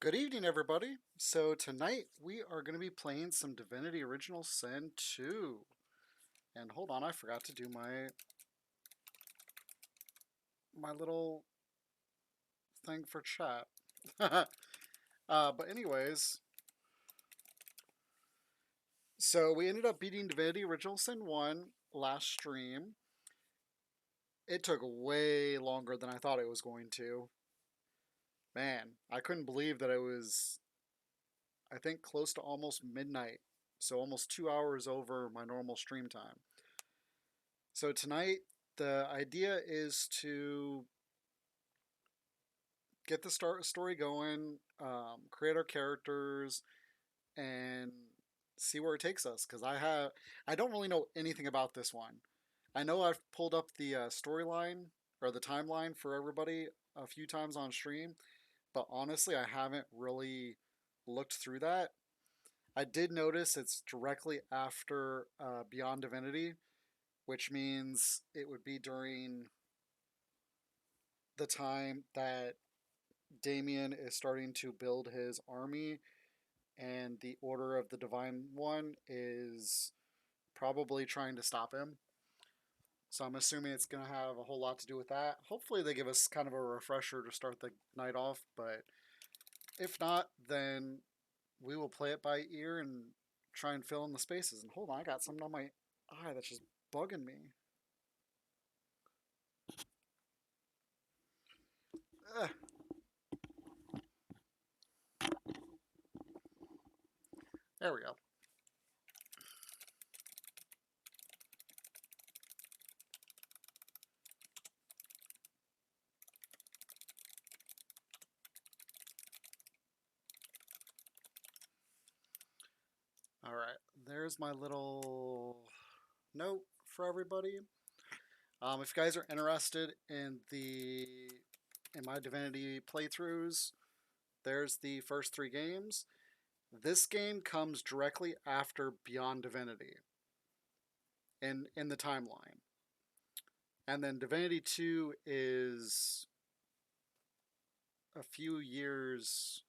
Good evening, everybody. So tonight we are going to be playing some Divinity Original Sin 2. And hold on, I forgot to do my little thing for chat. But anyways, so we ended up beating Divinity Original Sin 1 last stream. It took way longer than I thought it was going to. Man, I couldn't believe that it was, I think, close to almost midnight. So almost 2 hours over my normal stream time. So tonight, the idea is to get the story going, create our characters, and see where it takes us. Because I don't really know anything about this one. I know I've pulled up the storyline or the timeline for everybody a few times on stream, but honestly, I haven't really looked through that. I did notice it's directly after Beyond Divinity, which means it would be during the time that Damien is starting to build his army, and the Order of the Divine One is probably trying to stop him. So I'm assuming it's going to have a whole lot to do with that. Hopefully, they give us kind of a refresher to start the night off, but if not, then we will play it by ear and try and fill in the spaces. And hold on, I got something on my eye that's just bugging me. Ugh. There we go. All right, there's my little note for everybody. If you guys are interested in my Divinity playthroughs, there's the first three games. This game comes directly after Beyond Divinity in the timeline, and then Divinity 2 is a few years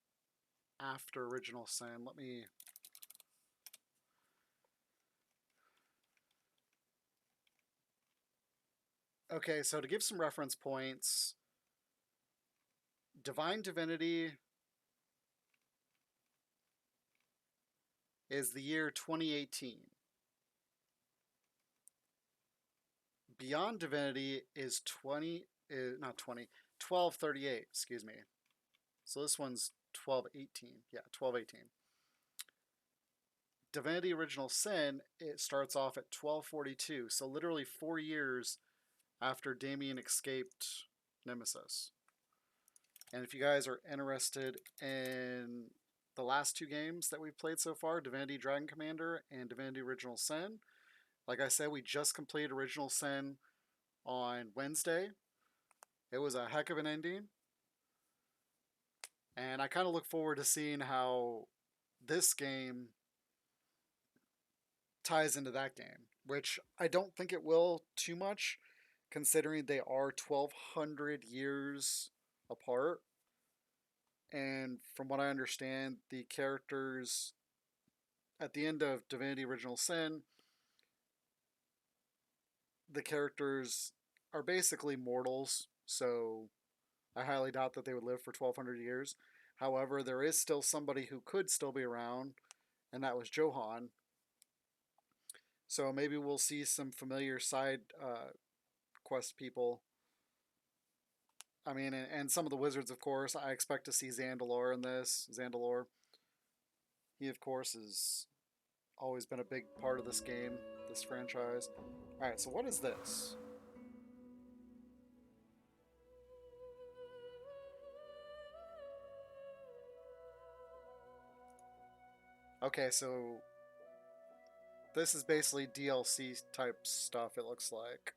after Original Sin. Let me. Okay, so to give some reference points, Divine Divinity is the year 2018. Beyond Divinity is 20, not 20, 1238, excuse me. So this one's 1218. Yeah, 1218. Divinity Original Sin, it starts off at 1242. So literally 4 years after Damien escaped Nemesis. And if you guys are interested in the last two games that we've played so far, Divinity Dragon Commander and Divinity Original Sin, like I said, we just completed Original Sin on Wednesday. It was a heck of an ending. And I kind of look forward to seeing how this game ties into that game, which I don't think it will too much, considering they are 1,200 years apart. And from what I understand, the characters at the end of Divinity Original Sin, the characters are basically mortals, so I highly doubt that they would live for 1,200 years. However, there is still somebody who could still be around, and that was Johan. So maybe we'll see some familiar side quest people. I mean, and some of the wizards, of course. I expect to see Zandelor in this. Zandelor. He, of course, has always been a big part of this game, this franchise. Alright, so what is this? Okay, so this is basically DLC type stuff, it looks like.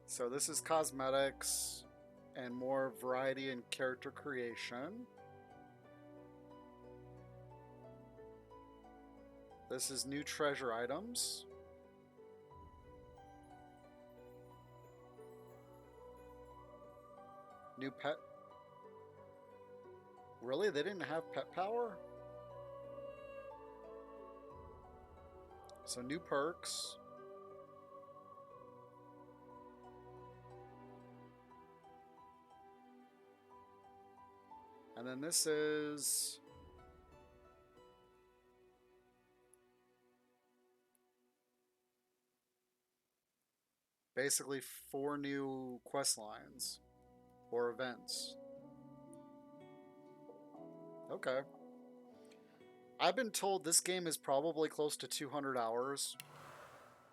So this is cosmetics and more variety in character creation. This is new treasure items. New pet. Really? They didn't have pet power? So new perks. And then this is basically 4 new quest lines or events. Okay. I've been told this game is probably close to 200 hours.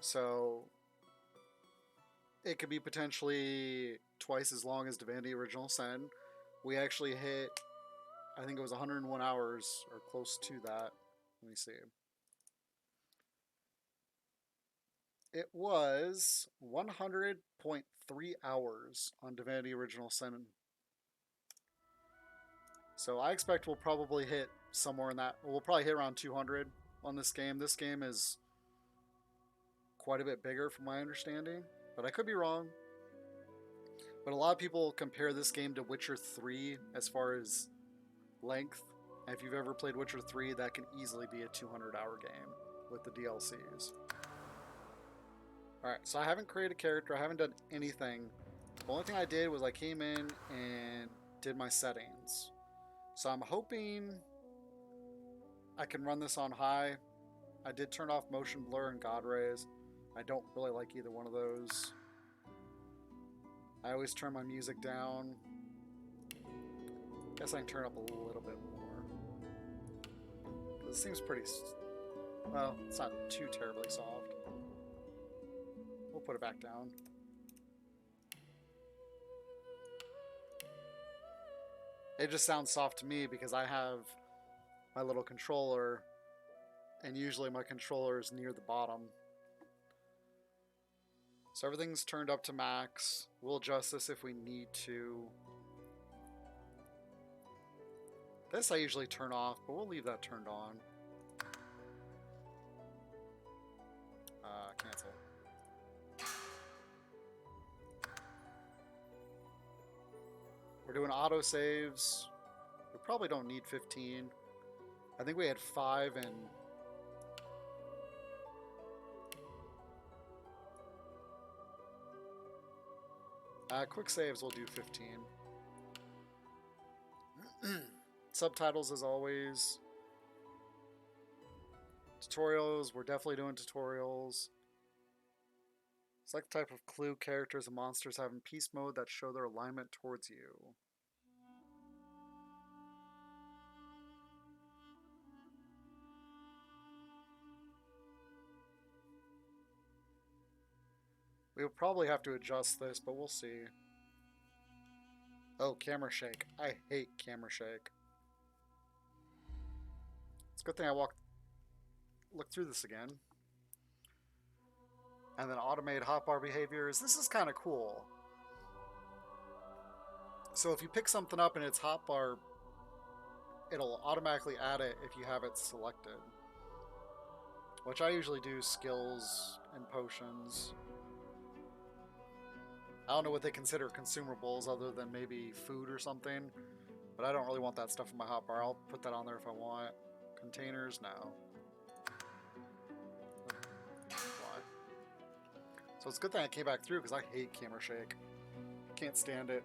So it could be potentially twice as long as Divinity Original Sin. We actually hit, I think it was 101 hours or close to that. Let me see. It was 100.3 hours on Divinity Original Sin. So I expect we'll probably hit somewhere in that. We'll probably hit around 200 on this game. This game is quite a bit bigger from my understanding, but I could be wrong. But a lot of people compare this game to Witcher 3 as far as length. And if you've ever played Witcher 3, that can easily be a 200-hour game with the DLCs. Alright, so I haven't created a character. I haven't done anything. The only thing I did was I came in and did my settings. So I'm hoping I can run this on high. I did turn off motion blur and God rays. I don't really like either one of those. I always turn my music down. Guess I can turn up a little bit more. This seems pretty... Well, it's not too terribly soft. We'll put it back down. It just sounds soft to me because I have my little controller, and usually my controller is near the bottom. So everything's turned up to max. We'll adjust this if we need to. This I usually turn off, but we'll leave that turned on. Cancel. We're doing auto saves. We probably don't need 15. I think we had 5 and... quick saves we'll do 15. Subtitles as always. Tutorials, we're definitely doing tutorials. Select the type of clue characters and monsters have in peace mode that show their alignment towards you. We'll probably have to adjust this, but we'll see. Oh, camera shake. I hate camera shake. It's a good thing I looked through this again. And then automate hotbar behaviors. This is kind of cool. So if you pick something up and it's hotbar, it'll automatically add it if you have it selected. Which I usually do skills and potions. I don't know what they consider consumables other than maybe food or something. But I don't really want that stuff in my hotbar. I'll put that on there if I want. Containers, no. Why? So it's a good thing I came back through because I hate camera shake. Can't stand it.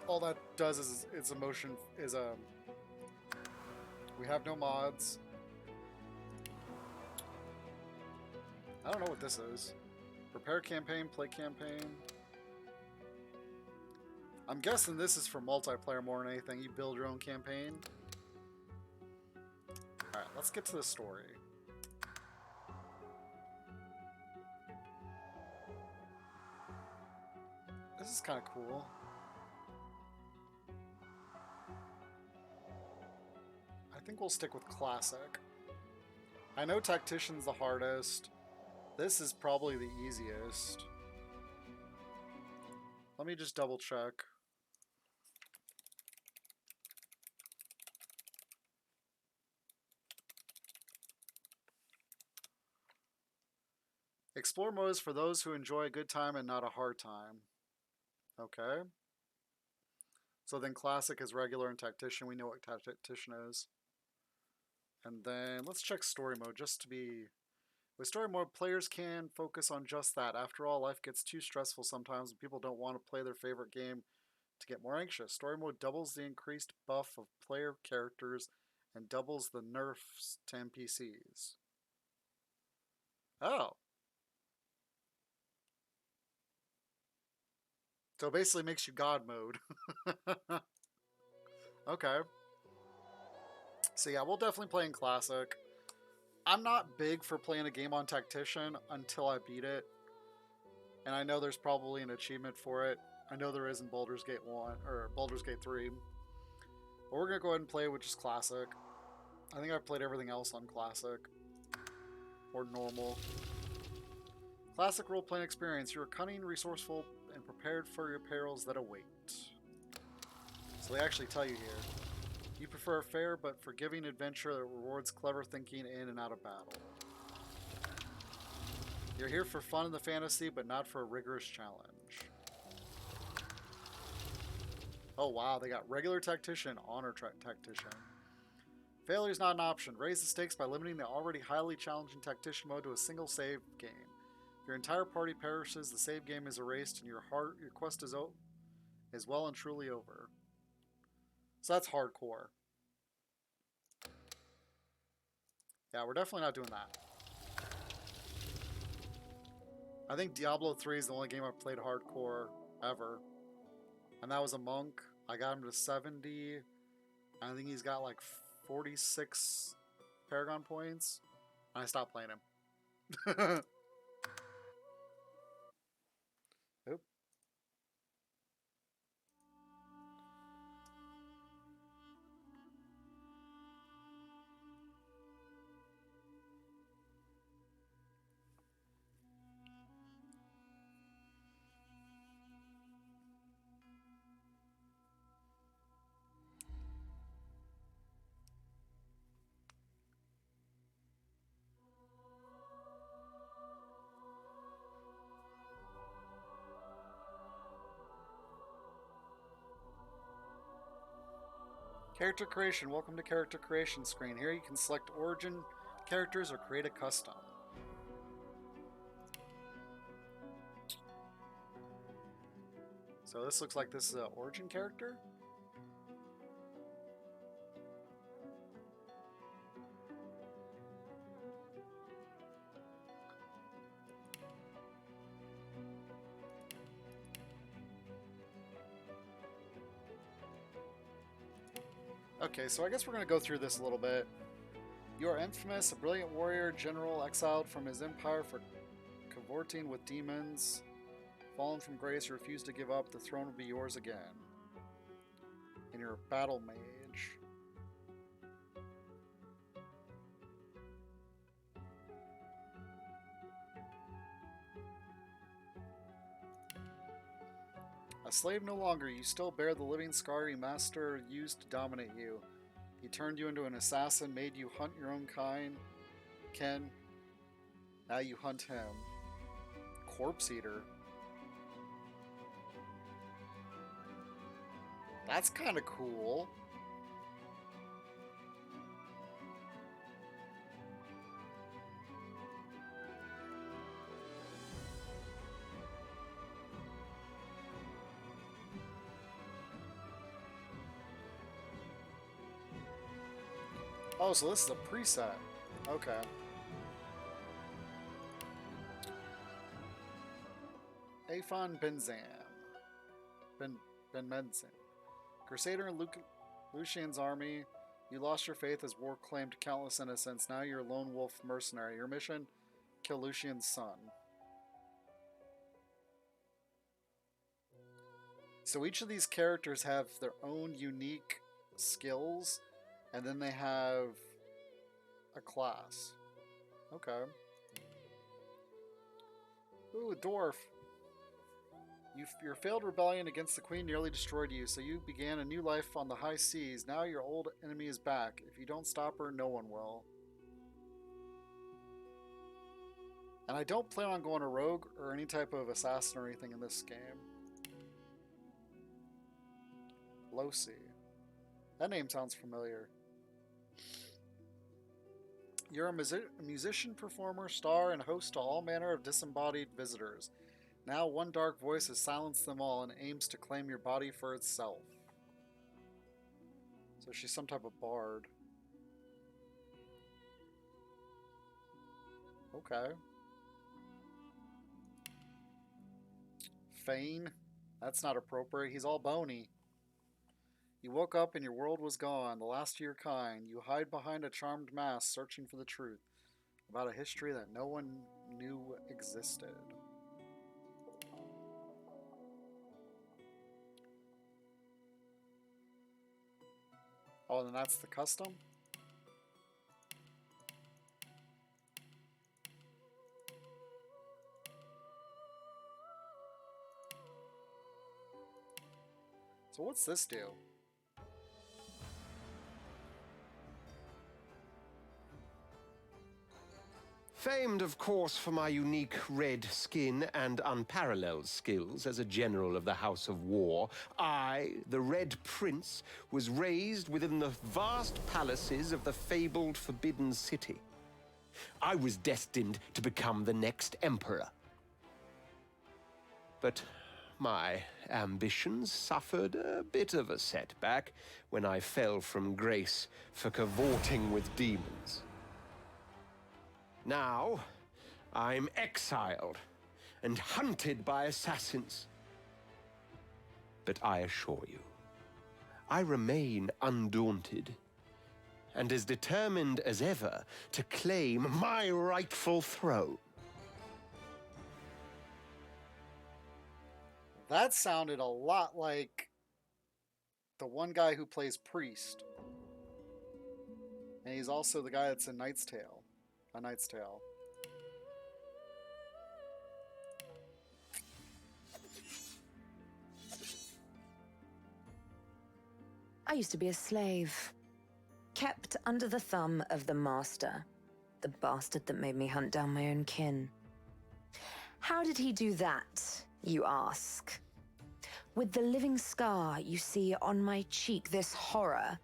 All that does is it's a motion is a... We have no mods. I don't know what this is. Prepare campaign, play campaign. I'm guessing this is for multiplayer more than anything. You build your own campaign. Alright, let's get to the story. This is kind of cool. I think we'll stick with classic. I know Tactician's the hardest. This is probably the easiest. Let me just double check. Explore mode is for those who enjoy a good time and not a hard time. Okay. So then classic is regular and tactician. We know what tactician is. And then let's check story mode just to be... With story mode, players can focus on just that. After all, life gets too stressful sometimes and people don't want to play their favorite game to get more anxious. Story mode doubles the increased buff of player characters and doubles the nerfs to NPCs. Oh. So it basically makes you God mode. Okay. So yeah, we'll definitely play in Classic. I'm not big for playing a game on Tactician until I beat it. And I know there's probably an achievement for it. I know there is in Baldur's Gate 1 or Baldur's Gate 3. But we're gonna go ahead and play with just Classic. I think I've played everything else on Classic. Or normal. Classic role-playing experience. You are cunning, resourceful, and prepared for your perils that await. So they actually tell you here. You prefer a fair but forgiving adventure that rewards clever thinking in and out of battle. You're here for fun in the fantasy, but not for a rigorous challenge. Oh wow, they got regular tactician, honor tactician. Failure is not an option. Raise the stakes by limiting the already highly challenging tactician mode to a single save game. If your entire party perishes, the save game is erased, and your quest is well and truly over. So that's hardcore. Yeah, we're definitely not doing that. I think Diablo 3 is the only game I've played hardcore ever. And that was a monk. I got him to 70. I think he's got like 46 Paragon points. And I stopped playing him. Oop. Character creation. Welcome to character creation screen. Here you can select origin characters or create a custom. So this looks like this is an origin character. Okay, so I guess we're going to go through this a little bit. You are infamous, a brilliant warrior general exiled from his empire for cavorting with demons. Fallen from grace, you refuse to give up. The throne will be yours again. And you're a battle mage. A slave no longer, you still bear the living scar your master used to dominate you. He turned you into an assassin, made you hunt your own kind. Ken, now you hunt him. Corpse Eater. That's kind of cool. Oh, so this is a preset. Okay. Aphon Benzan. Ben Menzin. Crusader in Lucian's army. You lost your faith as war claimed countless innocents. Now you're a lone wolf mercenary. Your mission? Kill Lucian's son. So each of these characters have their own unique skills, and then they have a class. Okay. Ooh, dwarf. Your failed rebellion against the queen nearly destroyed you, so you began a new life on the high seas. Now your old enemy is back. If you don't stop her, no one will. And I don't plan on going a rogue or any type of assassin or anything in this game. Losi. That name sounds familiar. You're a musician, performer, star, and host to all manner of disembodied visitors. Now one dark voice has silenced them all and aims to claim your body for itself. So she's some type of bard. Okay. Fane? That's not appropriate. He's all bony. You woke up and your world was gone, the last of your kind. You hide behind a charmed mask, searching for the truth about a history that no one knew existed. Oh, and that's the custom? So what's this do? Famed, of course, for my unique red skin and unparalleled skills as a general of the House of War, I, the Red Prince, was raised within the vast palaces of the fabled Forbidden City. I was destined to become the next emperor. But my ambitions suffered a bit of a setback when I fell from grace for cavorting with demons. Now, I'm exiled and hunted by assassins. But I assure you, I remain undaunted and as determined as ever to claim my rightful throne. That sounded a lot like the one guy who plays Priest. And he's also the guy that's in Knight's Tale. A Knight's Tale. I used to be a slave, kept under the thumb of the master, the bastard that made me hunt down my own kin. How did he do that, you ask? With the living scar you see on my cheek, this horror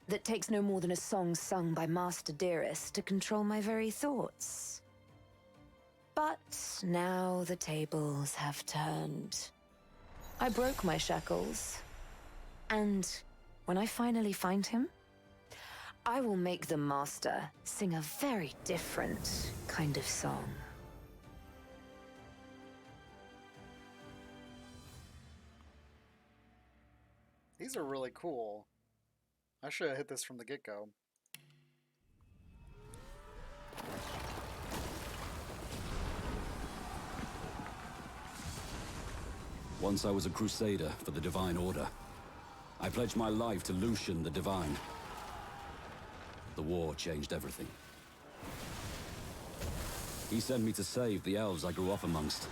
that takes no more than a song sung by Master Dearest to control my very thoughts. But now the tables have turned. I broke my shackles, and when I finally find him, I will make the Master sing a very different kind of song. These are really cool. I should have hit this from the get-go. Once I was a crusader for the Divine Order. I pledged my life to Lucian the Divine. The war changed everything. He sent me to save the elves I grew up amongst.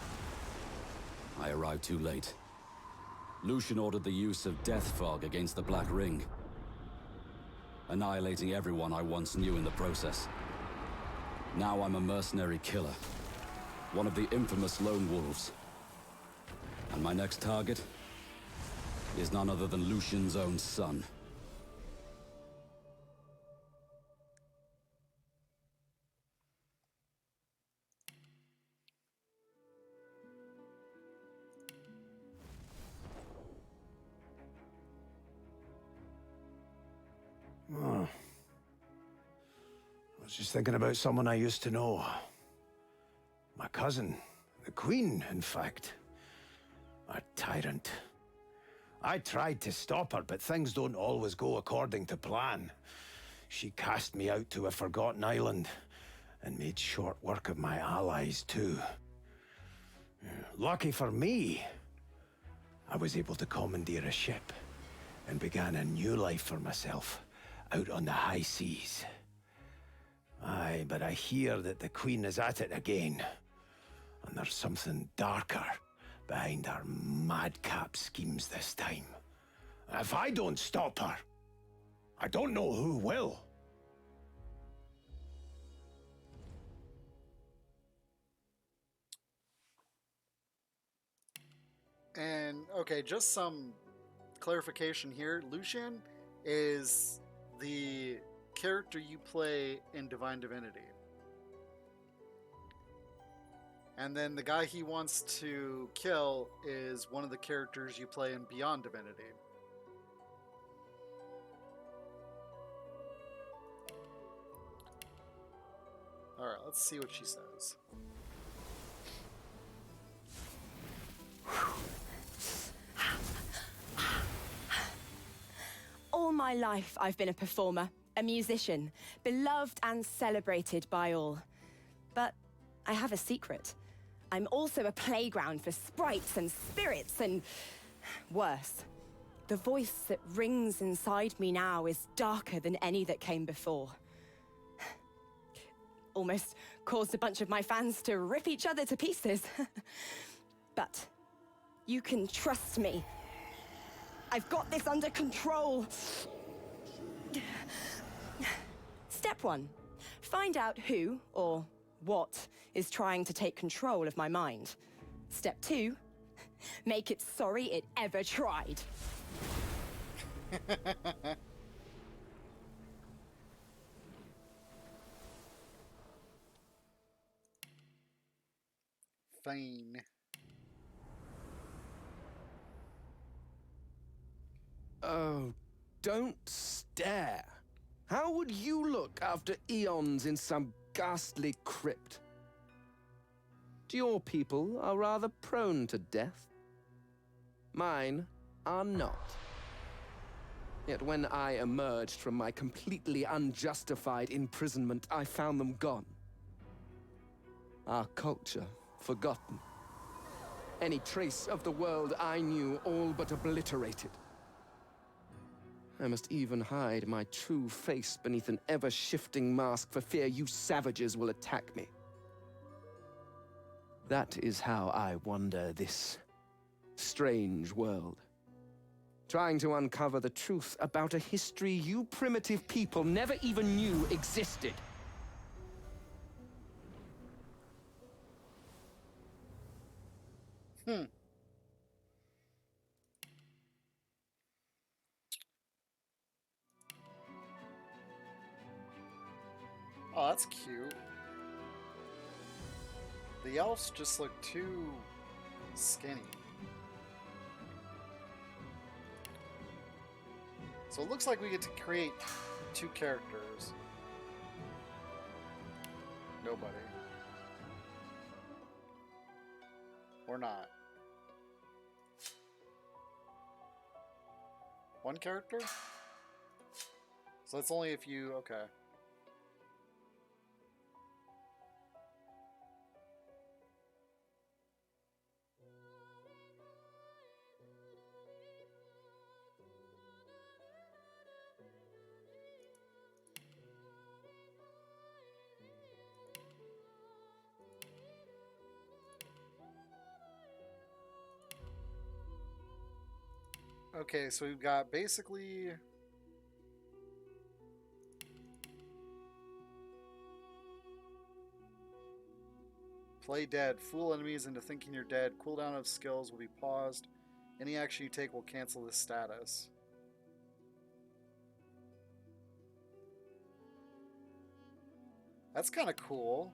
I arrived too late. Lucian ordered the use of death fog against the Black Ring, annihilating everyone I once knew in the process. Now I'm a mercenary killer, one of the infamous Lone Wolves. And my next target is none other than Lucian's own son. Oh. I was just thinking about someone I used to know. My cousin, the Queen, in fact. A tyrant. I tried to stop her, but things don't always go according to plan. She cast me out to a forgotten island, and made short work of my allies, too. Lucky for me, I was able to commandeer a ship, and began a new life for myself, out on the high seas. Aye, but I hear that the Queen is at it again, and there's something darker behind her madcap schemes this time. If I don't stop her, I don't know who will. And, okay, just some clarification here, Lucian is the character you play in Divine Divinity. And then the guy he wants to kill is one of the characters you play in Beyond Divinity. Alright, let's see what she says. All my life, I've been a performer, a musician, beloved and celebrated by all. But I have a secret. I'm also a playground for sprites and spirits and... worse. The voice that rings inside me now is darker than any that came before. Almost caused a bunch of my fans to rip each other to pieces. But you can trust me. I've got this under control. Step 1. Find out who, or what, is trying to take control of my mind. Step 2. Make it sorry it ever tried. Fine. Oh, don't stare. How would you look after eons in some ghastly crypt? Your people are rather prone to death. Mine are not. Yet when I emerged from my completely unjustified imprisonment, I found them gone. Our culture forgotten. Any trace of the world I knew all but obliterated. I must even hide my true face beneath an ever-shifting mask for fear you savages will attack me. That is how I wander this strange world. Trying to uncover the truth about a history you primitive people never even knew existed. Oh, that's cute. The elves just look too skinny. So it looks like we get to create 2 characters. Nobody. Or not. 1 character? So that's only if you... okay. Okay, so we've got basically... play dead. Fool enemies into thinking you're dead. Cooldown of skills will be paused. Any action you take will cancel this status. That's kind of cool.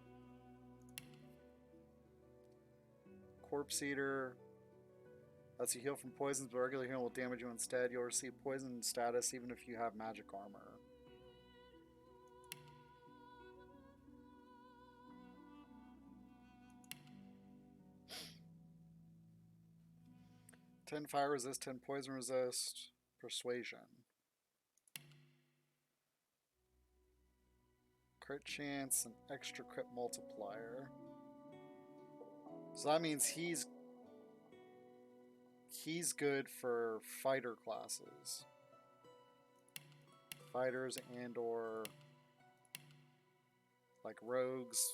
Corpse Eater. Lets you heal from poisons, but regular healing will damage you instead. You'll receive poison status even if you have magic armor. Ten fire resist, 10 poison resist, persuasion. Crit chance and extra crit multiplier. So that means he's good for fighter classes. Fighters and or like rogues.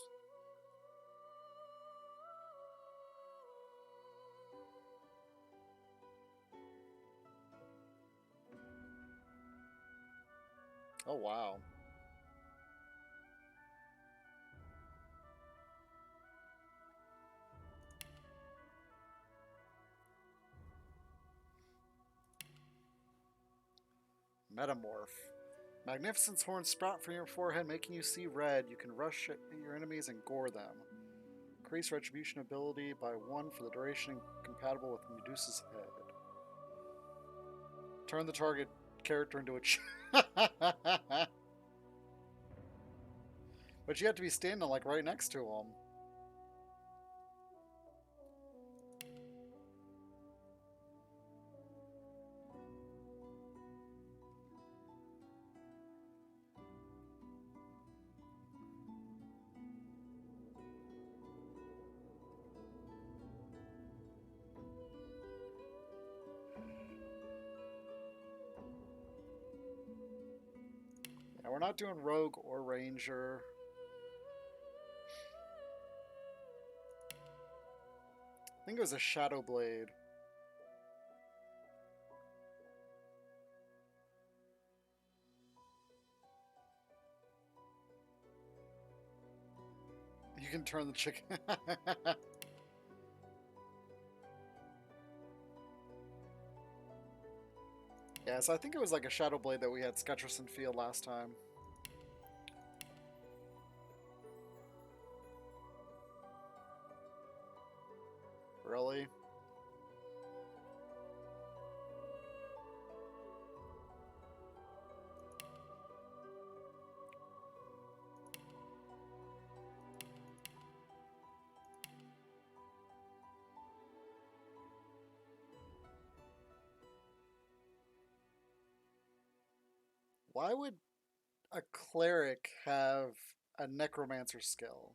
Oh wow. Metamorph. Magnificent's horns sprout from your forehead, making you see red. You can rush at your enemies and gore them. Increase retribution ability by 1 for the duration, compatible with Medusa's head. Turn the target character into a But you have to be standing like right next to him. Yeah, we're not doing rogue or ranger. I think it was a shadow blade. You can turn the chicken. Yeah, so I think it was like a shadow blade that we had Sketcherson field last time. Really? Why would a cleric have a necromancer skill?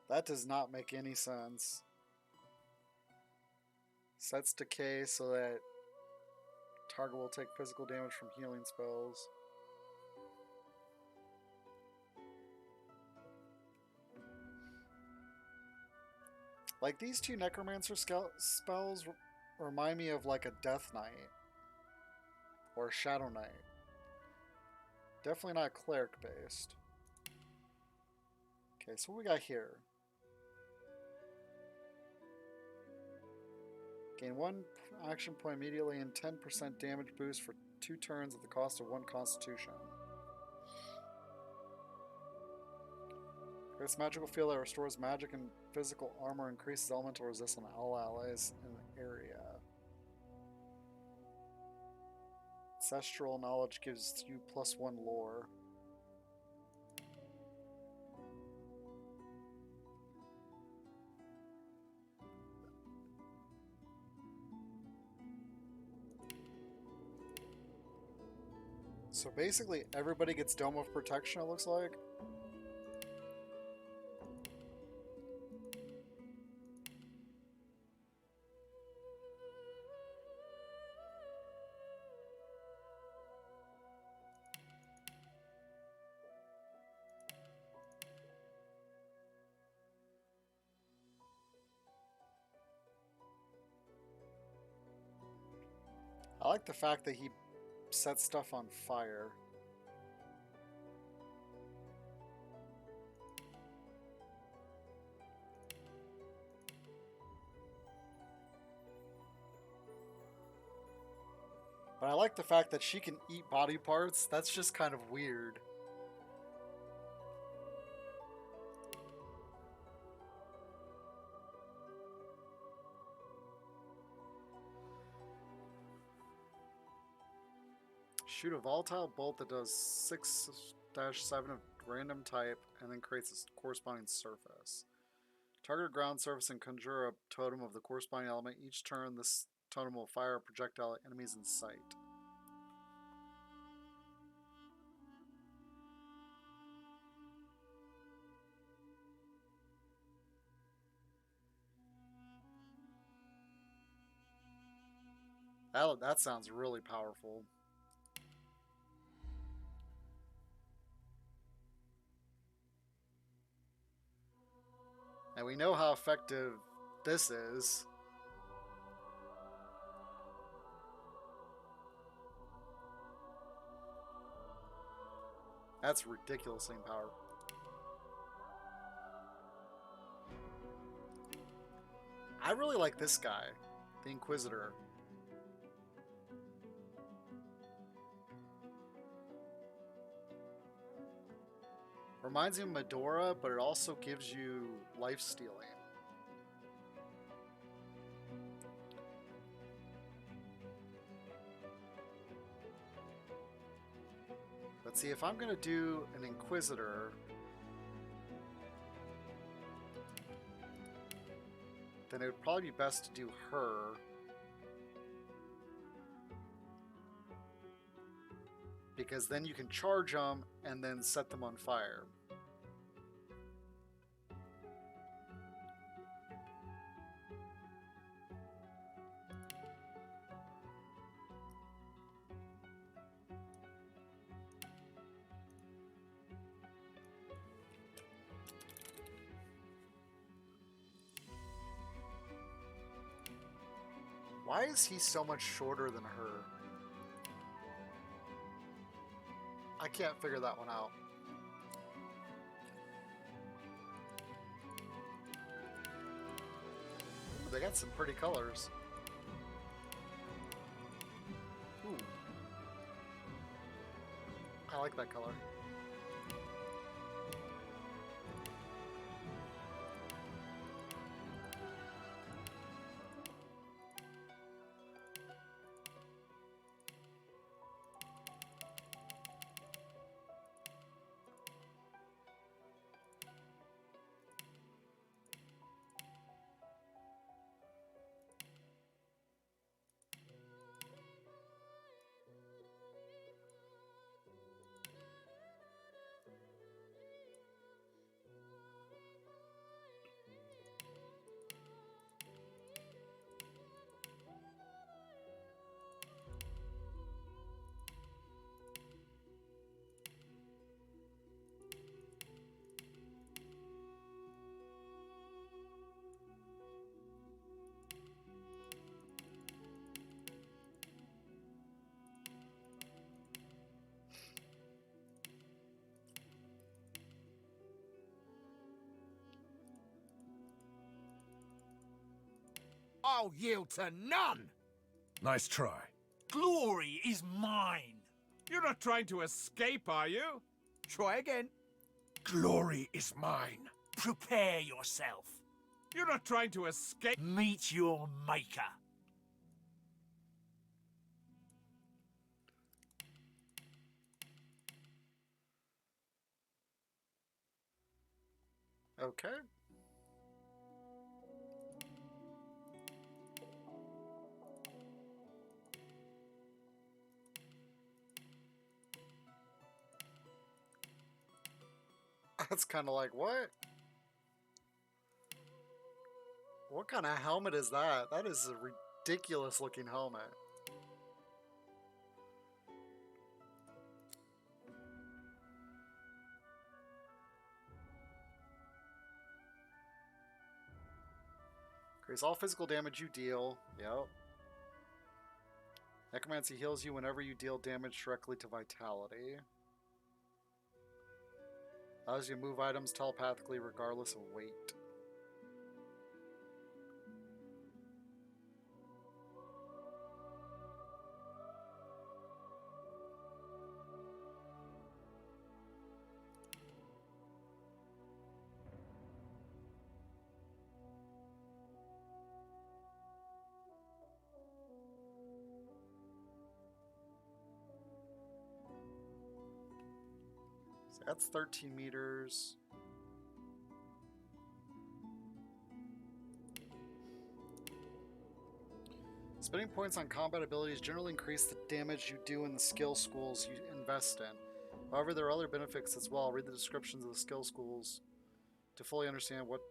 That does not make any sense. Sets decay so that target will take physical damage from healing spells. Like, these two necromancer spells remind me of like a Death Knight or a Shadow Knight. Definitely not cleric based. Okay, so what we got here? Gain 1 action point immediately and 10% damage boost for 2 turns at the cost of 1 constitution. This magical field that restores magic and physical armor, increases elemental resistance on all allies in the area. Ancestral knowledge gives you +1 lore. So basically everybody gets Dome of Protection, it looks like. I like the fact that he sets stuff on fire. But I like the fact that she can eat body parts. That's just kind of weird. Shoot a volatile bolt that does 6-7 of random type and then creates a corresponding surface. Target a ground surface and conjure a totem of the corresponding element. Each turn, this totem will fire a projectile at enemies in sight. That sounds really powerful. And we know how effective this is. That's ridiculously powerful. I really like this guy, the Inquisitor. Reminds me of Medora, but it also gives you life stealing. Let's see, if I'm going to do an Inquisitor, then it would probably be best to do her. Because then you can charge them and then set them on fire. Why is he so much shorter than her? I can't figure that one out. Ooh, they got some pretty colors. Ooh. I like that color. I'll yield to none! Nice try. Glory is mine! You're not trying to escape, are you? Try again. Glory is mine. Prepare yourself. You're not trying to escape. Meet your maker. Okay. That's kind of like, what? What kind of helmet is that? That is a ridiculous looking helmet. Increase all physical damage you deal. Yep. Necromancy heals you whenever you deal damage directly to vitality. Allows you to move items telepathically regardless of weight. So that's 13 meters. Spending points on combat abilities generally increase the damage you do in the skill schools you invest in. However, there are other benefits as well. Read the descriptions of the skill schools to fully understand what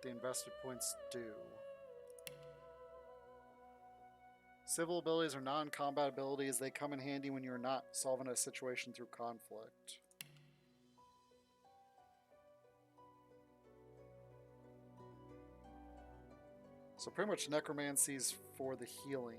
the invested points do. Civil abilities are non-combat abilities. They come in handy when you're not solving a situation through conflict. So pretty much necromancy's for the healing.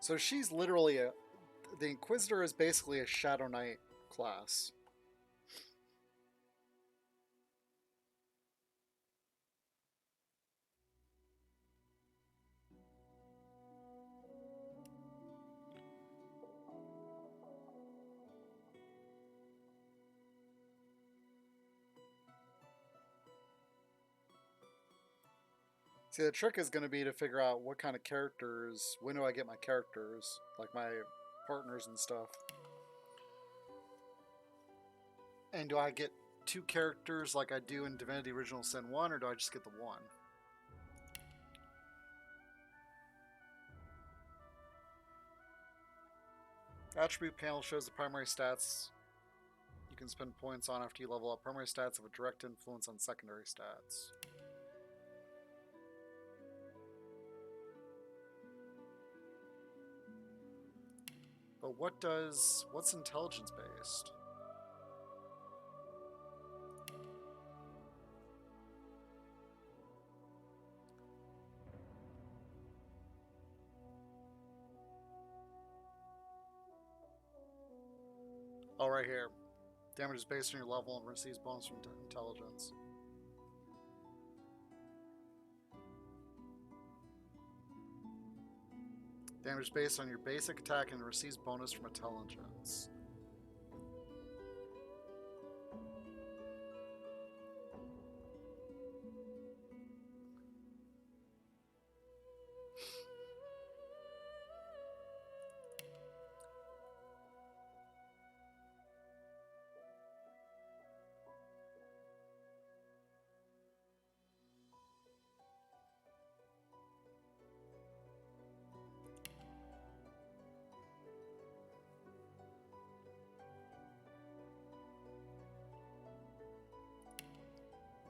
So she's literally a. The Inquisitor is basically a Shadow Knight class. See, the trick is going to be to figure out what kind of characters, when do I get my characters, like my partners and stuff. And do I get 2 characters like I do in Divinity Original Sin 1, or do I just get the 1? Attribute panel shows the primary stats you can spend points on after you level up. Primary stats have a direct influence on secondary stats. But what's intelligence based? Oh, right here. Damage is based on your level and receives bonus from intelligence. Damage is based on your basic attack and receives bonus from intelligence.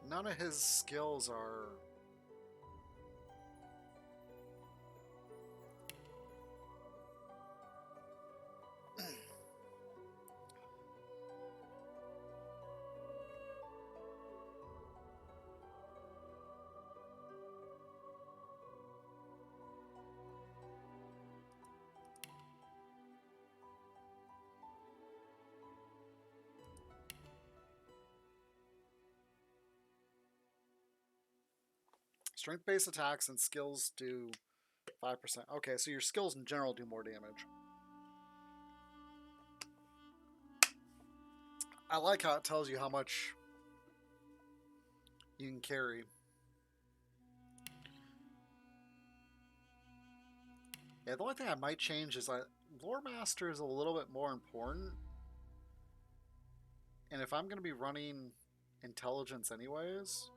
None of his skills are... Strength-based attacks and skills do 5%. Okay, so your skills in general do more damage. I like how it tells you how much you can carry. Yeah, the only thing I might change is Lore Master is a little bit more important. And if I'm going to be running intelligence anyways...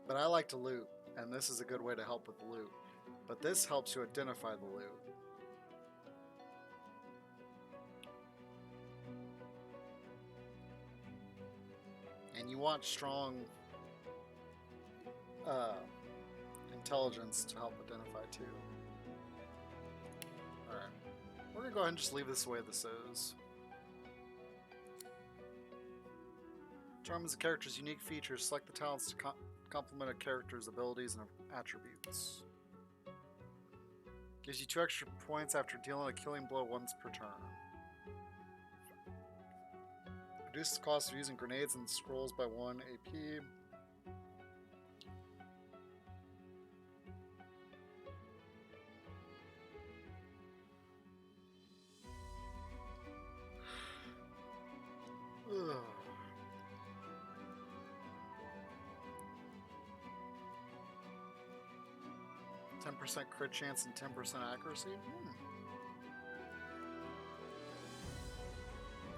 But I like to loot, and this is a good way to help with loot. But this helps you identify the loot. And you want strong intelligence to help identify too. Alright. We're going to go ahead and just leave this the way this is. Determines the character's unique features. Select the talents to complement a character's abilities and attributes. Gives you 2 extra points after dealing a killing blow once per turn. Reduces the cost of using grenades and scrolls by 1 AP. Ugh. 10% crit chance and 10% accuracy.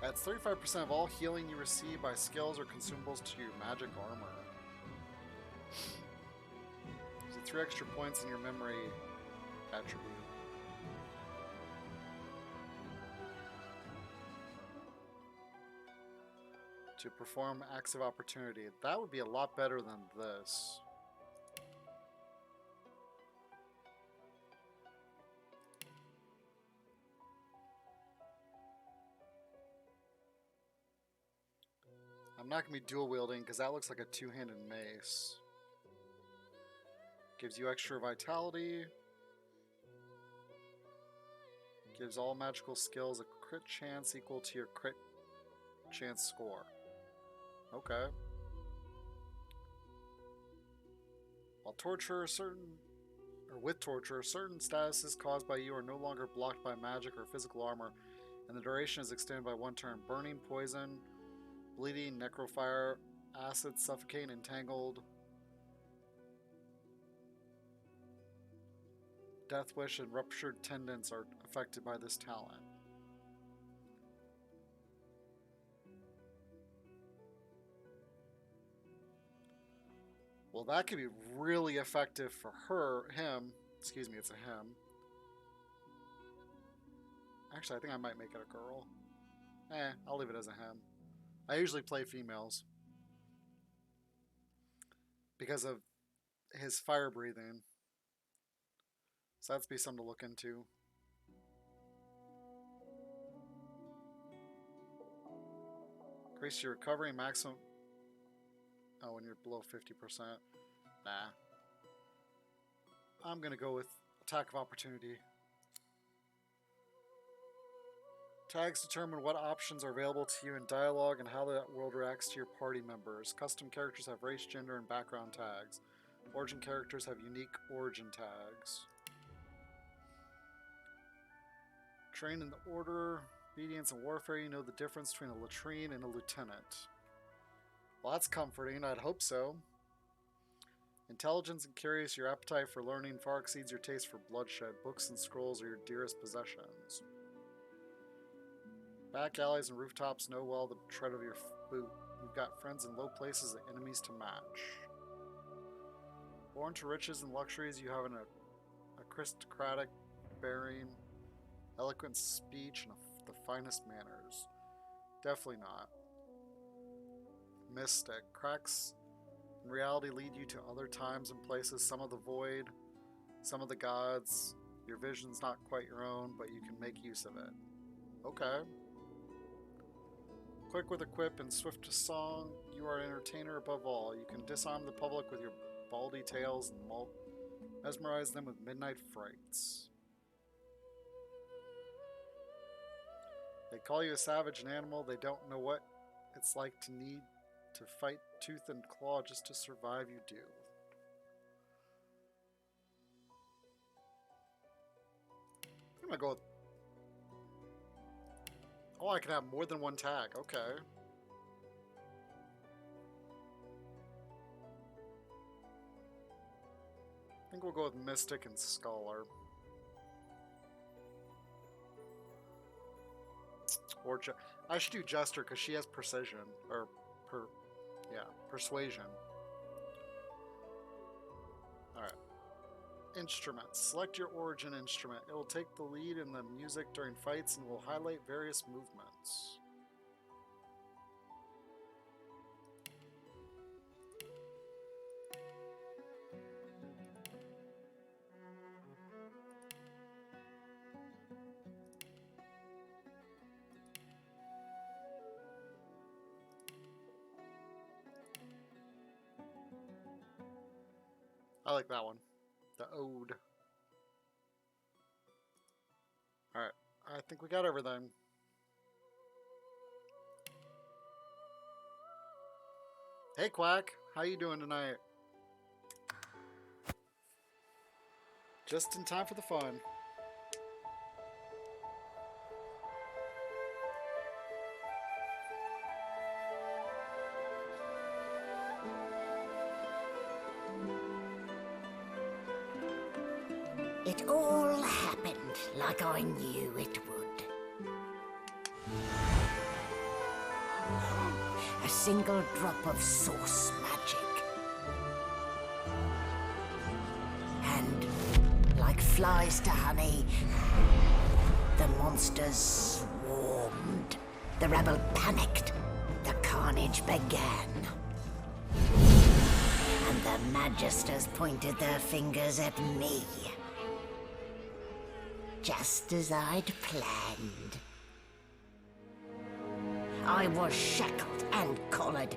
Adds 35% of all healing you receive by skills or consumables to your magic armor. So 3 extra points in your memory attribute. to perform acts of opportunity. That would be a lot better than this. I'm not going to be dual wielding because that looks like a two-handed mace. Gives you extra vitality. Gives all magical skills a crit chance equal to your crit chance score. Okay. While with torture, certain statuses caused by you are no longer blocked by magic or physical armor, and the duration is extended by 1 turn. Burning, poison, bleeding, necrofire, acid, suffocate, entangled, death wish, and ruptured tendons are affected by this talent. Well, that could be really effective for him. Excuse me, it's a him. Actually, I think I might make it a girl. I'll leave it as a him. I usually play females because of his fire breathing. So that's be something to look into. Increase your recovery maximum. Oh, when you're below 50%. Nah. I'm going to go with Attack of Opportunity. Tags determine what options are available to you in dialogue and how that world reacts to your party members. Custom characters have race, gender, and background tags. Origin characters have unique origin tags. Trained in the Order, Obedience, and Warfare, you know the difference between a latrine and a lieutenant. Well, that's comforting. I'd hope so. Intelligence and curious, your appetite for learning far exceeds your taste for bloodshed. Books and scrolls are your dearest possessions. Back alleys and rooftops know well the tread of your boot. You've got friends in low places and enemies to match. Born to riches and luxuries, you have an aristocratic bearing, eloquent speech, and the finest manners. Definitely not. Mystic. Cracks in reality lead you to other times and places, some of the void, some of the gods. Your vision's not quite your own, but you can make use of it. Okay. Quick with a quip and swift to song, you are an entertainer above all. You can disarm the public with your baldy tales and mesmerize them with midnight frights. They call you a savage and animal. They don't know what it's like to need to fight tooth and claw just to survive. You do. I'm gonna go with... Oh, I can have more than one tag. Okay. I think we'll go with Mystic and Scholar. Or I should do Jester because she has precision. Or, persuasion. Alright. Instruments. Select your origin instrument. It will take the lead in the music during fights and will highlight various movements. I like that one. The Ode. Alright, I think we got everything. Hey Quack, how you doing tonight? Just in time for the fun. It all happened like I knew it would. A single drop of source magic. And, like flies to honey, the monsters swarmed. The rabble panicked. The carnage began. And the Magisters pointed their fingers at me. Just as I'd planned. I was shackled and collared,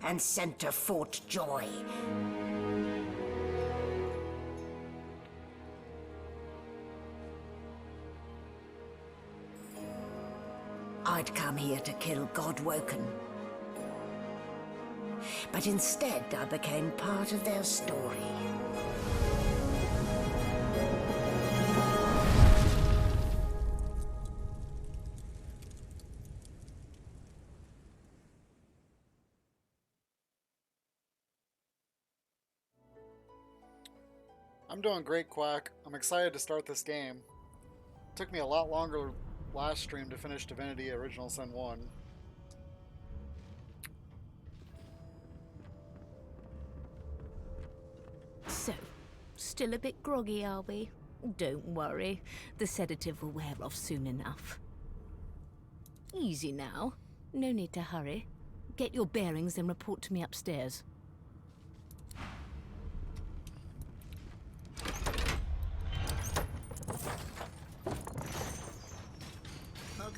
and sent to Fort Joy. I'd come here to kill Godwoken. But instead, I became part of their story. I'm doing great, Quack. I'm excited to start this game. It took me a lot longer last stream to finish Divinity Original Sin 1. So, still a bit groggy, are we? Don't worry. The sedative will wear off soon enough. Easy now. No need to hurry. Get your bearings and report to me upstairs.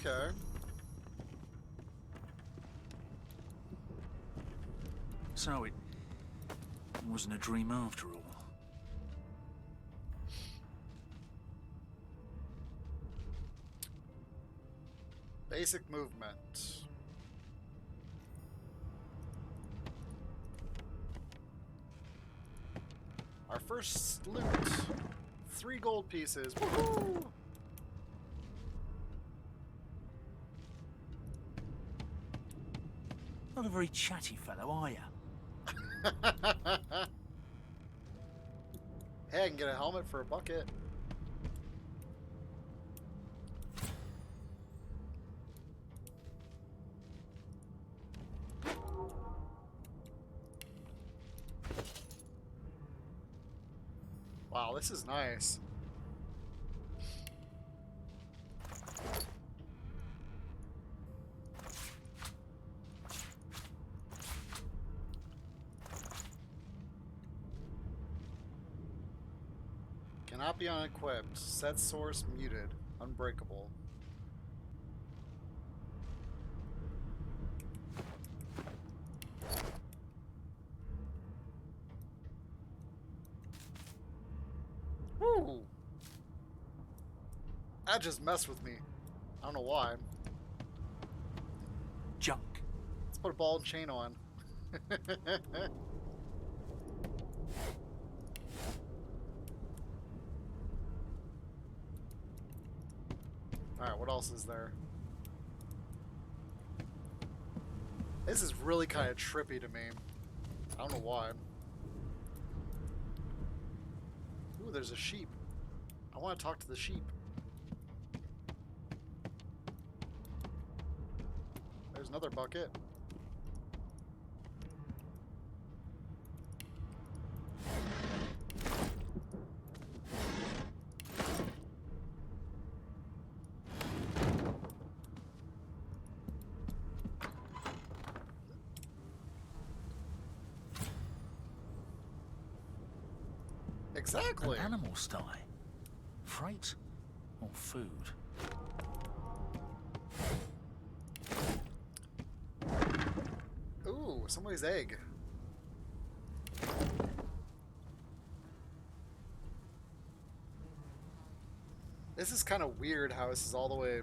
Okay. So it wasn't a dream after all. Basic movement. Our first loot. 3 gold pieces. Woohoo! Not a very chatty fellow, are you? Hey, I can get a helmet for a bucket. Wow, this is nice. Cannot be unequipped. Set source muted. Unbreakable. Woo! That just messed with me. I don't know why. Junk. Let's put a ball and chain on. Alright, what else is there? This is really kind of trippy to me. I don't know why. Ooh, there's a sheep. I want to talk to the sheep. There's another bucket. Exactly. An animal sty. Freight or food? Ooh, somebody's egg. This is kind of weird how this is all the way...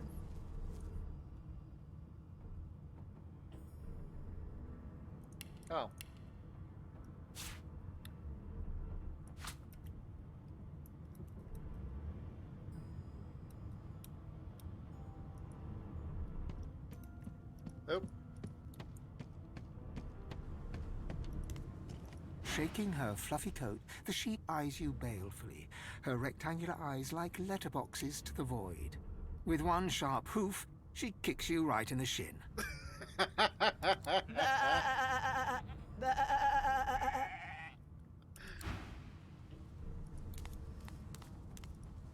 Oh. Nope. Shaking her fluffy coat, the sheep eyes you balefully, her rectangular eyes like letterboxes to the void. With one sharp hoof, she kicks you right in the shin.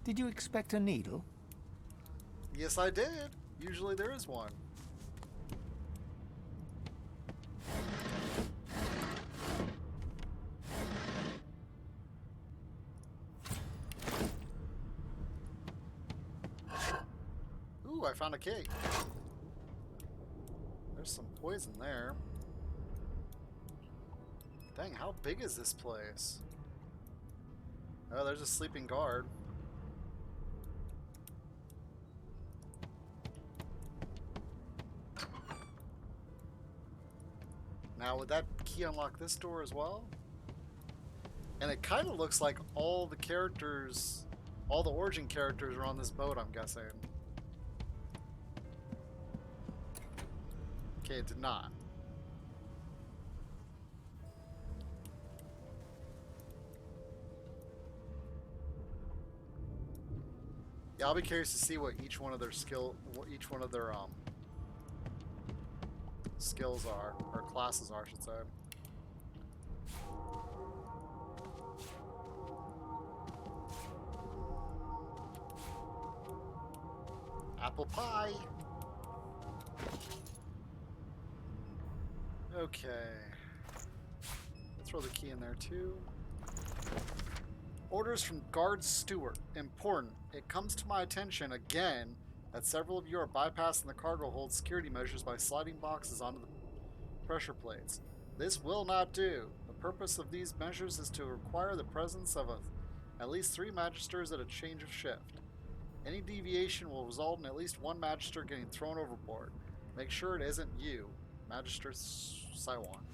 Did you expect a needle? Yes, I did. Usually there is one. Ooh, I found a key. There's some poison there. Dang, how big is this place? Oh, there's a sleeping guard. Now, would that key unlock this door as well? And it kind of looks like all the characters, all the origin characters are on this boat, I'm guessing. Okay, it did not. Yeah, I'll be curious to see what each one of their skills are, or classes are, I should say. Apple pie. Okay. Let's throw the key in there too. Orders from Guard Stewart. Important. It comes to my attention again that several of you are bypassing the cargo hold security measures by sliding boxes onto the pressure plates. This will not do. The purpose of these measures is to require the presence of at least 3 magisters at a change of shift. Any deviation will result in at least 1 magister getting thrown overboard. Make sure it isn't you, Magister Saiwan.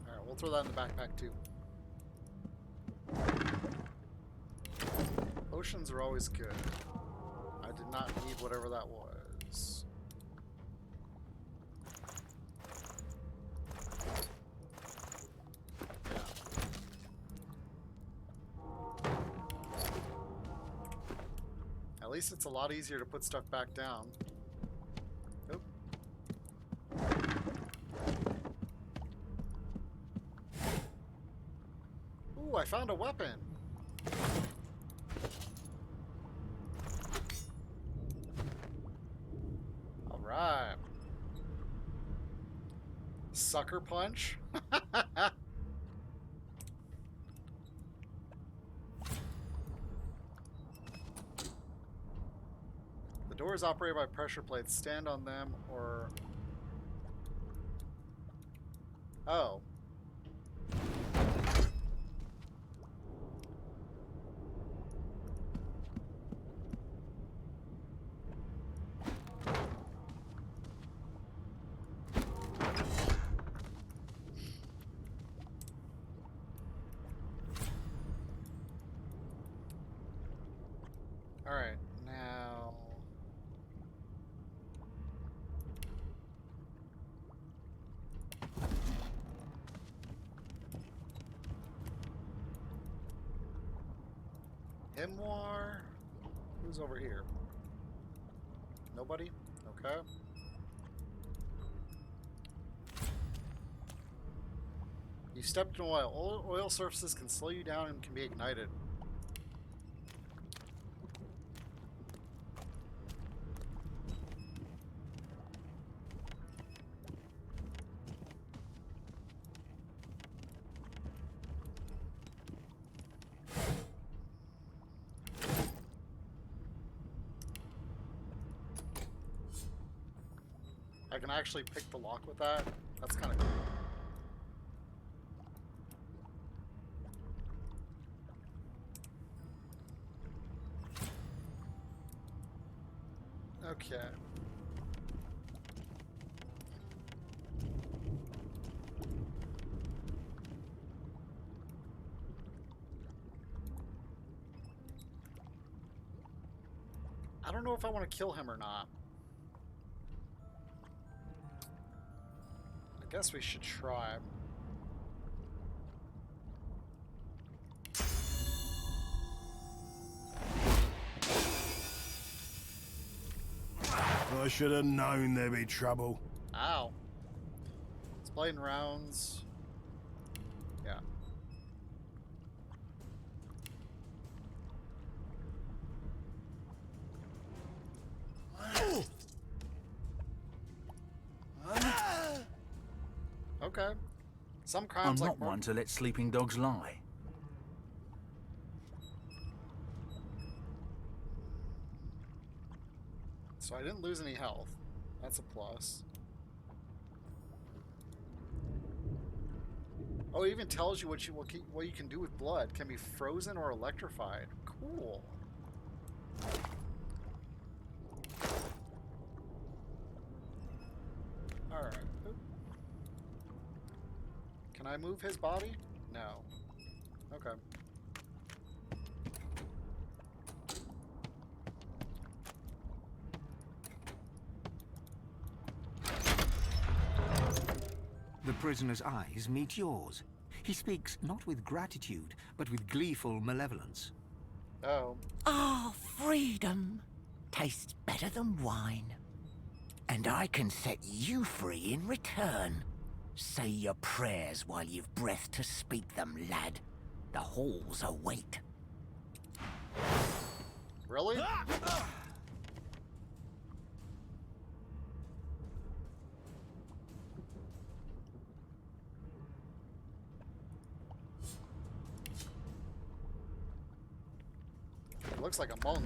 Alright, we'll throw that in the backpack too. Potions are always good. I did not need whatever that was. Yeah. At least it's a lot easier to put stuff back down. Oop. Ooh, I found a weapon. All right. Sucker punch. The door is operated by pressure plates. Stand on them or... Oh. All right, now... Hemwar? Who's over here? Nobody? Okay. You stepped in oil. Oil surfaces can slow you down and can be ignited. I can actually pick the lock with that. That's kind of cool. Okay. I don't know if I want to kill him or not. I guess we should try. I should have known there'd be trouble. Ow. Explain rounds. Yeah. Okay. Some I'm crimes not like one to let sleeping dogs lie. So I didn't lose any health. That's a plus. Oh, it even tells you what you can do with blood. Can be frozen or electrified. Cool. All right. Can I move his body? No. Okay. The prisoner's eyes meet yours. He speaks not with gratitude, but with gleeful malevolence. Oh. Ah, freedom tastes better than wine. And I can set you free in return. Say your prayers while you've breath to speak them, lad. The halls await. Really? Looks like a monk.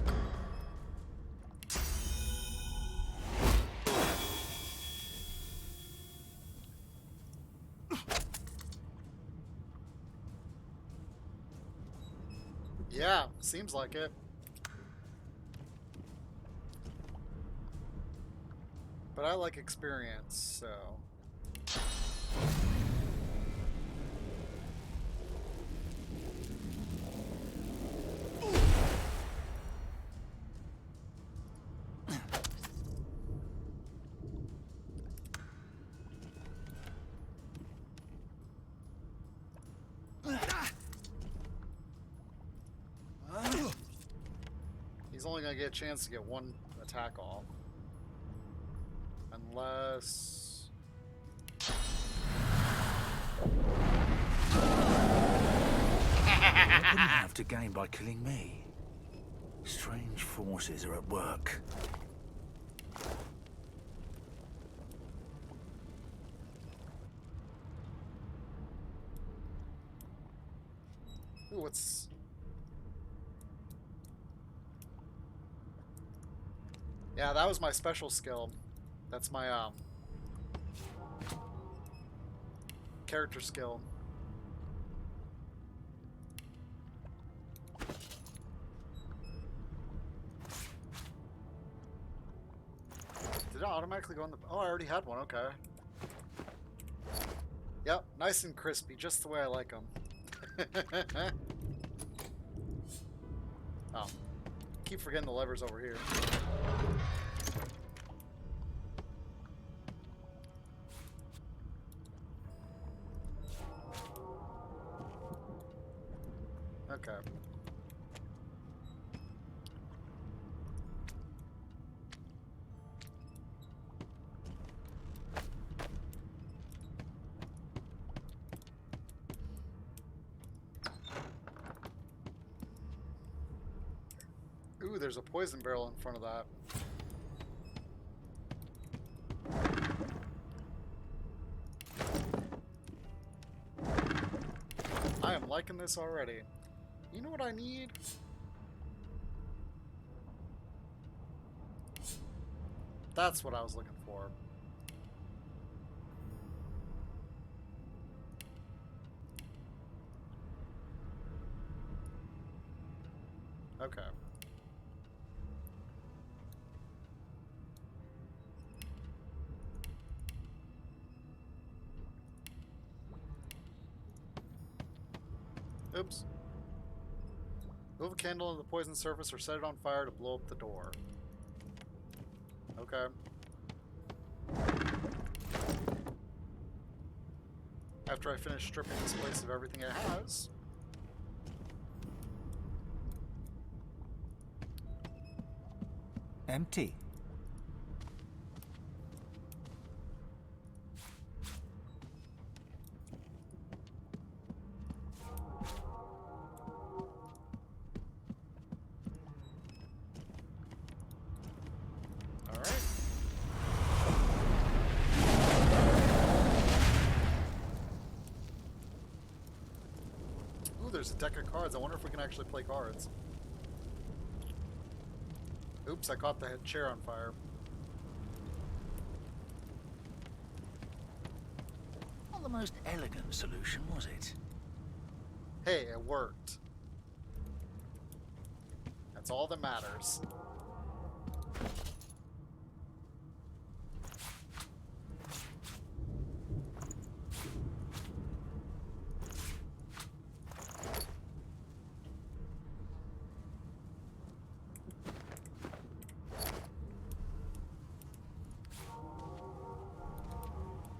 Yeah, seems like it. But I like experience, so... He's only gonna get a chance to get one attack off. Unless... What would he have to gain by killing me? Strange forces are at work. Ooh, what's... Yeah, that was my special skill. That's my, character skill. Did it automatically go in the... Oh, I already had one, okay. Yep, nice and crispy, just the way I like them. Oh. Keep forgetting the levers over here. Okay. Ooh, there's a poison barrel in front of that. I am liking this already. You know what I need? That's what I was looking for. Okay. Oops. Move a candle on the poison surface or set it on fire to blow up the door. Okay. After I finish stripping this place of everything it has. Empty. Ooh, there's a deck of cards. I wonder if we can actually play cards. Oops, I caught the chair on fire. Not the most elegant solution, was it? Hey, it worked. That's all that matters.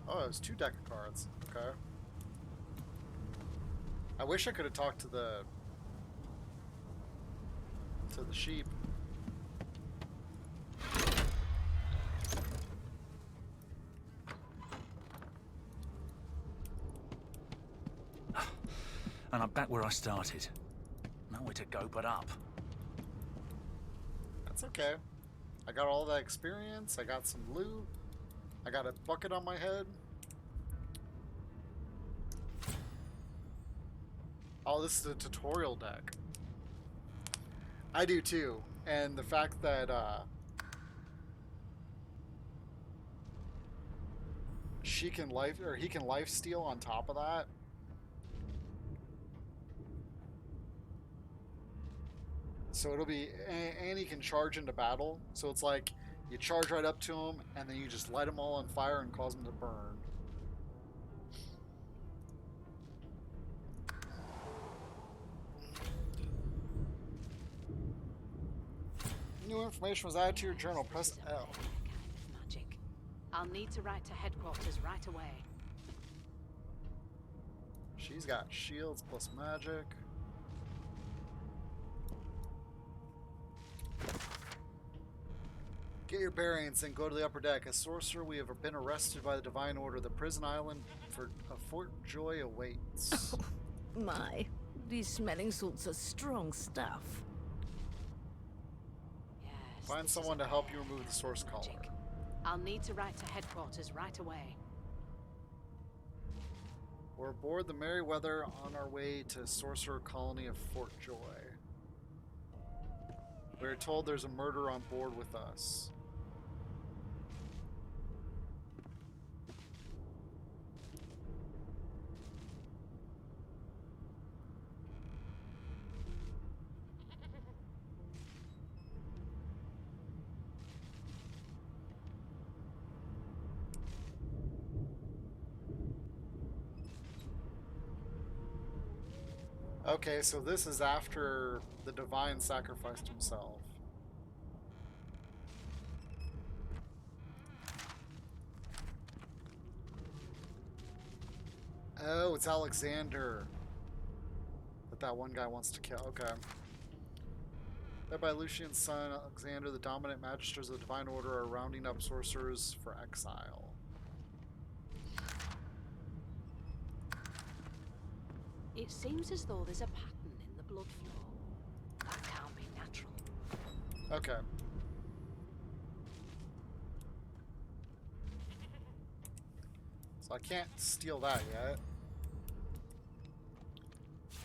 Oh, it was 2 deck of cards. Okay. I wish I could have talked to the sheep. And I'm back where I started. Nowhere to go but up. That's okay. I got all that experience. I got some loot. I got a bucket on my head. Oh, this is a tutorial deck. I do too. And the fact that he can life steal on top of that. So it'll be, and he can charge into battle. So it's like you charge right up to him, and then you just light them all on fire and cause them to burn. New information was added to your journal. Press L. Magic. I'll need to write to headquarters right away. She's got shields plus magic. Get your bearings and go to the upper deck. As sorcerer, we have been arrested by the Divine Order. The prison island for Fort Joy awaits. Oh, my. These smelling salts are strong stuff. Yes, Find someone to help you remove the source collar. I'll need to write to headquarters right away. We're aboard the Merryweather on our way to Sorcerer Colony of Fort Joy. We are told there's a murderer on board with us. Okay, so this is after the Divine sacrificed himself. Oh, it's Alexander that one guy wants to kill. Okay. Led by Lucian's son, Alexander, the dominant magisters of the Divine Order are rounding up sorcerers for exile. It seems as though there's a pattern in the blood flow. That can't be natural. Okay. So I can't steal that yet.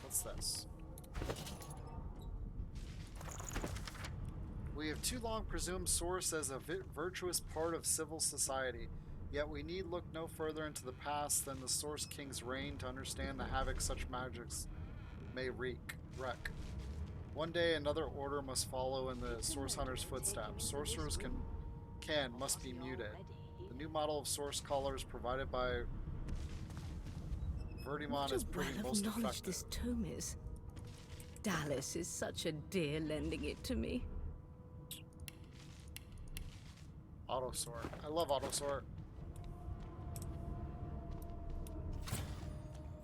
What's this? We have too long presumed Source as a virtuous part of civil society. Yet we need look no further into the past than the Source King's reign to understand the havoc such magics may wreak. One day another order must follow in the Source Hunter's footsteps. Sorcerers must be muted. The new model of Source Collars provided by Verdimon is proving most effective. This tome is. Dallas is such a dear lending it to me. Auto sort. I love auto sort.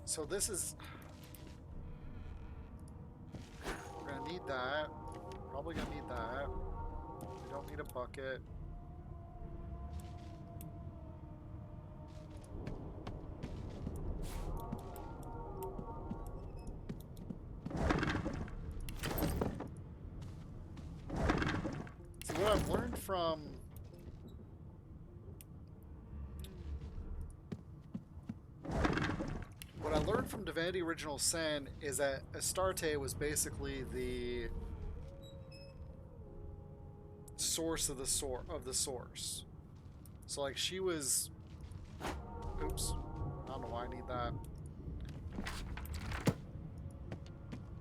So this is... We're gonna need that. Probably gonna need that. We don't need a bucket. So what I've learned from... What I learned from Divinity Original Sin is that Astarte was basically the source of the source. So like she was. Oops. I don't know why I need that.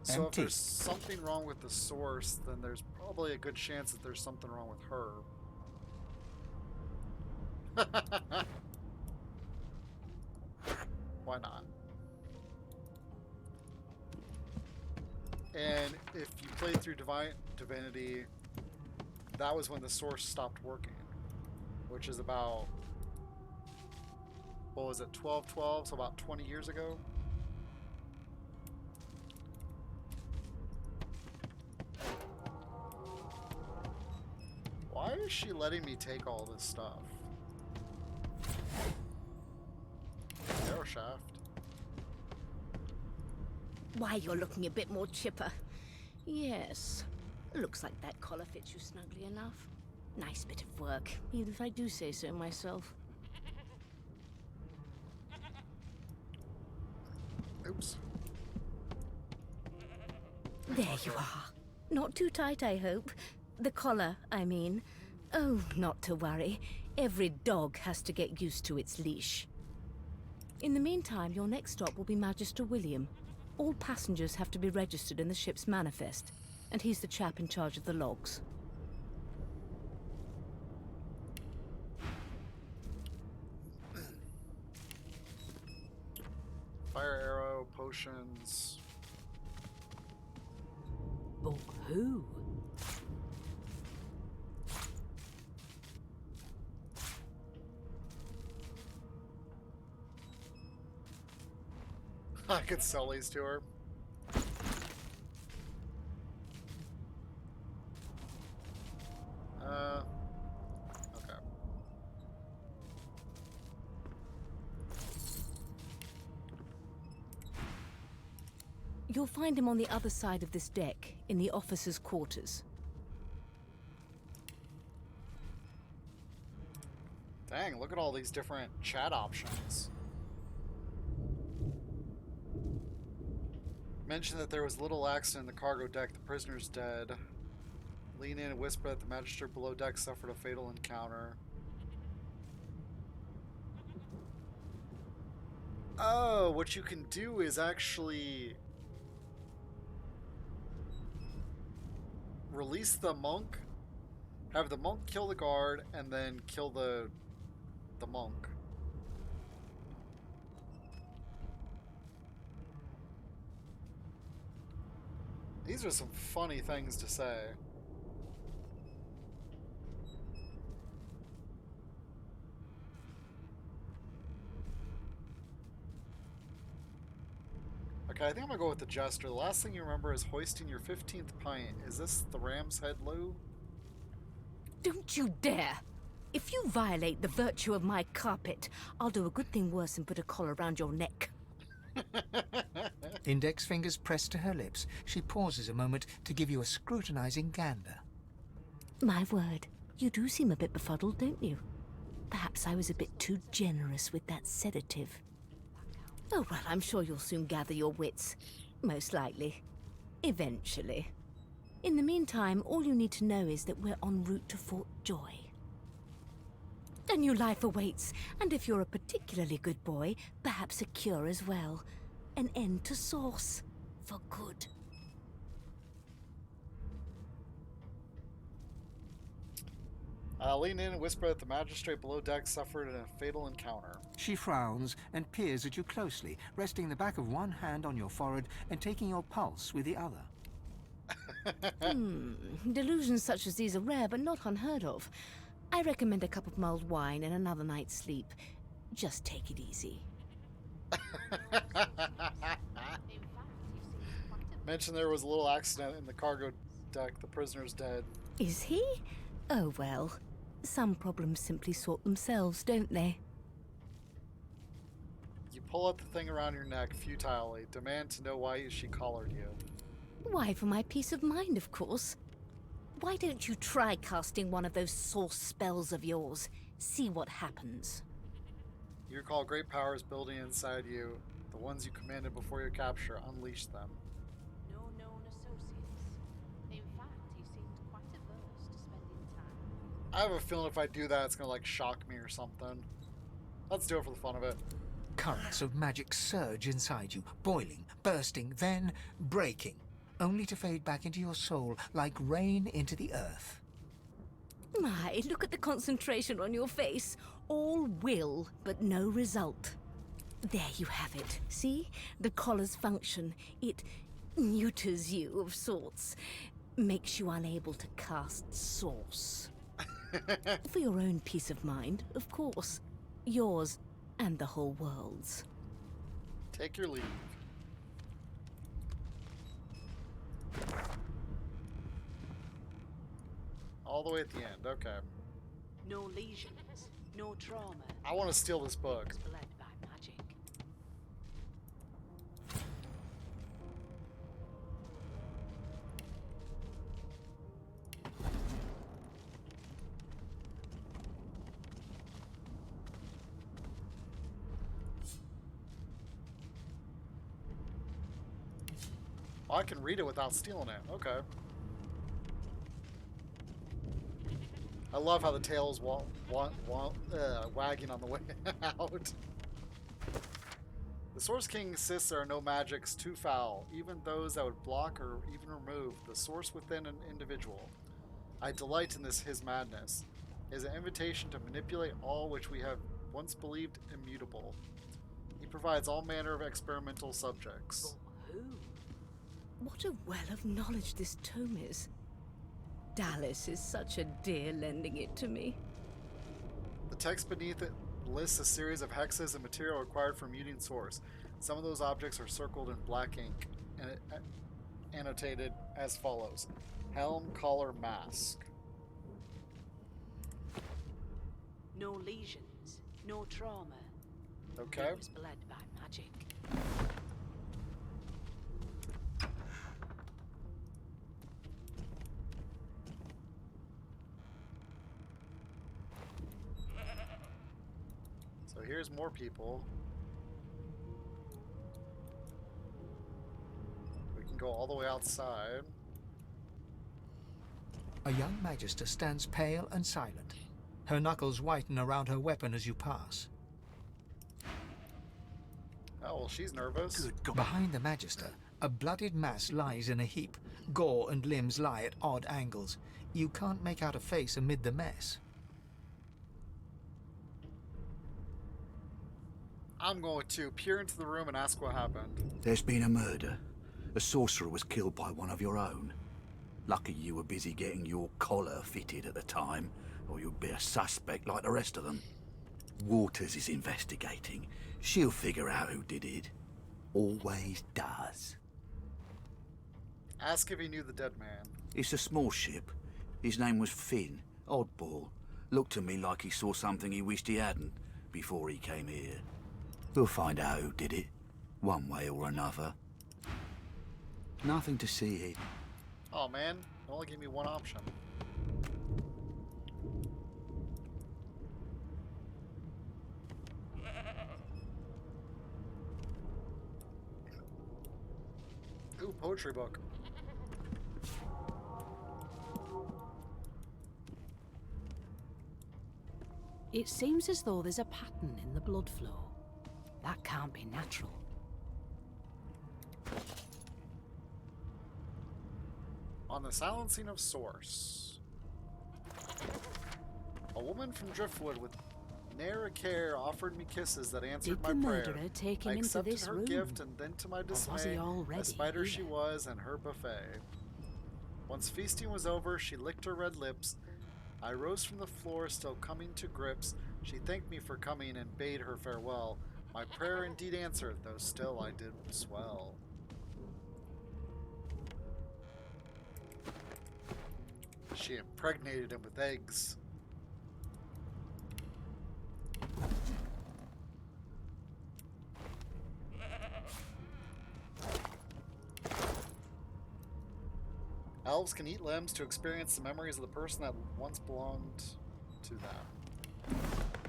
So if Empty. there's something wrong with the source, then there's probably a good chance that there's something wrong with her. Why not? And if you played through Divinity, that was when the source stopped working, which is about, what was it, 1212, so about 20 years ago? Why is she letting me take all this stuff? Arrow shaft. Why, you're looking a bit more chipper. Yes. Looks like that collar fits you snugly enough. Nice bit of work, even if I do say so myself. Oops. There you are. Not too tight, I hope. The collar, I mean. Oh, not to worry. Every dog has to get used to its leash. In the meantime, your next stop will be Magister William. All passengers have to be registered in the ship's manifest, and he's the chap in charge of the logs. Fire arrow, potions. But who? I could sell these to her. Okay. You'll find him on the other side of this deck, in the officers' quarters. Dang, look at all these different chat options. Mentioned that there was a little accident in the cargo deck. The prisoner's dead. Lean in and whisper that the magistrate below deck suffered a fatal encounter. Oh, what you can do is actually release the monk, have the monk kill the guard, and then kill the monk. These are some funny things to say. Okay, I think I'm gonna go with the jester. The last thing you remember is hoisting your 15th pint. Is this the ram's head loo? Don't you dare! If you violate the virtue of my carpet, I'll do a good thing worse and put a collar around your neck. Index fingers pressed to her lips, she pauses a moment to give you a scrutinizing gander. My word, you do seem a bit befuddled, don't you? Perhaps I was a bit too generous with that sedative. Oh, well, I'm sure you'll soon gather your wits. Most likely. Eventually. In the meantime, all you need to know is that we're en route to Fort Joy. A new life awaits, and if you're a particularly good boy, perhaps a cure as well. An end to Sauce. For good. Lean in and whisper that the magistrate below deck suffered a fatal encounter. She frowns and peers at you closely, resting the back of one hand on your forehead and taking your pulse with the other. Delusions such as these are rare, but not unheard of. I recommend a cup of mulled wine and another night's sleep. Just take it easy. Mentioned there was a little accident in the cargo deck. The prisoner's dead. Is he? Oh well. Some problems simply sort themselves, don't they? You pull up the thing around your neck futilely. Demand to know why she collared you. Why, for my peace of mind, of course. Why don't you try casting one of those Sauce spells of yours? See what happens. You recall great powers building inside you. The ones you commanded before your capture. Unleash them. No known associates. In fact, he seemed quite averse to spending time I have a feeling if I do that, it's gonna like shock me or something. Let's do it for the fun of it. Currents of magic surge inside you, boiling, bursting, then breaking, only to fade back into your soul like rain into the earth. My, look at the concentration on your face. All will, but no result. There you have it. See? The collar's function. It neuters you of sorts. Makes you unable to cast source. For your own peace of mind, of course. Yours and the whole world's. Take your leave. All the way at the end, okay. No lesions, no trauma. I want to steal this book. Bled by magic. Oh, I can read it without stealing it. Okay. I love how the tail is wagging on the way out. The Source King insists there are no magics too foul, even those that would block or even remove the source within an individual. I delight in his madness. It is an invitation to manipulate all which we have once believed immutable. He provides all manner of experimental subjects. But who? What a well of knowledge this tome is. Dallas is such a dear lending it to me. The text beneath it lists a series of hexes and material required for muting source. Some of those objects are circled in black ink and annotated as follows: helm, collar, mask. No lesions, no trauma. Okay. It was bled by magic. So here's more people. We can go all the way outside. A young magister stands pale and silent. Her knuckles whiten around her weapon as you pass. Oh, well, she's nervous. Good God. Behind the magister, a bloodied mass lies in a heap. Gore and limbs lie at odd angles. You can't make out a face amid the mess. I'm going to peer into the room and ask what happened. There's been a murder. A sorcerer was killed by one of your own. Lucky you were busy getting your collar fitted at the time, or you'd be a suspect like the rest of them. Waters is investigating. She'll figure out who did it. Always does. Ask if he knew the dead man. It's a small ship. His name was Finn. Oddball. Looked to me like he saw something he wished he hadn't before he came here. We'll find out who did it, one way or another. Nothing to see here. Oh man, they only gave me one option. Ooh, poetry book. It seems as though there's a pattern in the blood flow. That can't be natural. On the silencing of source. A woman from Driftwood with ne'er a care offered me kisses that answered Did my the prayer. murderer take him I into accepted this her room? gift, and then to my was he dismay, already a spider here? she was and her buffet. Once feasting was over, she licked her red lips. I rose from the floor, still coming to grips. She thanked me for coming and bade her farewell. My prayer indeed answered, though still I did swell. She impregnated him with eggs. Elves can eat limbs to experience the memories of the person that once belonged to them.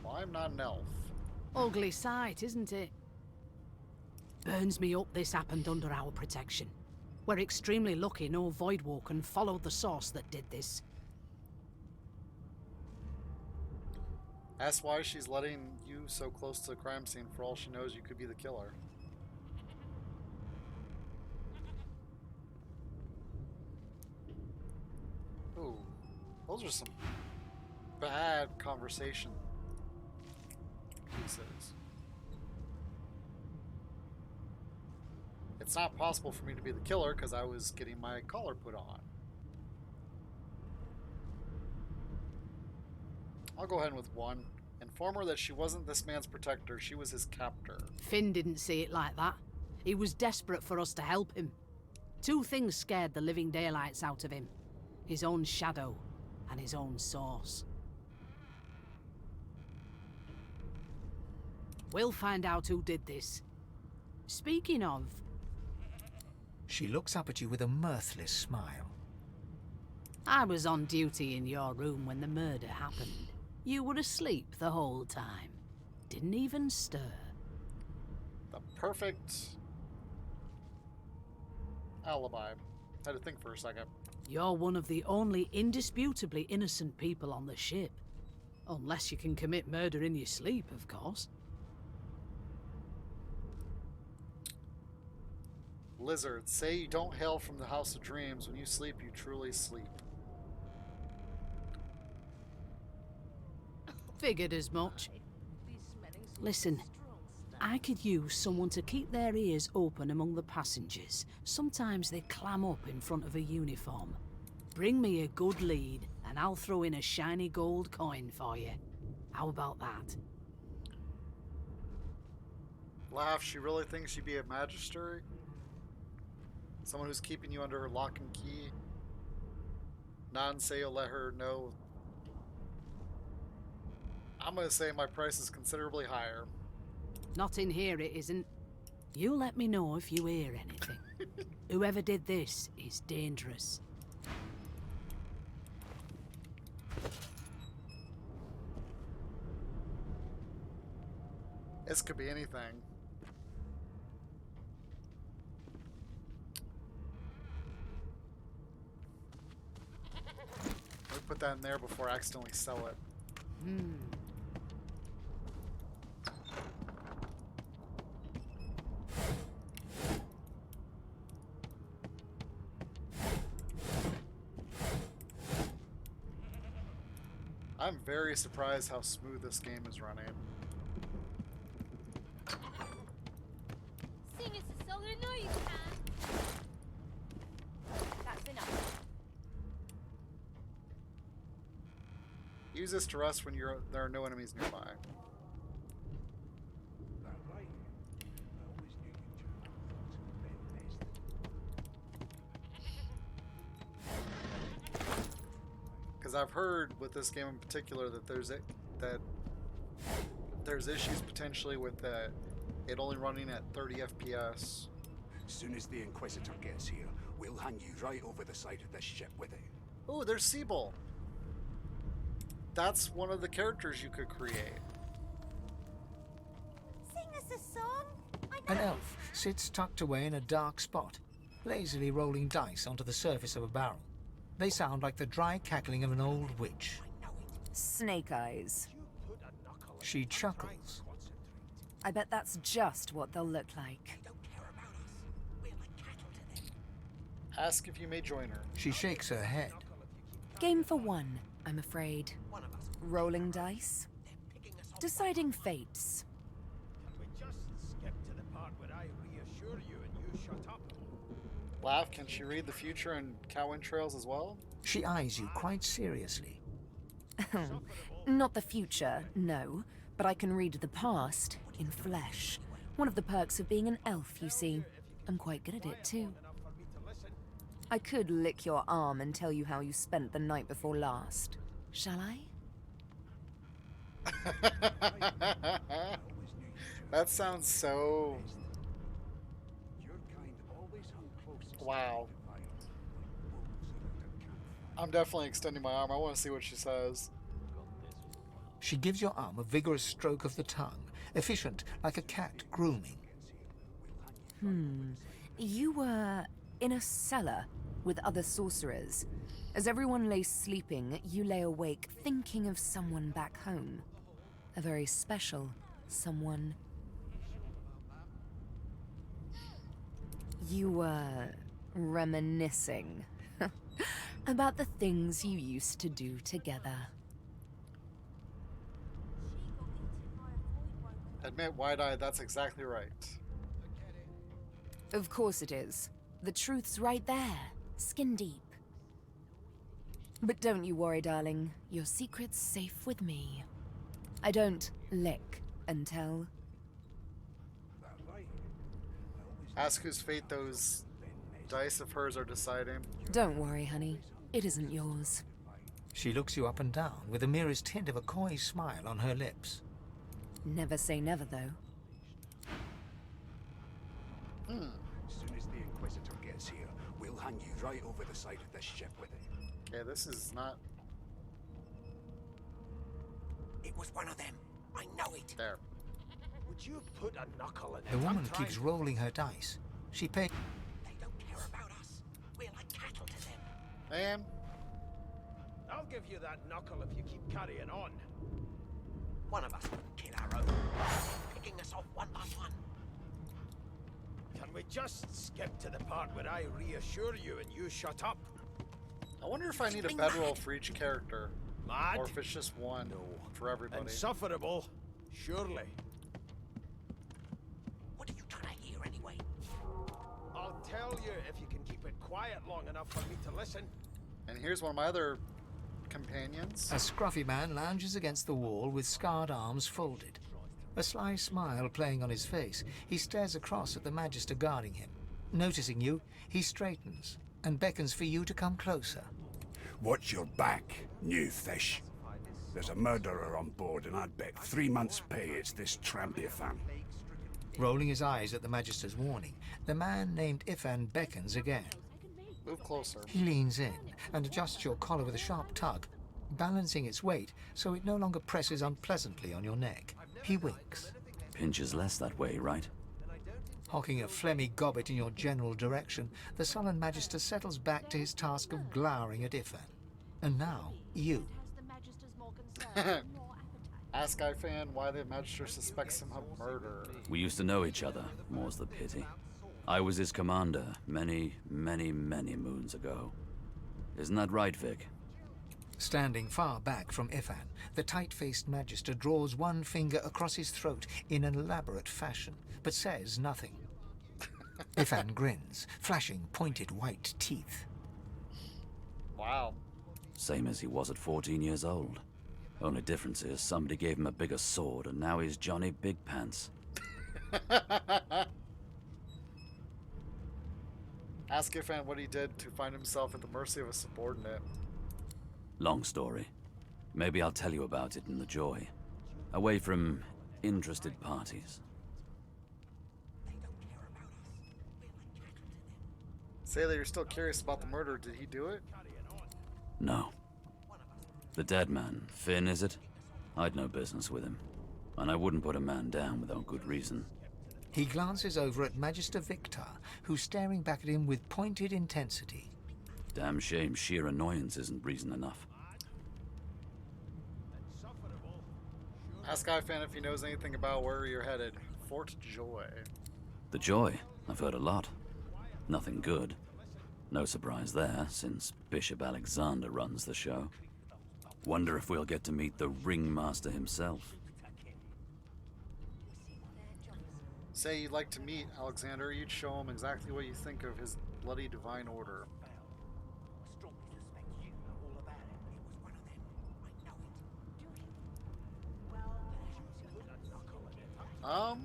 Well, I'm not an elf. Ugly sight, isn't it? Burns me up this happened under our protection. We're extremely lucky no Voidwalker followed the source that did this. Ask why she's letting you so close to the crime scene. For all she knows, you could be the killer. Ooh, those are some bad conversation pieces. It's not possible for me to be the killer because I was getting my collar put on. I'll go ahead with 1. Inform her that she wasn't this man's protector, she was his captor. Finn didn't see it like that. He was desperate for us to help him. 2 things scared the living daylights out of him. His own shadow and his own source. We'll find out who did this. Speaking of... She looks up at you with a mirthless smile. I was on duty in your room when the murder happened. You were asleep the whole time. Didn't even stir. The perfect alibi. Had to think for a second. You're one of the only indisputably innocent people on the ship. Unless you can commit murder in your sleep, of course. Lizard, say you don't hail from the House of Dreams. When you sleep, you truly sleep. Figured as much. Listen, I could use someone to keep their ears open among the passengers. Sometimes they clam up in front of a uniform. Bring me a good lead, and I'll throw in a shiny gold coin for you. How about that? Laugh, she really thinks she'd be a magistrate? Someone who's keeping you under her lock and key? Nod and say you'll let her know. I'm gonna say my price is considerably higher. Not in here, it isn't. You let me know if you hear anything. Whoever did this is dangerous. This could be anything. Let me put that in there before I accidentally sell it. I'm very surprised how smooth this game is running. Sing us a song, I know you can. That's enough. Use this to rest when there are no enemies nearby. Because I've heard with this game in particular that there's issues potentially with it only running at 30 FPS. As soon as the Inquisitor gets here, we'll hang you right over the side of this ship with it. Oh, there's Siebel. That's one of the characters you could create. Sing us a song. An elf sits tucked away in a dark spot, lazily rolling dice onto the surface of a barrel. They sound like the dry cackling of an old witch. Snake eyes. She chuckles. I bet that's just what they'll look like. Ask if you may join her. She shakes her head. Game for 1, I'm afraid. Rolling dice. Deciding fates. Laugh, can she read the future and cow entrails as well? She eyes you quite seriously. Not the future, no. But I can read the past in flesh. One of the perks of being an elf, you see. I'm quite good at it, too. I could lick your arm and tell you how you spent the night before last. Shall I? That sounds so... Wow. I'm definitely extending my arm. I want to see what she says. She gives your arm a vigorous stroke of the tongue, efficient like a cat grooming. You were in a cellar with other sorcerers. As everyone lay sleeping, you lay awake thinking of someone back home. A very special someone. You were reminiscing about the things you used to do together. Admit wide-eyed, that's exactly right. Of course it is. The truth's right there, skin deep. But don't you worry, darling. Your secret's safe with me. I don't lick and tell. Ask whose fate those dice of hers are deciding. Don't worry, honey. It isn't yours. She looks you up and down with the merest hint of a coy smile on her lips. Never say never, though. As soon as the Inquisitor gets here, we'll hang you right over the side of this ship with it. Okay, this is not... It was one of them. I know it. There. Would you put a knuckle in it? The woman keeps rolling her dice. She pays. They don't care about us. We're like cattle to them. Man. I'll give you that knuckle if you keep carrying on. One of us wouldn't kill our own. Picking us off one by one. Can we just skip to the part where I reassure you and you shut up? I wonder if I need a bedroll for each character. Mad? Or if it's just one for everybody. Insufferable, surely. What are you trying to hear anyway? I'll tell you if you can keep it quiet long enough for me to listen. And here's one of my other companions. A scruffy man lounges against the wall with scarred arms folded. A sly smile playing on his face, he stares across at the Magister guarding him. Noticing you, he straightens and beckons for you to come closer. Watch your back, new fish. There's a murderer on board, and I'd bet 3 months' pay it's this tramp Ifan. Rolling his eyes at the Magister's warning, the man named Ifan beckons again. Move closer. He leans in and adjusts your collar with a sharp tug, balancing its weight so it no longer presses unpleasantly on your neck. He winks. Pinches less that way, right? Hocking a phlegmy gobbet in your general direction, the sullen Magister settles back to his task of glowering at Ifan. And now, you. Ask Ifan why the Magister suspects him of murder. We used to know each other, more's the pity. I was his commander many, many, many moons ago. Isn't that right, Vic? Standing far back from Ifan, the tight-faced Magister draws one finger across his throat in an elaborate fashion, but says nothing. Ifan grins, flashing pointed white teeth. Wow. Same as he was at 14 years old. Only difference is somebody gave him a bigger sword and now he's Johnny Big Pants. Ask Ifan what he did to find himself at the mercy of a subordinate. Long story. Maybe I'll tell you about it in the Joy. Away from interested parties. Say that you're still curious about the murder. Did he do it? No. The dead man, Finn, is it? I'd no business with him. And I wouldn't put a man down without good reason. He glances over at Magister Victor, who's staring back at him with pointed intensity. Damn shame sheer annoyance isn't reason enough. Ask Ifan if he knows anything about where you're headed. Fort Joy. The Joy? I've heard a lot. Nothing good. No surprise there, since Bishop Alexander runs the show. Wonder if we'll get to meet the ringmaster himself. Say you'd like to meet Alexander, you'd show him exactly what you think of his bloody divine order. I'm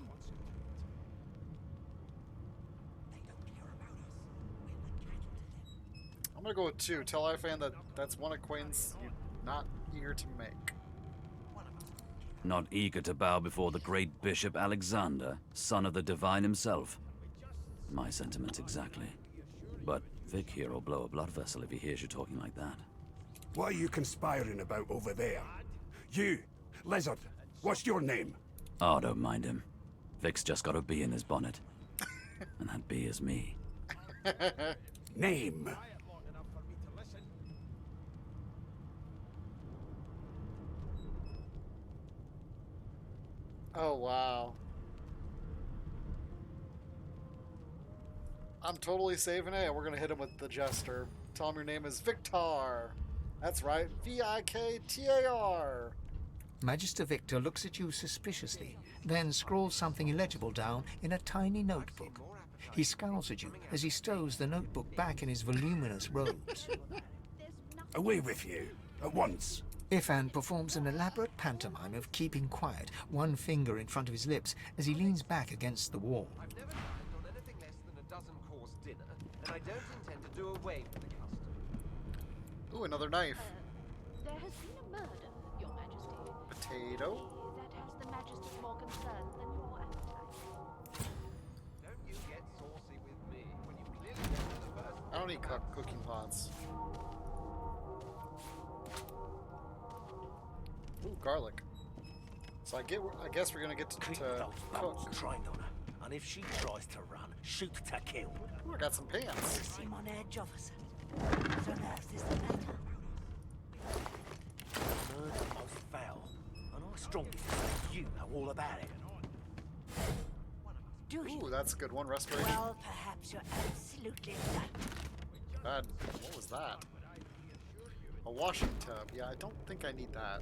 gonna go with 2. Tell Ifan that that's one acquaintance you're not eager to make. Not eager to bow before the great Bishop Alexander, son of the divine himself. My sentiments exactly. But Vic here will blow a blood vessel if he hears you talking like that. What are you conspiring about over there? You, Lizard, what's your name? Oh, don't mind him. Vic's just got a bee in his bonnet. And that bee is me. Name? Oh, wow. I'm totally saving it. We're going to hit him with the Jester. Tell him your name is Victar. That's right. Viktar. Magister Victor looks at you suspiciously, then scrawls something illegible down in a tiny notebook. He scowls at you as he stows the notebook back in his voluminous robes. Away with you, at once. Ifan performs an elaborate pantomime of keeping quiet, one finger in front of his lips as he leans back against the wall. I've never dined on anything less than a dozen-course dinner, and I don't intend to do away with the custom. Ooh, another knife. There has been a murder, Your Majesty. Potato. That has the Majesty more concerned than your appetite. Don't you get saucy with me when you clearly get to the first... I don't need cooking pots. Ooh, garlic. So I guess we're gonna get to cook. Trained on her, and if she tries to run, shoot to kill. Ooh, I got some pants. Seem on edge, officer. What on earth is the matter? Murder most foul, and I strongly suspect you know all about it. Do you? Ooh, that's a good one. Restoration. Well, perhaps you're absolutely right. Bad. What was that? A washing tub. Yeah, I don't think I need that.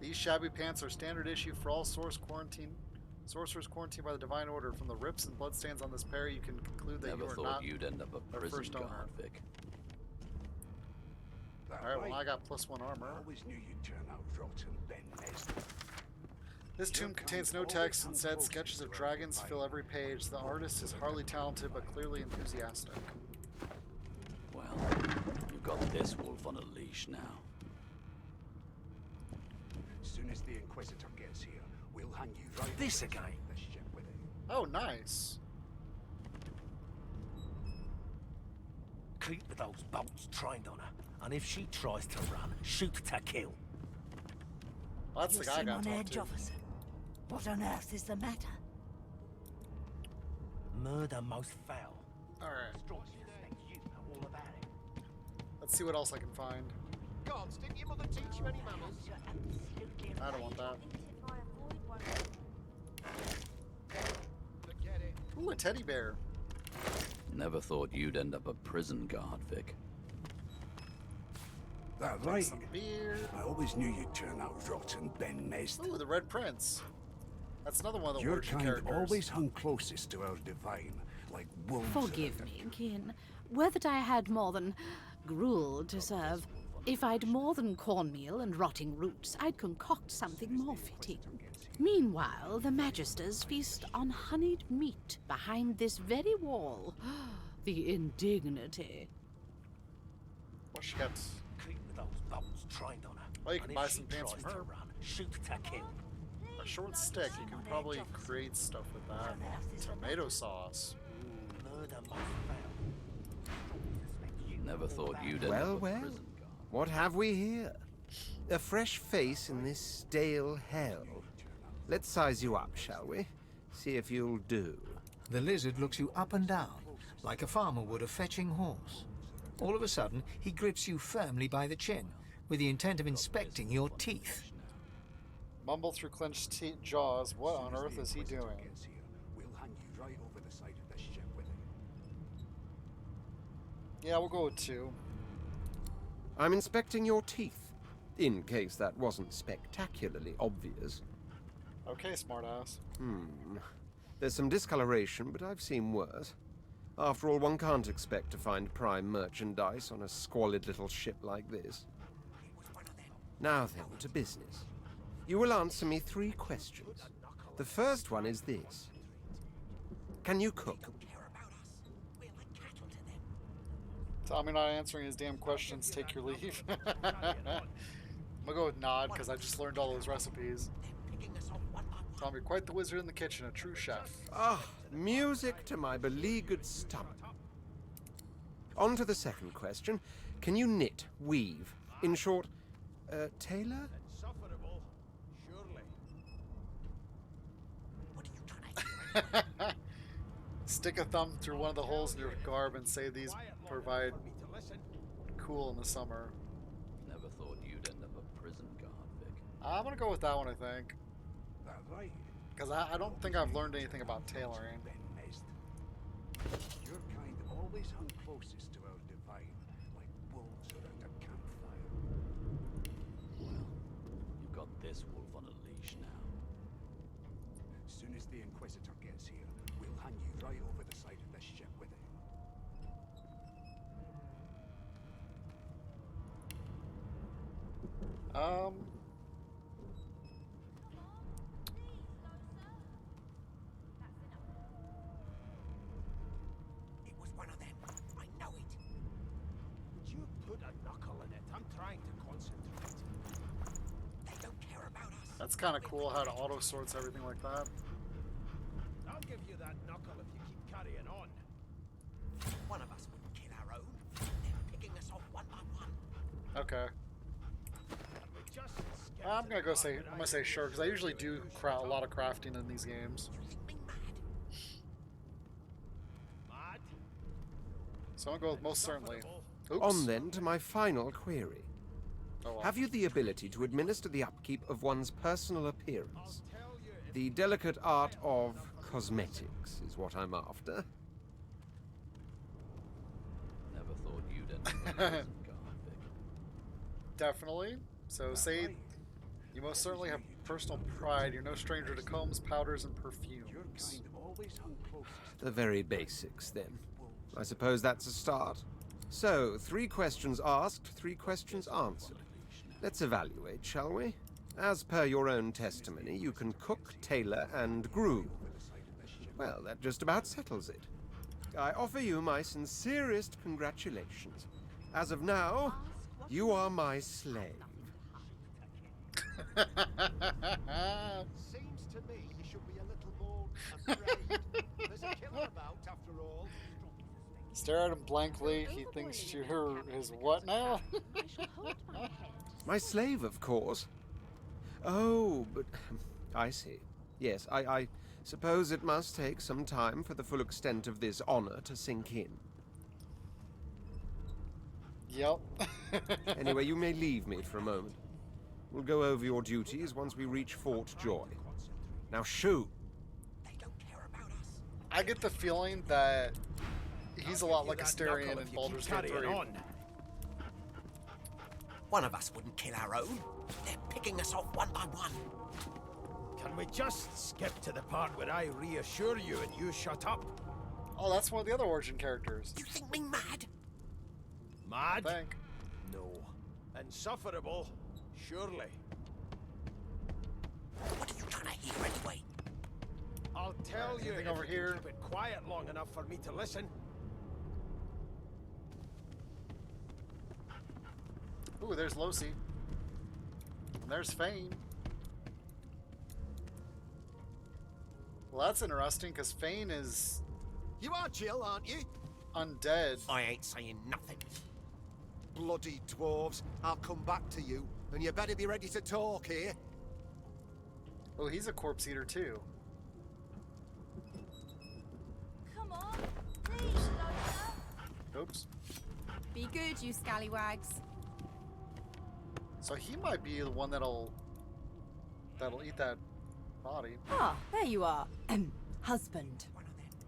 These shabby pants are standard issue for all sorcerers quarantined by the divine order. From the rips and bloodstains on this pair, you can conclude that Never you are thought not you'd end up a their prison first owner. guard, Vic. Alright, well I got +1 armor. I always knew you'd turn out rotten, Ben Nez. This tomb contains no text, instead sketches of dragons fill every page. The artist is hardly talented but clearly enthusiastic. Well, you've got this wolf on a leash now. As soon as the Inquisitor gets here, we'll hang you right This over the again? side of the ship with it. Oh, nice. Keep those bolts trained on her, and if she tries to run, shoot to kill. Well, that's the guy I got on talked edge, to. officer. What on earth is the matter? Murder most foul. Alright, Strongly suspect you know all about it. let's see what else I can find. Gods, didn't your mother teach you any manners? You're absolutely I don't want that. Forget it. Ooh, a teddy bear. Never thought you'd end up a prison guard, Vic. That right? Some beer. I always knew you'd turn out rotten, Ben Nez. Ooh, the Red Prince. That's another one of the Your origin kind characters. always hung closest to our divine, like wolves. Forgive me, kin. Were that I had more than gruel to serve. If I'd more than cornmeal and rotting roots, I'd concoct something more fitting. Meanwhile, the Magisters feast on honeyed meat behind this very wall. The indignity. What she got? Keep those bolts trained on her. Well, you can and buy if some she pants tries from to her. run, shoot to kill. A short stick. You can probably create stuff with that. Tomato sauce. Murder most foul. Never thought you'd end Well, up a well. prison guard. What have we here? A fresh face in this stale hell. Let's size you up, shall we? See if you'll do. The lizard looks you up and down, like a farmer would a fetching horse. All of a sudden, he grips you firmly by the chin, with the intent of inspecting your teeth. Mumble through clenched jaws. What on earth is he doing? Gets here, we'll hang you right over the side of the ship with it. Yeah, we'll go with 2. I'm inspecting your teeth, in case that wasn't spectacularly obvious. Okay, smartass. There's some discoloration, but I've seen worse. After all, one can't expect to find prime merchandise on a squalid little ship like this. Now then, to business. You will answer me 3 questions. The first one is this. Can you cook? Tell me not answering his damn questions. Take your leave. I'm gonna go with nod because I just learned all those recipes. Tommy, quite the wizard in the kitchen, a true chef. Ah, music to my beleaguered stomach. On to the second question. Can you knit, weave? In short, tailor? Stick a thumb through one of the holes in your garb and say these provide cool in the summer. Never thought you'd end up a prison guard, Vic. I'm gonna go with that one, I think. That right? Because I don't think I've learned anything about tailoring. Your kind always hung closest to our divine, like wolves around a campfire. Well, you've got this wolf on a leash now. As soon as the Inquisitor gets here, we'll hang you right over the side of this ship with it. It was one of them. I know it. Would you put a knuckle in it? I'm trying to concentrate. They don't care about us. That's kind of cool how to auto sorts everything like that. I'll give you that knuckle if you keep carrying on. One of us wouldn't kill our own. They're picking us off one by one. Okay. I'm gonna say sure because I usually do a lot of crafting in these games. So I'm gonna go with most certainly. Oops. On then to my final query. Oh, well. Have you the ability to administer the upkeep of one's personal appearance? The delicate art of cosmetics is what I'm after. Never thought you'd end up a prison guard, Vic. Definitely. So say you most certainly have personal pride. You're no stranger to combs, powders, and perfumes. The very basics, then. I suppose that's a start. So, 3 questions asked, 3 questions answered. Let's evaluate, shall we? As per your own testimony, you can cook, tailor, and groom. Well, that just about settles it. I offer you my sincerest congratulations. As of now, you are my slave. Seems to me you should be a little more afraid. There's a killer about, after all. Stare at him blankly. He thinks you're his what now? My slave, of course. Oh, but I see. Yes, I suppose it must take some time for the full extent of this honor to sink in. Yep. Anyway, you may leave me for a moment. We'll go over your duties once we reach Fort Joy. Now shoo! I get the feeling that he's a lot like Asterion in Baldur's Gate 3. One of us wouldn't kill our own. They're picking us off one by one. Can we just skip to the part where I reassure you and you shut up? Oh, that's one of the other Origin characters. You think me mad? Mad? I think. No. Insufferable? Surely. What are you trying to hear anyway? I'll tell you anything if over you here? can keep it quiet long enough for me to listen. Ooh, there's Losi. And there's Fane. Well, that's interesting, because Fane is... You are Jill, aren't you? Undead. I ain't saying nothing. Bloody dwarves. I'll come back to you, and you better be ready to talk here. Oh, he's a corpse eater, too. Come on, please, Lola. Oops. Be good, you scallywags. So he might be the one that'll eat that body. Ah, there you are. Husband.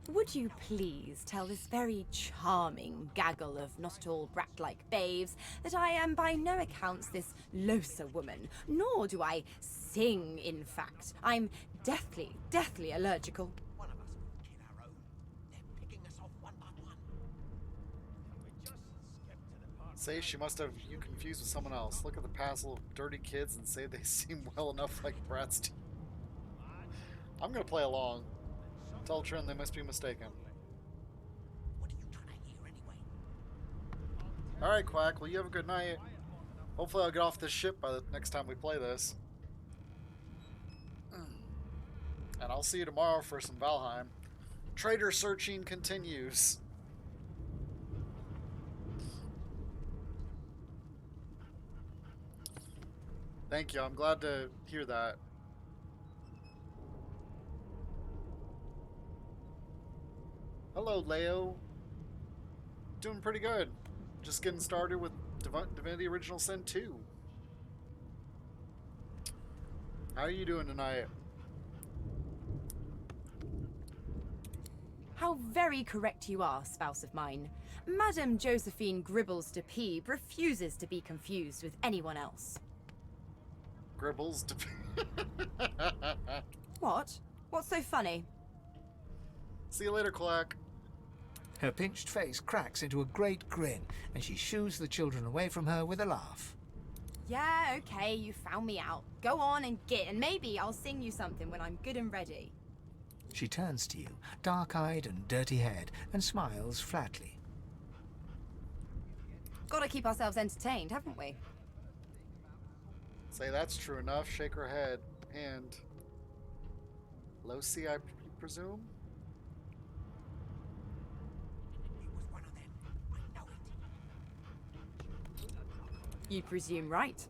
Would you please tell this very charming gaggle of not-at-all brat-like babes that I am by no accounts this Losa woman, nor do I sing, in fact. I'm deathly, deathly allergical. One of us wouldn't kill our own. They're picking us off one by one. Say she must have you confused with someone else. Look at the passel of dirty kids and say they seem well enough like brats to... I'm gonna play along. Tell Trin they must be mistaken. What are you trying to hear anyway? Alright, Quack. Well, you have a good night. Hopefully I'll get off this ship by the next time we play this. And I'll see you tomorrow for some Valheim. Trader searching continues. Thank you. I'm glad to hear that. Hello, Leo. Doing pretty good. Just getting started with Divinity Original Sin 2. How are you doing tonight? How very correct you are, spouse of mine. Madame Josephine Gribbles de Peeb refuses to be confused with anyone else. Gribbles to What? What's so funny? See you later, Clack. Her pinched face cracks into a great grin, and she shoos the children away from her with a laugh. Yeah, okay, you found me out. Go on and git, and maybe I'll sing you something when I'm good and ready. She turns to you, dark-eyed and dirty-haired, and smiles flatly. Gotta keep ourselves entertained, haven't we? Say that's true enough. Shake her head. And Losi, I presume? You presume right.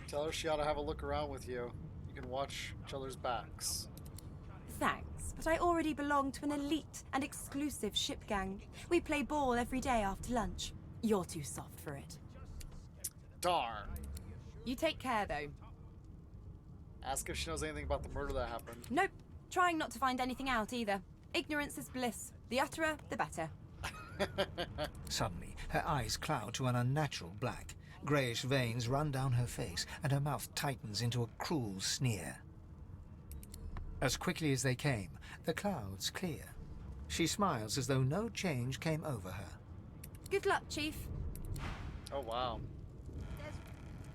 Tell her she ought to have a look around with you. You can watch each other's backs. Thanks, but I already belong to an elite and exclusive ship gang. We play ball every day after lunch. You're too soft for it. Darn. You take care, though. Ask if she knows anything about the murder that happened. Nope. Trying not to find anything out either. Ignorance is bliss. The utterer, the better. Suddenly, her eyes cloud to an unnatural black. Greyish veins run down her face, and her mouth tightens into a cruel sneer. As quickly as they came, the clouds clear. She smiles as though no change came over her. Good luck, Chief. Oh, wow.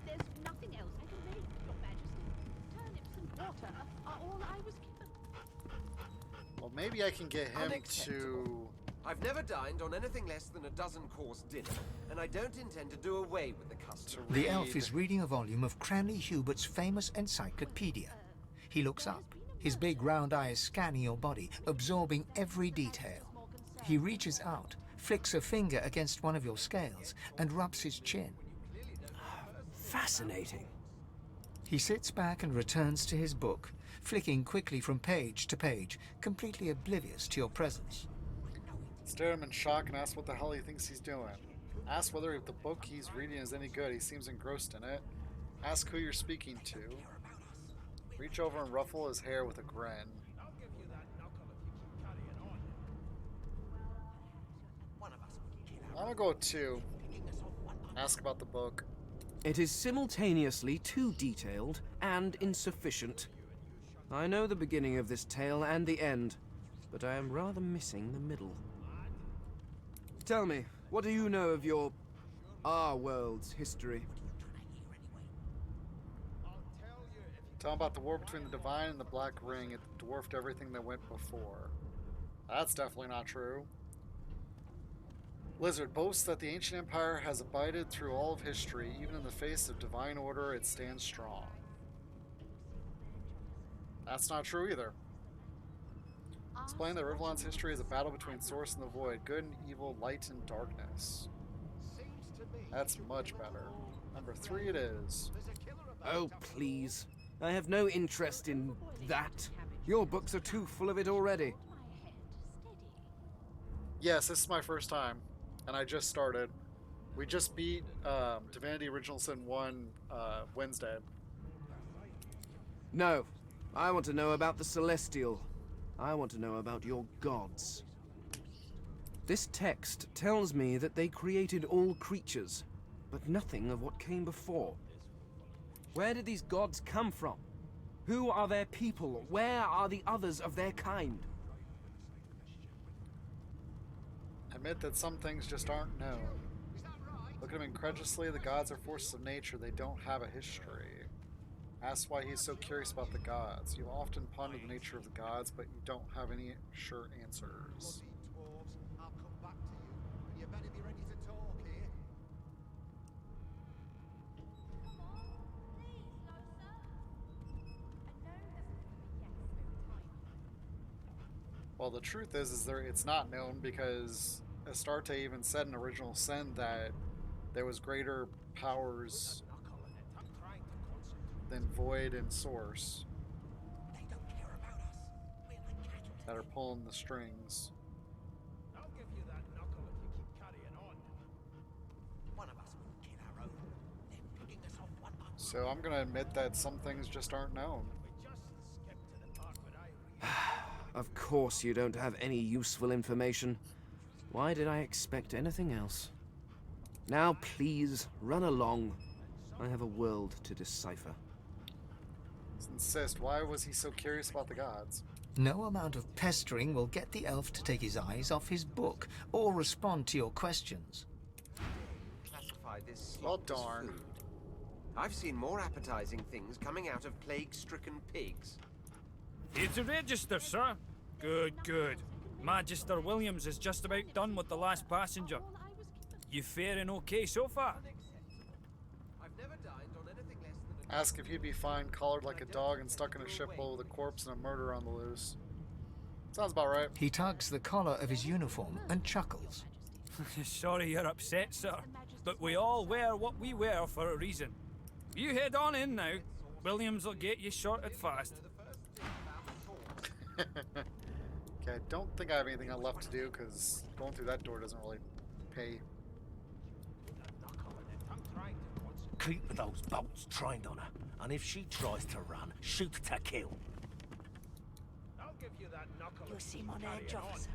There's nothing else I can make, Your Majesty. Turnips and water are all I was given. Well, maybe I can get him to... I've never dined on anything less than a dozen-course dinner, and I don't intend to do away with the custom. The elf is reading a volume of Cranley Hubert's famous encyclopedia. He looks up, his big round eyes scanning your body, absorbing every detail. He reaches out, flicks a finger against one of your scales, and rubs his chin. Fascinating. He sits back and returns to his book, flicking quickly from page to page, completely oblivious to your presence. Stare at him in shock and ask what the hell he thinks he's doing. Ask whether the book he's reading is any good. He seems engrossed in it. Ask who you're speaking to. Reach over and ruffle his hair with a grin. I'm gonna go with 2. Ask about the book. It is simultaneously too detailed and insufficient. I know the beginning of this tale and the end, but I am rather missing the middle. Tell me, what do you know of our world's history? Tell him about the war between the Divine and the Black Ring. It dwarfed everything that went before. That's definitely not true. Blizzard boasts that the ancient empire has abided through all of history. Even in the face of divine order, it stands strong. That's not true either. Explain that Rivlon's history is a battle between Source and the Void, good and evil, light and darkness. That's much better. Number 3 it is. Oh, please. I have no interest in that. Your books are too full of it already. Yes, this is my first time, and I just started. We just beat Divinity Original Sin 1 Wednesday. No. I want to know about the Celestial. I want to know about your gods. This text tells me that they created all creatures, but nothing of what came before. Where did these gods come from? Who are their people? Where are the others of their kind? Admit that some things just aren't known. Look at them incredulously. The gods are forces of nature. They don't have a history. Ask why he's so curious about the gods. You often ponder the nature of the gods, but you don't have any sure answers. I'll come back to you, and you better be ready to talk here. Well, the truth is it's not known because Astarte even said in Original Sin that there was greater powers than Void and Source. that are pulling the strings. I'll give you that knuckle if you keep carrying on. One of us will kill our own. They're picking us off one by one. So I'm gonna admit that some things just aren't known. Of course you don't have any useful information. Why did I expect anything else? Now please, run along. I have a world to decipher. Insist, why was he so curious about the gods? No amount of pestering will get the elf to take his eyes off his book or respond to your questions. Classify this Well, slop as darn. food. I've seen more appetizing things coming out of plague-stricken pigs. Here's the register, sir. Good, good. Magister Williams is just about done with the last passenger. You faring okay so far? I've never dined on anything less than Ask if he'd be fine collared like a dog and stuck in a ship full with a corpse and a murderer on the loose. Sounds about right. He tugs the collar of his uniform and chuckles. Sorry you're upset, sir. But we all wear what we wear for a reason. You head on in now. Williams will get you sorted fast. Okay, I don't think I have anything left to do because going through that door doesn't really pay. Keep those bolts trained on her, and if she tries to run, shoot to kill. I'll give you that knuckle. You seem on edge, officer.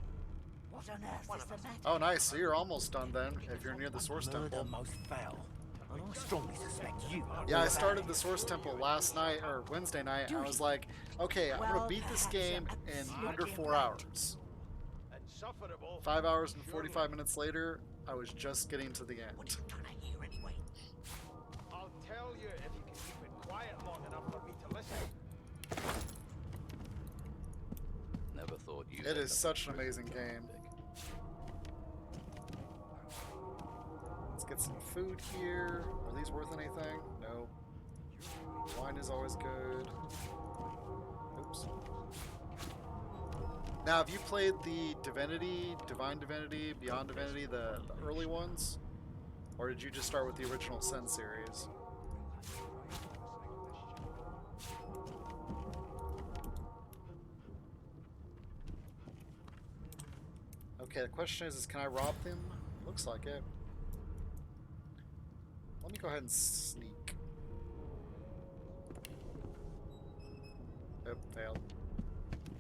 What on earth is the matter? Oh, nice. So you're almost done then, if you're near the Source Murder Temple. most foul, and I strongly suspect you are. Yeah, I started the Source Temple last night, or Wednesday night, and I was like, okay, I'm gonna beat this game in under 4 hours. 5 hours and 45 minutes later, I was just getting to the end. I'll tell you if you can keep it quiet long enough for me to listen. Never thought you. It is such an amazing game. Let's get some food here. Are these worth anything? No. Wine is always good. Oops. Now, have you played the Divinity, Divine Divinity, Beyond Divinity, the early ones? Or did you just start with the original Sin series? Okay, the question is can I rob them? Looks like it. Let me go ahead and sneak. Oh, failed.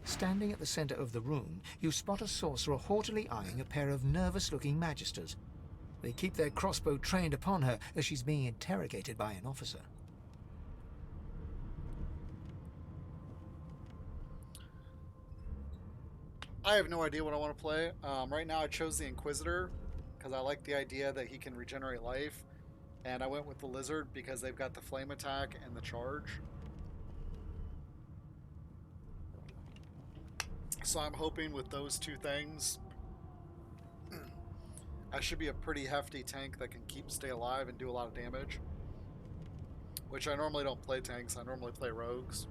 Standing at the center of the room, you spot a sorcerer haughtily eyeing a pair of nervous-looking magisters. They keep their crossbow trained upon her as she's being interrogated by an officer. I have no idea what I want to play. Right now I chose the Inquisitor because I like the idea that he can regenerate life. And I went with the Lizard because they've got the flame attack and the charge. So I'm hoping with those two things, I should be a pretty hefty tank that can stay alive and do a lot of damage. Which I normally don't play tanks, I normally play rogues.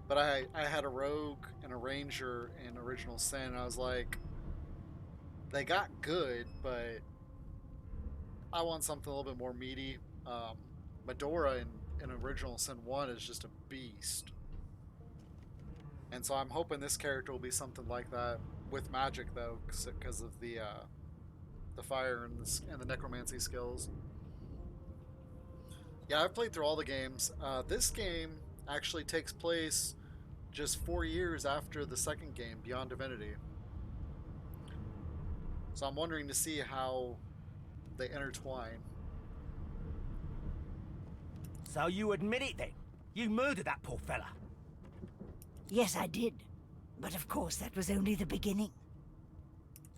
But I had a rogue and a ranger in Original Sin, and I was like, they got good, but I want something a little bit more meaty. Medora in Original Sin 1 is just a beast. And so I'm hoping this character will be something like that, with magic though, because of the fire and the necromancy skills. Yeah, I've played through all the games. This game actually takes place just 4 years after the second game, Beyond Divinity. So I'm wondering to see how they intertwine. So you admit it then? You murdered that poor fella? Yes, I did. But of course, that was only the beginning.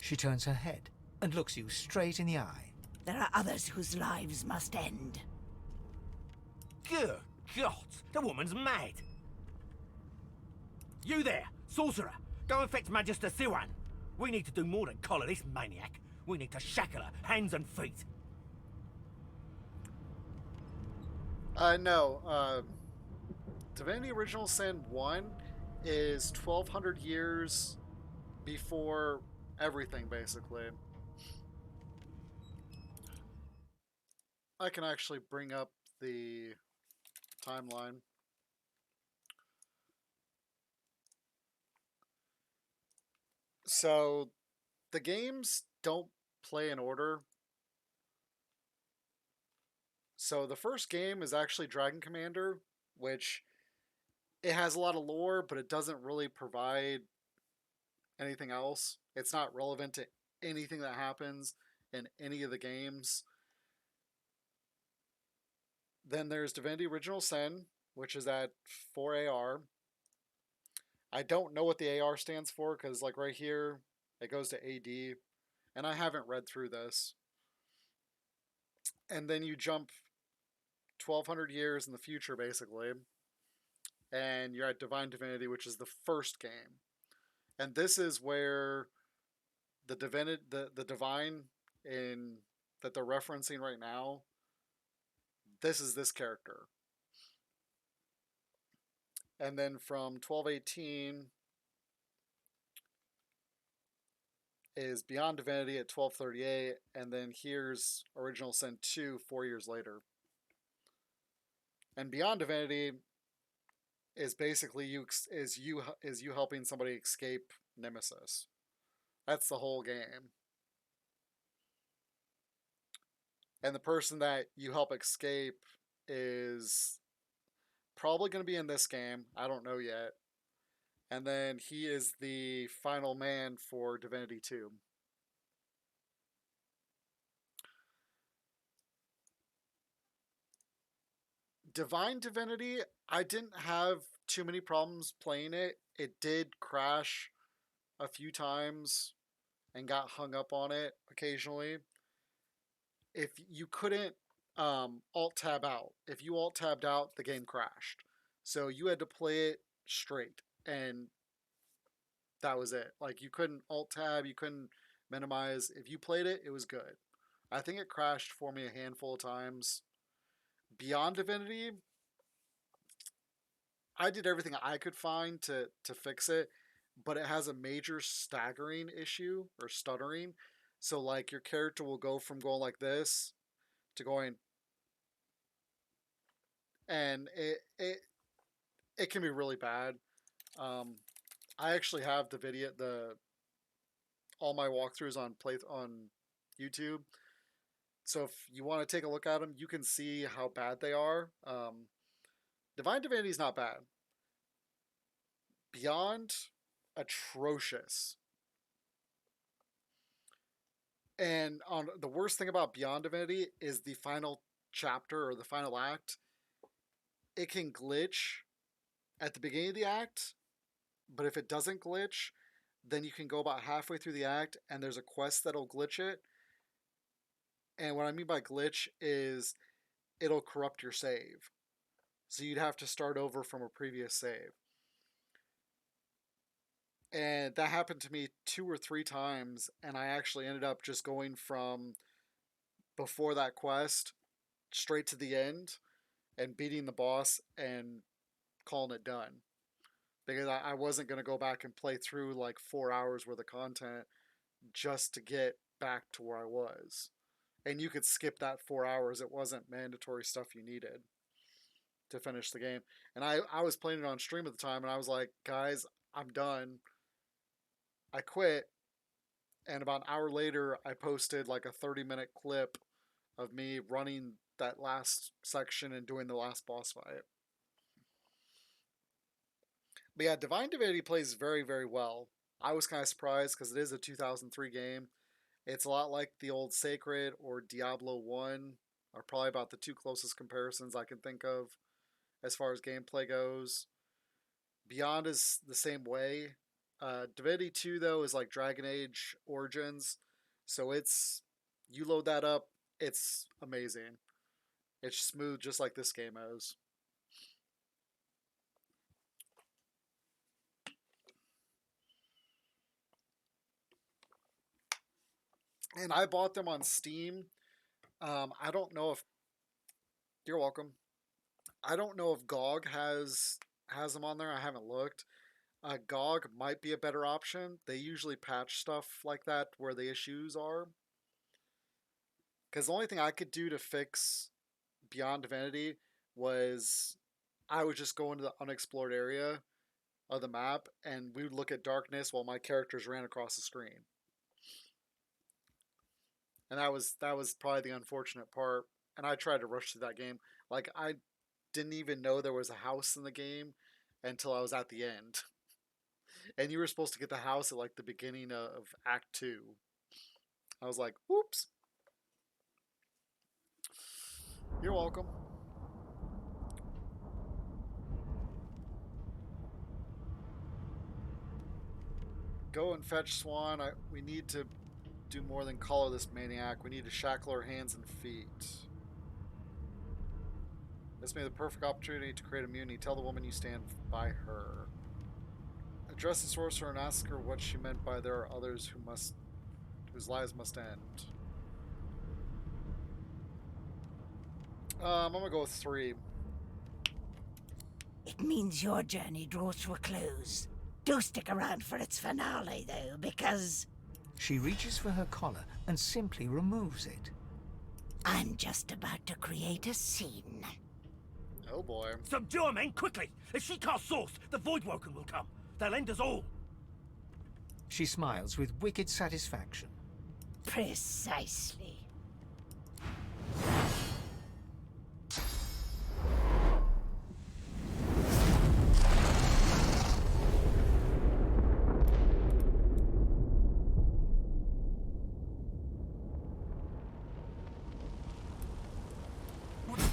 She turns her head and looks you straight in the eye. There are others whose lives must end. Good God, the woman's mad. You there, sorcerer, go and fetch Magister Siwan. We need to do more than collar this maniac. We need to shackle her, hands and feet. No. Divinity Original Sin 1 is 1200 years before everything, basically. I can actually bring up the timeline. So the games don't play in order. So the first game is actually Dragon Commander, which it has a lot of lore, but it doesn't really provide anything else. It's not relevant to anything that happens in any of the games. Then there's Divinity Original Sin, which is at 4AR. I don't know what the AR stands for because, like, right here, it goes to AD, and I haven't read through this. And then you jump 1,200 years in the future, basically, and you're at Divine Divinity, which is the first game. And this is where the divine in that they're referencing right now, this is this character. And then from 1218 is Beyond Divinity at 1238, and then here's Original Sin 2 4 years later. And Beyond Divinity is basically you helping somebody escape Nemesis. That's the whole game. And the person that you help escape is probably going to be in this game. I don't know yet. And then he is the final man for Divinity 2. Divine Divinity, I didn't have too many problems playing it. It did crash a few times and got hung up on it occasionally. If you couldn't alt tab out, if you alt tabbed out, the game crashed. So you had to play it straight, and that was it. Like, you couldn't alt tab, you couldn't minimize. If you played it, it was good. I think it crashed for me a handful of times. Beyond Divinity, I did everything I could find to fix it, but it has a major staggering issue or stuttering. So, like, your character will go from going like this to going, and it can be really bad. I actually have the video, the all my walkthroughs on YouTube. So if you want to take a look at them, you can see how bad they are. Divine Divinity is not bad. Beyond, atrocious. And on the worst thing about Beyond Divinity is the final chapter or the final act. It can glitch at the beginning of the act, but if it doesn't glitch, then you can go about halfway through the act and there's a quest that'll glitch it. And what I mean by glitch is it'll corrupt your save. So you'd have to start over from a previous save. And that happened to me 2 or 3 times, and I actually ended up just going from before that quest straight to the end and beating the boss and calling it done. Because I wasn't going to go back and play through like 4 hours worth of content just to get back to where I was. And you could skip that 4 hours. It wasn't mandatory stuff you needed to finish the game. And I was playing it on stream at the time, and I was like, guys, I'm done. I quit, and about an hour later, I posted like a 30-minute clip of me running that last section and doing the last boss fight. But yeah, Divine Divinity plays very, very well. I was kind of surprised because it is a 2003 game. It's a lot like the old Sacred or Diablo 1, are probably about the two closest comparisons I can think of as far as gameplay goes. Beyond is the same way. Divinity 2, though, is like Dragon Age Origins. So you load that up, it's amazing. It's smooth just like this game is. And I bought them on Steam. I don't know if you're welcome. I don't know if GOG has them on there. I haven't looked. GOG might be a better option. They usually patch stuff like that where the issues are. Because the only thing I could do to fix Beyond Divinity was I would just go into the unexplored area of the map, and we would look at darkness while my characters ran across the screen. And that was probably the unfortunate part. And I tried to rush through that game. Like, I didn't even know there was a house in the game until I was at the end. And you were supposed to get the house at like the beginning of Act 2. I was like, "Whoops." You're welcome. Go and fetch Swan. We need to do more than collar this maniac. We need to shackle her hands and feet. This may be the perfect opportunity to create immunity. Tell the woman you stand by her. Address the sorcerer and ask her what she meant by there are others whose lives must end. I'm gonna go with 3. It means your journey draws to a close. Do stick around for its finale, though, because... She reaches for her collar and simply removes it. I'm just about to create a scene. Oh boy. Subdue her, men, quickly! If she casts Source, the Voidwoken will come. They'll end us all. She smiles with wicked satisfaction. Precisely.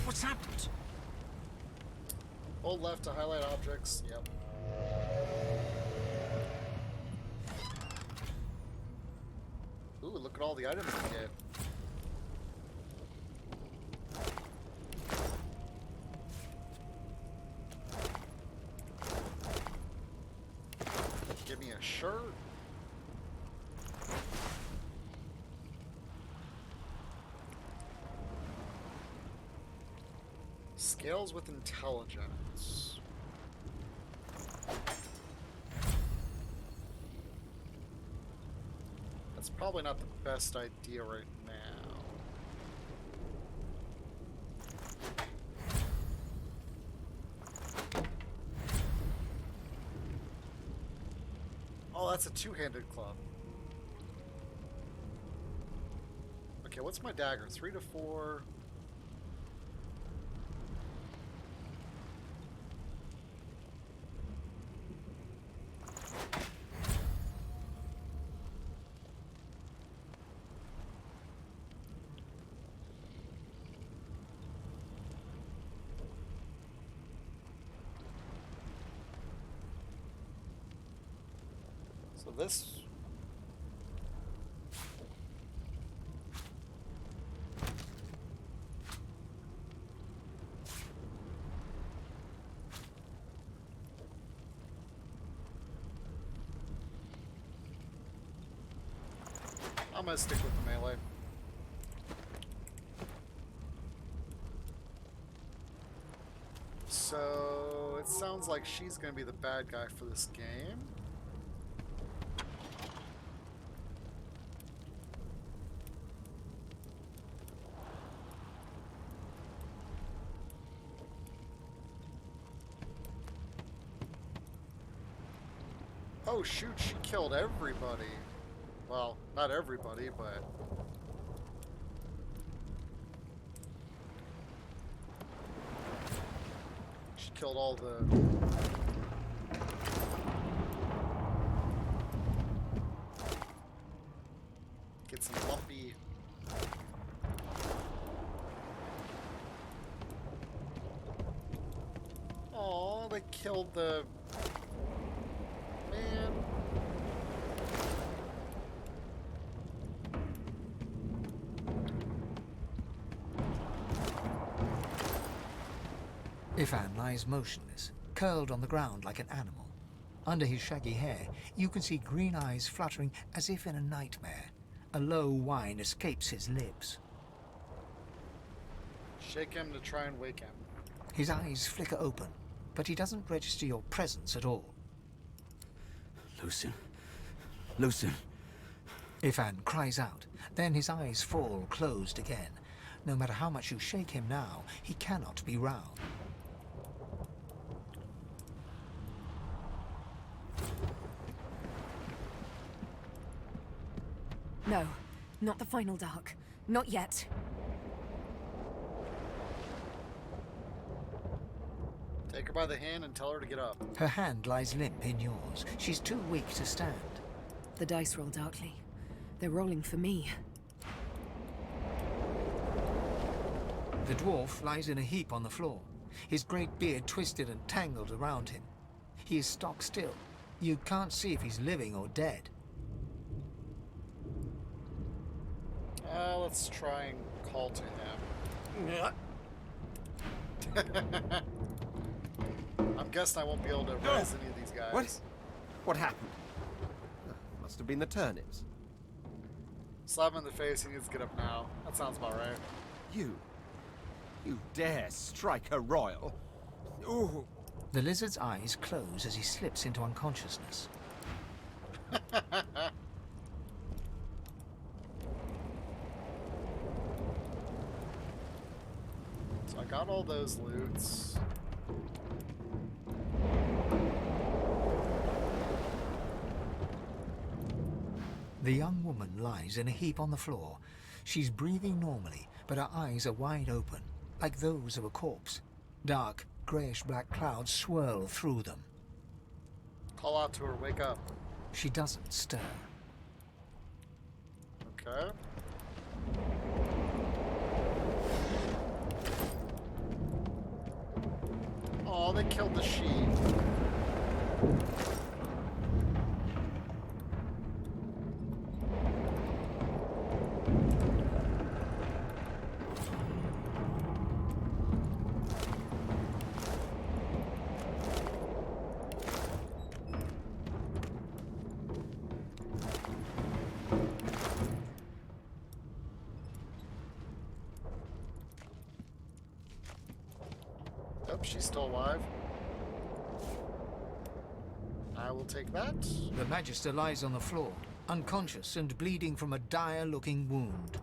What's happened? Hold left to highlight objects. Yep. Ooh, look at all the items we get. Give me a shirt. Scales with intelligence. That's probably not the best idea right now. Oh, that's a two-handed club. Okay, what's my dagger? 3 to 4. So this... I'm gonna stick with the melee. So it sounds like she's gonna be the bad guy for this game. Oh shoot, she killed everybody. Well, not everybody, but... She killed all the... Get some lumpy... Aw, they killed the... Man... Ifan lies motionless, curled on the ground like an animal. Under his shaggy hair, you can see green eyes fluttering as if in a nightmare. A low whine escapes his lips. Shake him to try and wake him. His eyes flicker open, but he doesn't register your presence at all. Lucien. Lucien. Ifan cries out, then his eyes fall closed again. No matter how much you shake him now, he cannot be roused. No, not the final dark. Not yet. Take her by the hand and tell her to get up. Her hand lies limp in yours. She's too weak to stand. The dice roll darkly. They're rolling for me. The dwarf lies in a heap on the floor, his great beard twisted and tangled around him. He is stock still. You can't see if he's living or dead. Let's try and call to him. I'm guessing I won't be able to raise any of these guys. What happened? Must have been the turnips. Slap him in the face, he needs to get up now. That sounds about right. You dare strike a royal? Ooh. The lizard's eyes close as he slips into unconsciousness. So I got all those loots. The young woman lies in a heap on the floor. She's breathing normally, but her eyes are wide open, like those of a corpse. Dark, greyish-black clouds swirl through them. Call out to her, wake up. She doesn't stir. Okay. Oh, they killed the sheep. Yep, she's still alive. I will take that. The Magister lies on the floor, unconscious and bleeding from a dire-looking wound.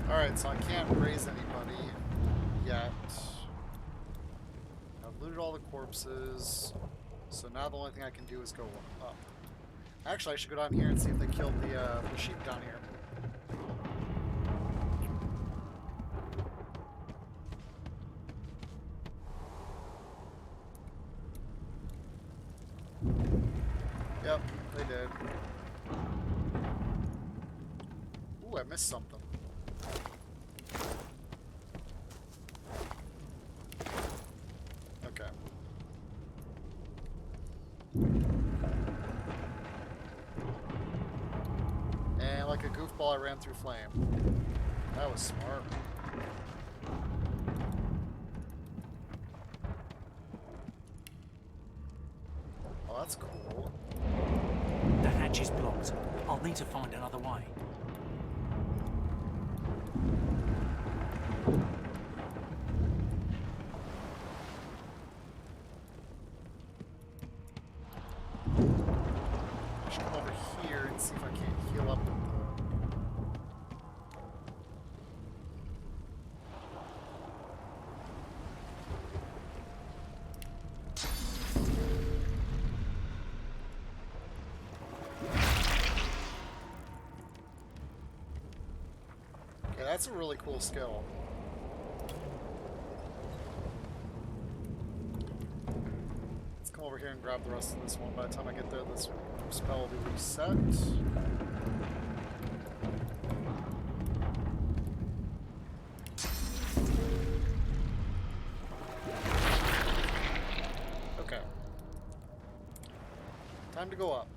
Alright, so I can't raise anybody yet. I've looted all the corpses, so now the only thing I can do is go up. Actually, I should go down here and see if they killed the sheep down here. Yep, they did. Ooh, I missed something. Okay. And like a goofball, I ran through flame. That was smart. Oh, that's cool. The hatch is blocked. I'll need to find another way. I should come over here and see if I can't heal up with the... Okay, that's a really cool skill. Let's come over here and grab the rest of this one. By the time I get there, this spell will be reset. Okay. Time to go up.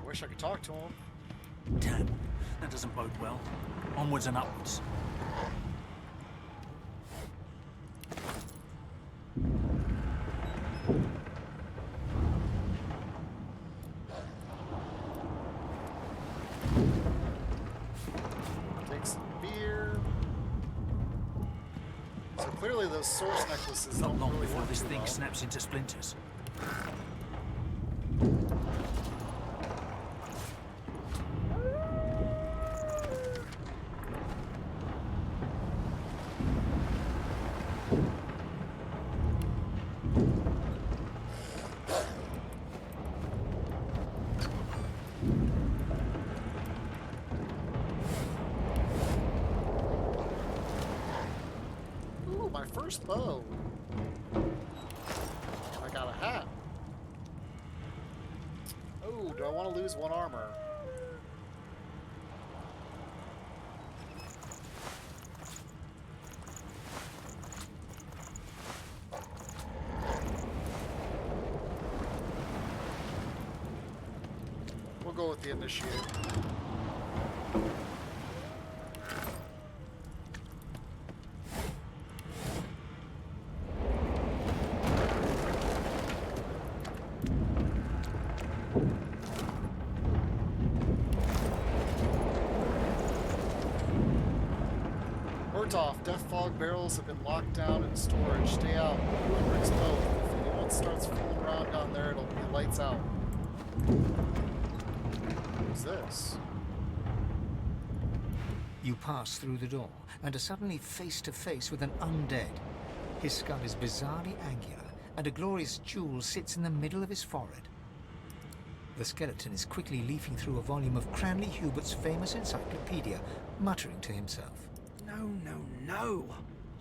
wish I could talk to him. Damn, that doesn't bode well. Onwards and upwards. Take some beer. So clearly those source necklaces Not don't long really before work this too thing well. snaps into splinters. Ooh, my first bow. And I got a hat. Oh, do I want to lose one armor? We'll go with the initiate. Off. Death fog barrels have been locked down in storage. Stay out. Whoever both. If anyone starts fooling around down there, it'll be lights out. Who's this? You pass through the door and are suddenly face to face with an undead. His skull is bizarrely angular, and a glorious jewel sits in the middle of his forehead. The skeleton is quickly leafing through a volume of Cranley Hubert's famous encyclopedia, muttering to himself. No, no, no!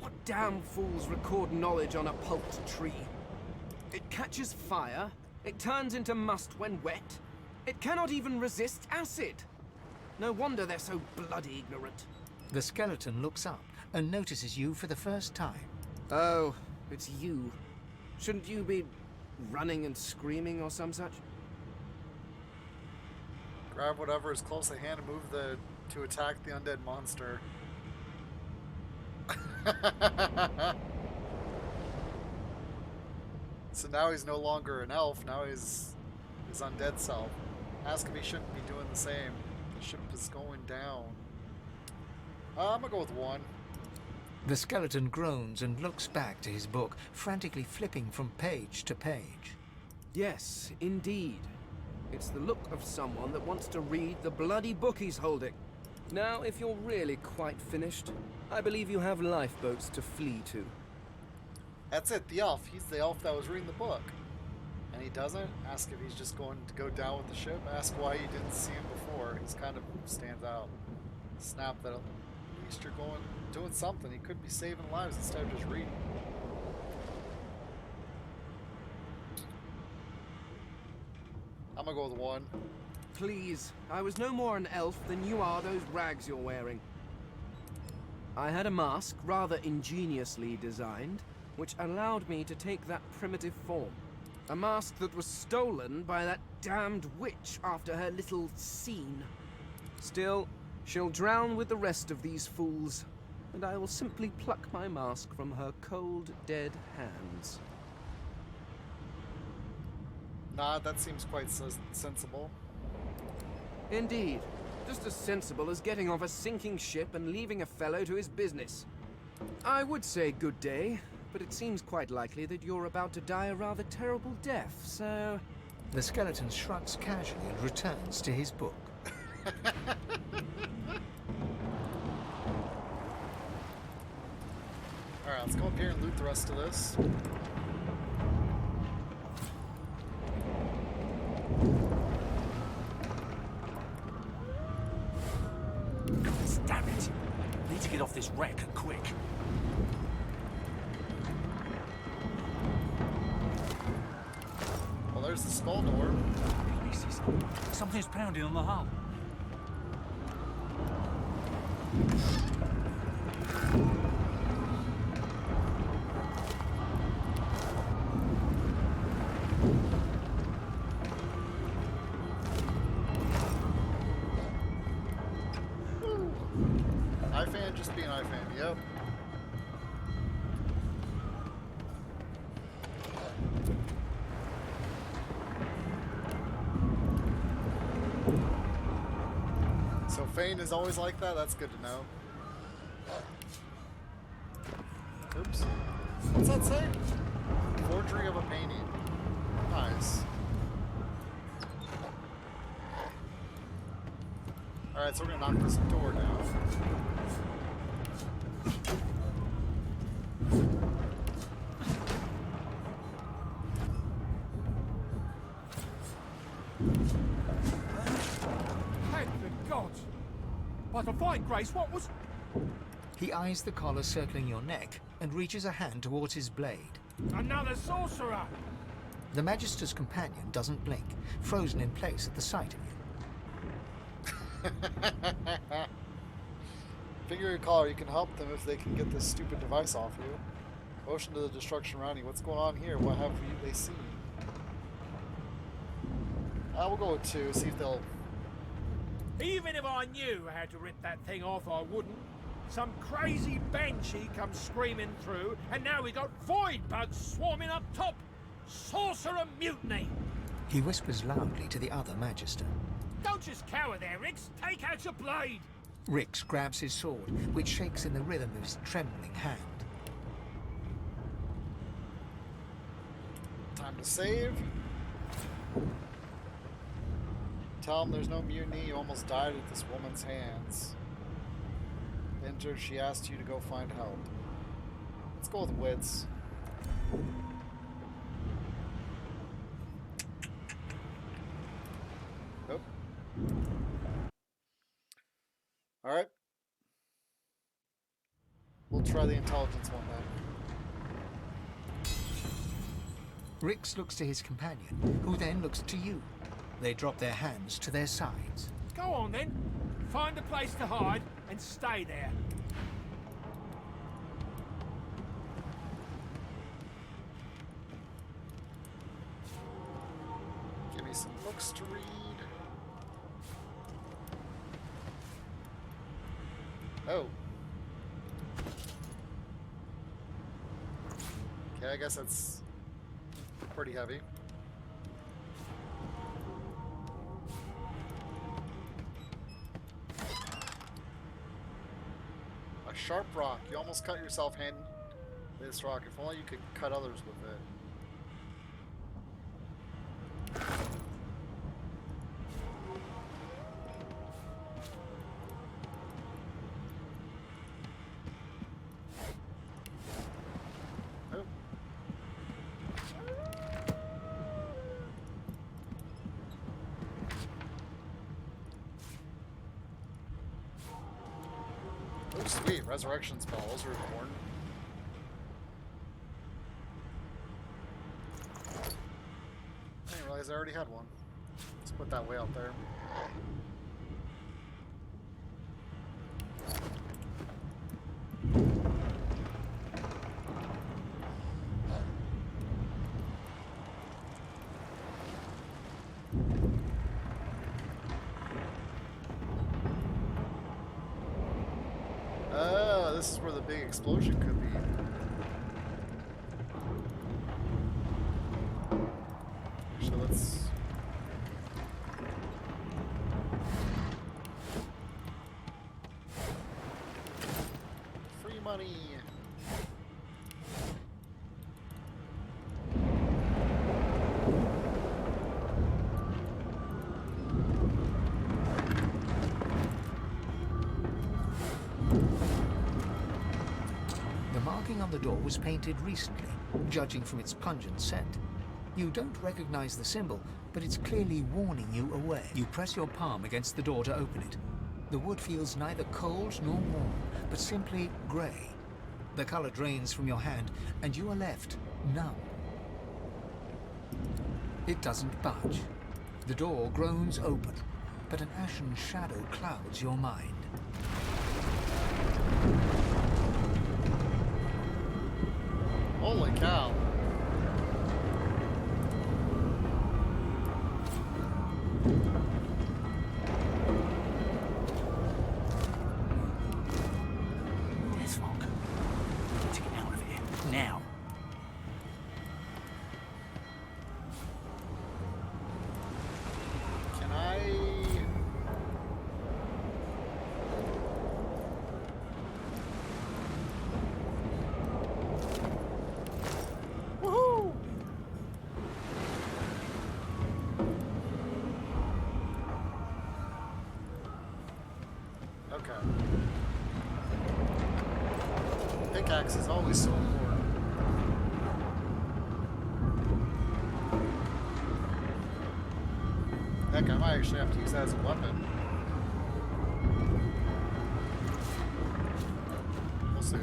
What damn fools record knowledge on a pulped tree? It catches fire, it turns into must when wet, it cannot even resist acid! No wonder they're so bloody ignorant. The skeleton looks up and notices you for the first time. Oh, it's you. Shouldn't you be running and screaming or some such? Grab whatever is close at hand and move to attack the undead monster. So now he's no longer an elf, now he's his undead self. Ask if he shouldn't be doing the same. The ship is going down. I'm gonna go with 1. The skeleton groans and looks back to his book, frantically flipping from page to page. Yes, indeed. It's the look of someone that wants to read the bloody book he's holding. Now, if you're really quite finished, I believe you have lifeboats to flee to. That's it, the elf. He's the elf that was reading the book. And he doesn't? Ask if he's just going to go down with the ship. Ask why you didn't see him before. He's kind of stands out. Snap that at least you're doing something. He could be saving lives instead of just reading. I'm gonna go with 1. Please, I was no more an elf than you are those rags you're wearing. I had a mask, rather ingeniously designed, which allowed me to take that primitive form. A mask that was stolen by that damned witch after her little scene. Still, she'll drown with the rest of these fools, and I will simply pluck my mask from her cold, dead hands. Nah, that seems quite sensible. Indeed. Just as sensible as getting off a sinking ship and leaving a fellow to his business. I would say good day, but it seems quite likely that you're about to die a rather terrible death, so... The skeleton shrugs casually and returns to his book. Alright, let's go up here and loot the rest of this. Damn it! Need to get off this wreck and quick. Well, there's the skull door. Pieces. Something's pounding on the hull. Profane is always like that? That's good to know. Oops. What's that say? Forgery of a painting. Nice. Alright, so we're gonna knock this door down. Thank the gods! By the fine grace, what was... He eyes the collar circling your neck and reaches a hand towards his blade. Another sorcerer! The Magister's companion doesn't blink, frozen in place at the sight of you. Figure your collar, you can help them if they can get this stupid device off you. Motion to the destruction around you. What's going on here? What have they seen? We'll go with 2, see if they'll... Even if I knew how to rip that thing off, I wouldn't. Some crazy banshee comes screaming through, and now we got void bugs swarming up top. Sorcerer mutiny! He whispers loudly to the other Magister. Don't just cower there, Riggs. Take out your blade. Rix grabs his sword, which shakes in the rhythm of his trembling hand. Time to save. Tell him there's no mutiny. You almost died at this woman's hands. Injured, she asked you to go find help. Let's go with wits. Nope. Alright. We'll try the intelligence one then. Rix looks to his companion, who then looks to you. They drop their hands to their sides. Go on then. Find a place to hide and stay there. Give me some books to read. Oh. Okay, I guess that's pretty heavy. A sharp rock. You almost cut yourself handing this rock. If only you could cut others with it. Oh, sweet. Resurrection spell. Those are important. I didn't realize I already had one. Let's put that way out there. This is where the big explosion could be. So let's... Free money! On the door was painted recently, judging from its pungent scent. You don't recognize the symbol, but it's clearly warning you away. You press your palm against the door to open it. The wood feels neither cold nor warm, but simply grey. The color drains from your hand, and you are left numb. It doesn't budge. The door groans open, but an ashen shadow clouds your mind. Holy cow. Deathlock. Need to get out of here. Now. Can I... pickaxe is always so important. Heck, I might actually have to use that as a weapon. We'll see.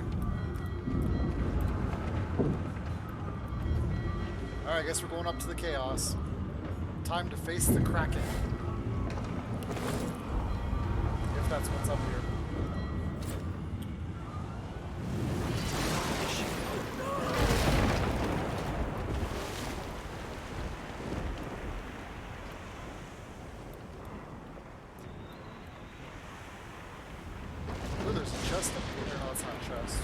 Alright, I guess we're going up to the chaos. Time to face the Kraken. If that's what's up here. Ooh, there's a chest up here. No, it's not a chest.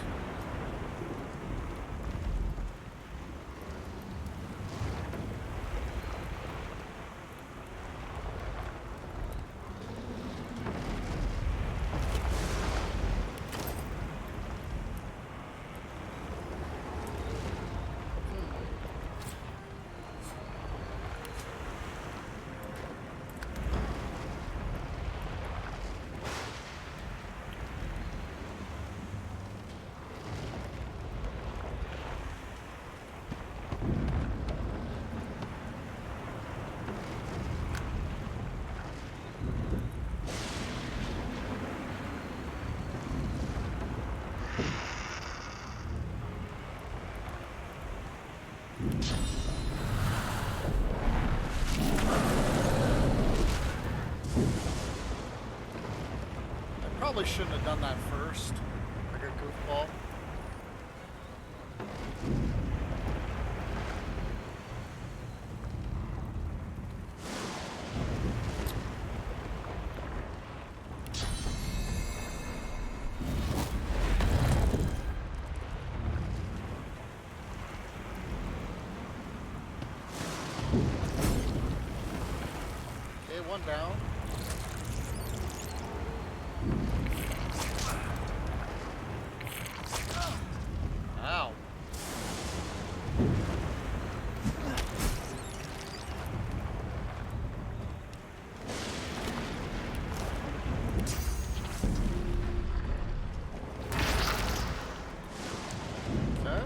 Probably shouldn't have done that first, like a goofball. Okay, one down. Ow. Okay.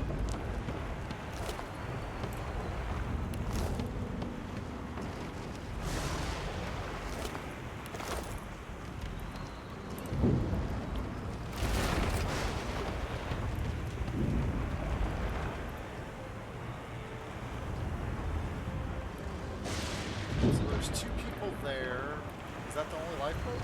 So there's two people there. Is that the only lifeboat?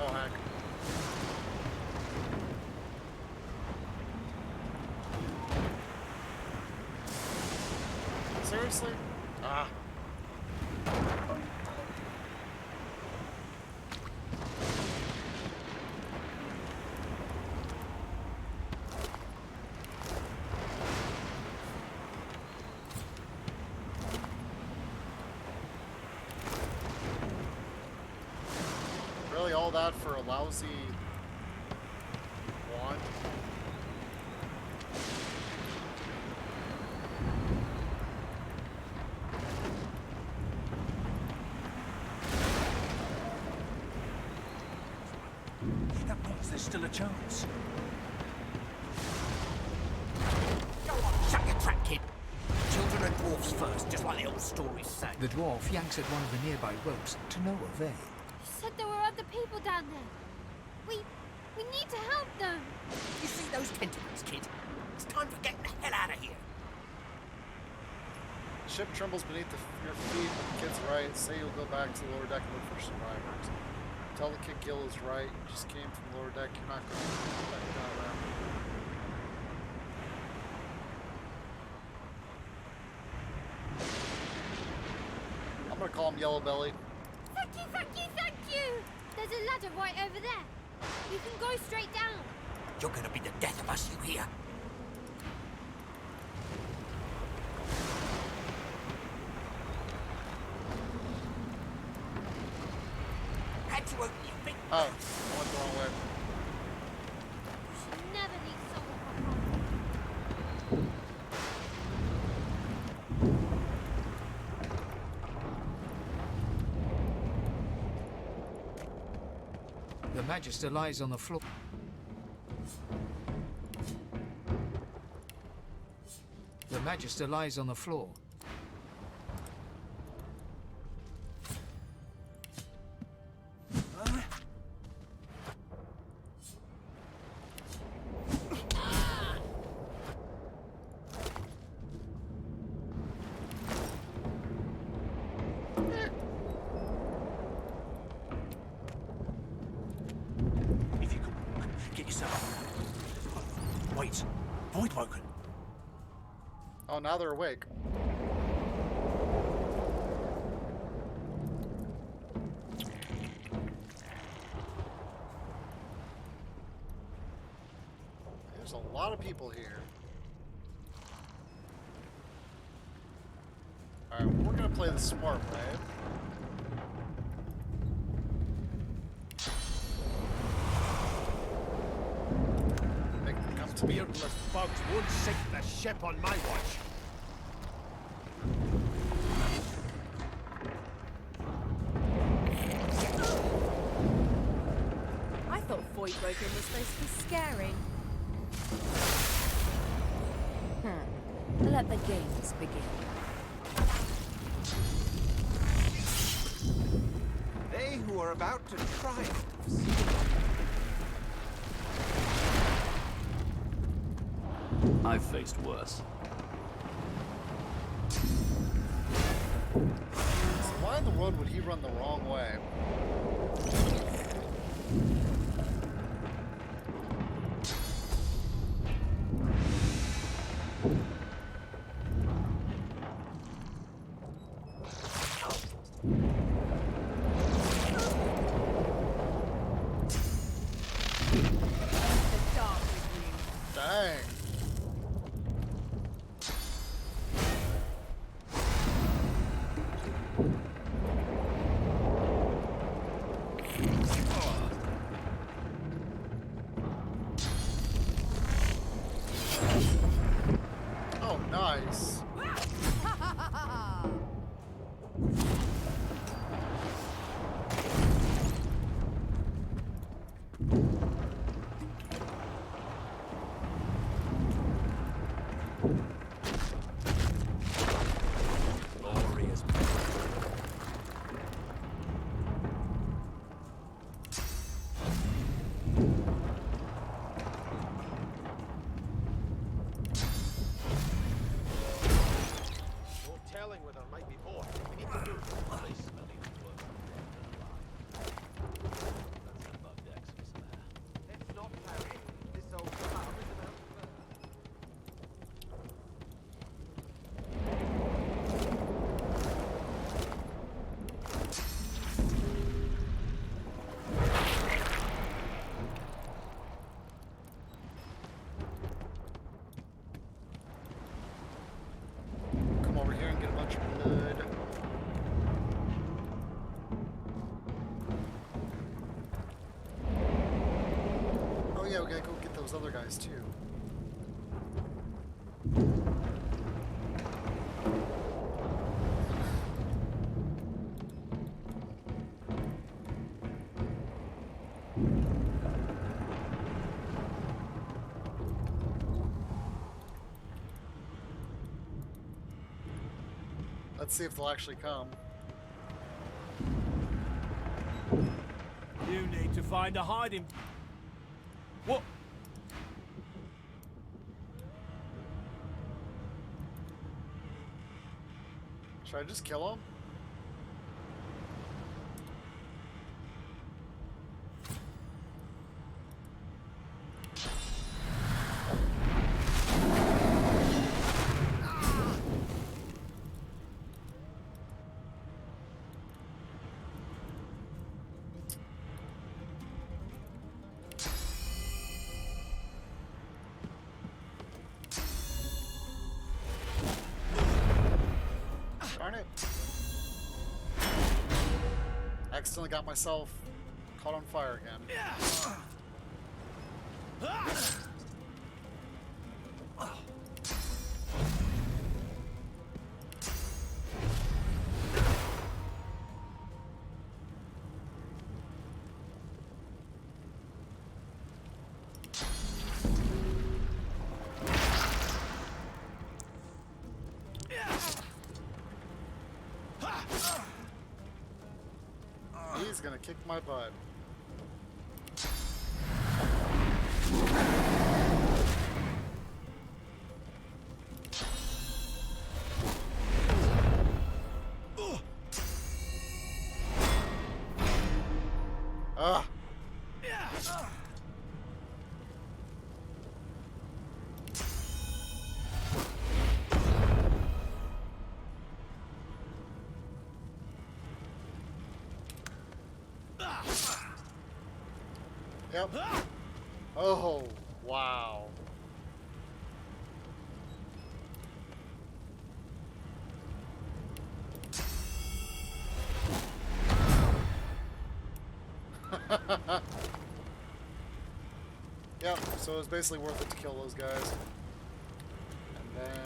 Oh, heck. Seriously? Ah. Really, all that for a lousy wand? That means there's still a chance. Go on, shut your trap, kid. Children and dwarfs first, just like the old stories say. The dwarf yanks at one of the nearby ropes to no avail. You said there were other people down there. We need to help them. You see those tentacles, kid? It's time for getting the hell out of here. The ship trembles beneath your feet, but the kid's right. Say you'll go back to the lower deck and look for survivors. Tell the kid Gil is right. You just came from the lower deck. You're not going to come back down there. I'm going to call him Yellow Belly. Thank you, thank you, thank you. There's a ladder right over there. You can go straight down. You're gonna be the death of us, you hear? to open your big Oh, I went the wrong way. Never need someone for The Magister lies on the floor. The Magister lies on the floor. If you could get yourself. Wait, void woken. Oh, now they're awake. There's a lot of people here. Alright, we're gonna play the smart way. Make them come to me. Beardless bugs won't sink the ship on my watch. I thought void woken was supposed to be scary. Let the games begin. They who are about to triumph. I've faced worse. So why in the world would he run the wrong way? Dang. Oh, nice. Glorious. No telling whether it might be more. We need to move. Let's not tarry. This old farm is about Come over here and get a bunch of blood. Oh yeah, we gotta go get those other guys too. Let's see if they'll actually come. You need to find a hiding. What? Should I just kill him? Darn it. Accidentally got myself Caught on fire again. He's gonna kick my butt. Ah. Yep. Oh, wow. Yep, so it was basically worth it to kill those guys. And then...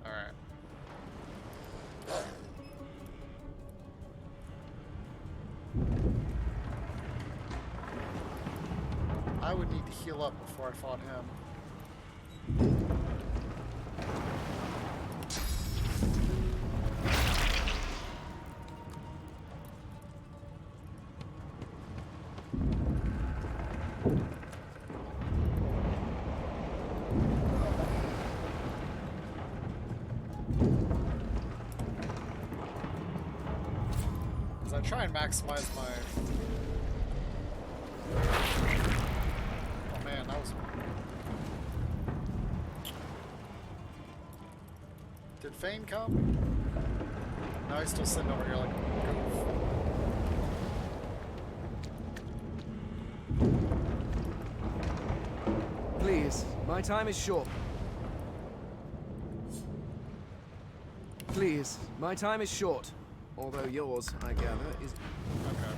Alright. I would need to heal up before I fought him. As I try and maximize my... Oh man, that was... Did Fane come? No, he's still sitting over here like a goof. Please, my time is short. Please, my time is short. Although yours, I gather, is... Okay.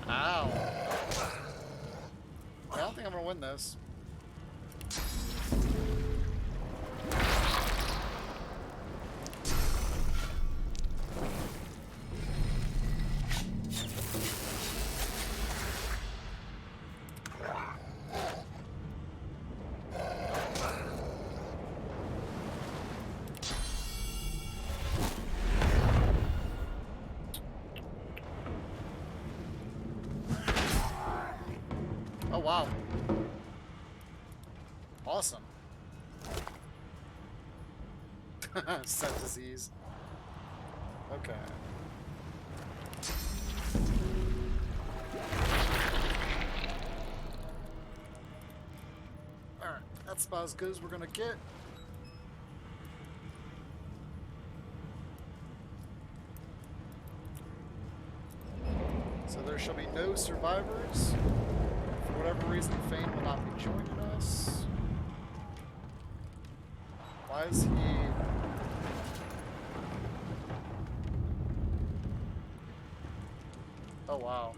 Ow. I don't think I'm gonna win this. Oh wow. Awesome. Set disease. Okay. Alright, that's about as good as we're gonna get. So there shall be no survivors. For whatever reason, Fane will not be joining us. Why is he... Oh wow.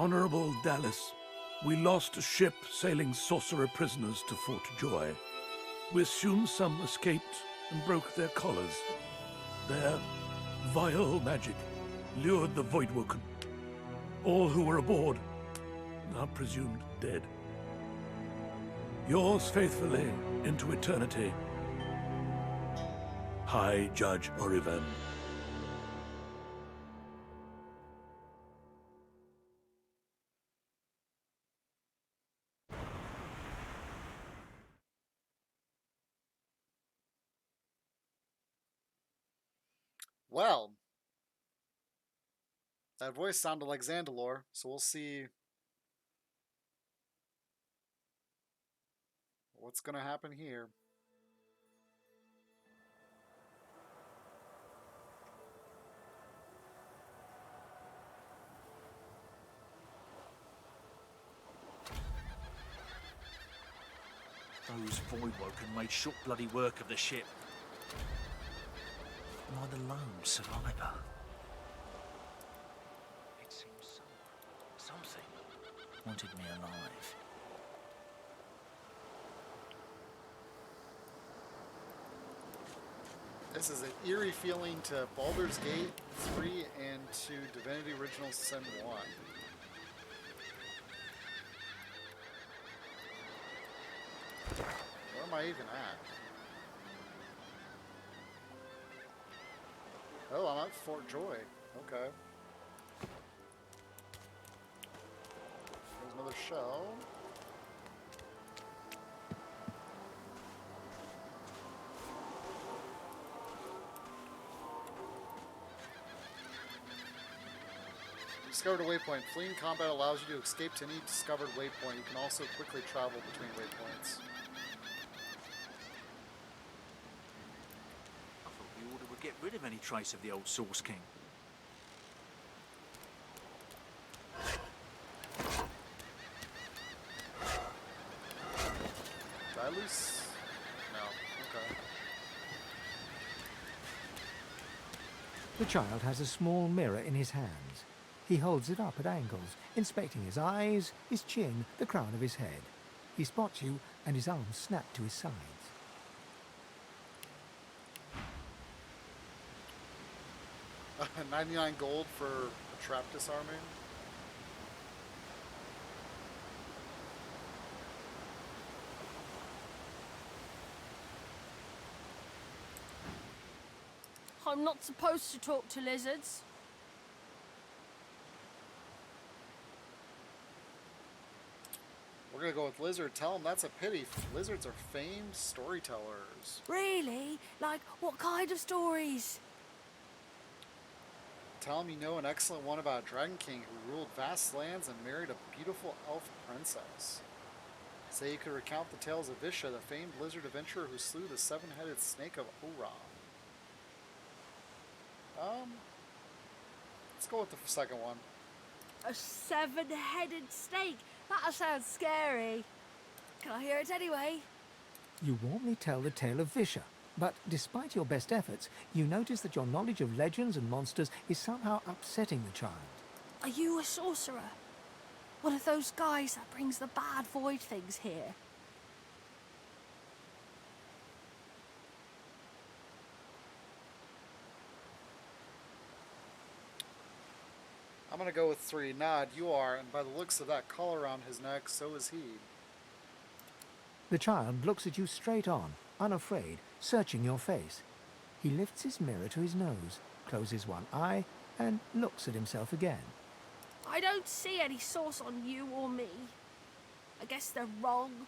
Honorable Dallas, we lost a ship sailing sorcerer prisoners to Fort Joy. We assume some escaped and broke their collars. Their vile magic lured the Voidwoken. All who were aboard are presumed dead. Yours faithfully into eternity, High Judge Oriven. Well, that voice sounded like Zandalore, so we'll see what's going to happen here. Those Voidwoken made short bloody work of the ship. Am I the lone survivor? It seems something wanted me alive. This is an eerie feeling to Baldur's Gate 3 and to Divinity Original Sin 1. Where am I even at? Oh, I'm at Fort Joy. Okay. There's another shell. Discovered a waypoint. Fleeing combat allows you to escape to any discovered waypoint. You can also quickly travel between waypoints. I thought the Order would get rid of any trace of the old Source King. Did I lose? No. Okay. The child has a small mirror in his hands. He holds it up at angles, inspecting his eyes, his chin, the crown of his head. He spots you, and his arms snap to his sides. 99 gold for a trap disarming. I'm not supposed to talk to lizards. We're gonna go with Lizard. Tell him that's a pity. Lizards are famed storytellers. Really? Like, what kind of stories? Tell him you know an excellent one about a dragon king who ruled vast lands and married a beautiful elf princess. Say you could recount the tales of Visha, the famed lizard adventurer who slew the seven-headed snake of Ora. Let's go with the second one. A seven-headed snake? That sounds scary. Can I hear it anyway? You warmly tell the tale of Visha, but despite your best efforts, you notice that your knowledge of legends and monsters is somehow upsetting the child. Are you a sorcerer? One of those guys that brings the bad void things here? I'm gonna go with 3. Nod, you are, and by the looks of that collar around his neck, so is he. The child looks at you straight on, unafraid, searching your face. He lifts his mirror to his nose, closes one eye, and looks at himself again. I don't see any source on you or me. I guess they're wrong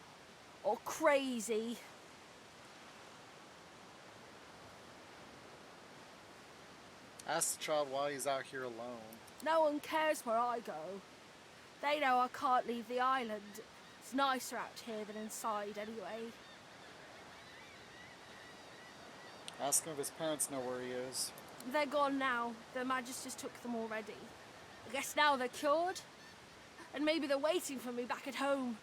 or crazy. Ask the child why he's out here alone. No one cares where I go. They know I can't leave the island. It's nicer out here than inside anyway. Ask him if his parents know where he is. They're gone now. The Magisters took them already. I guess now they're cured. And maybe they're waiting for me back at home.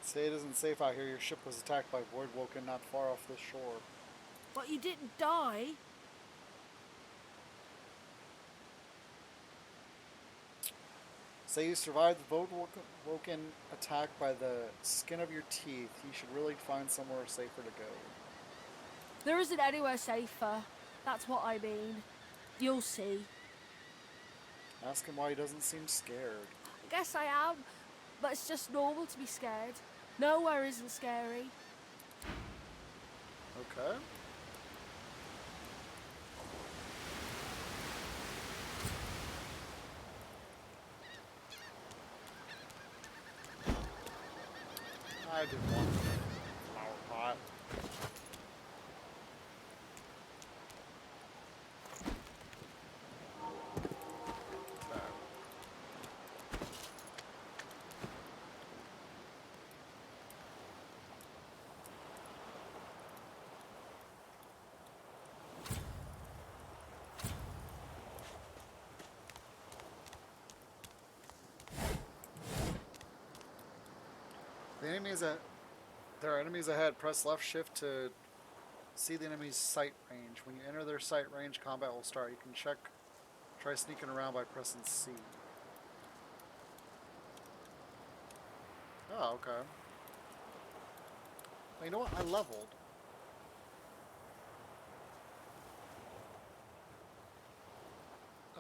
Say it isn't safe out here. Your ship was attacked by Voidwoken not far off this shore. But you didn't die. Say you survived the Woken attack by the skin of your teeth. You should really find somewhere safer to go. There isn't anywhere safer. That's what I mean. You'll see. Ask him why he doesn't seem scared. I guess I am, but it's just normal to be scared. Nowhere isn't scary. Okay. I did one flower pot. The enemies there are enemies ahead. Press left shift to see the enemy's sight range. When you enter their sight range, combat will start. You can try sneaking around by pressing C. Oh, okay. Well, you know what? I leveled.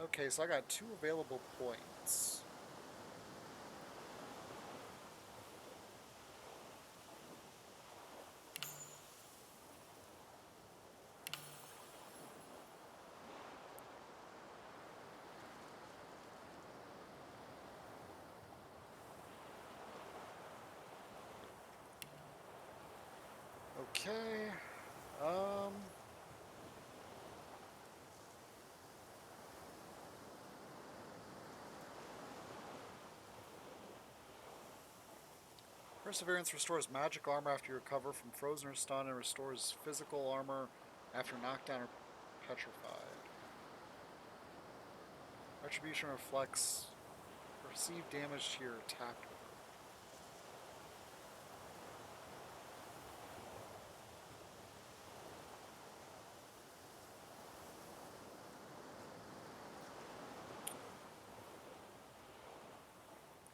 Okay, so I got 2 available points. Okay. Perseverance restores magic armor after you recover from frozen or stun and restores physical armor after knockdown or petrified. Retribution reflects perceived damage to your attack.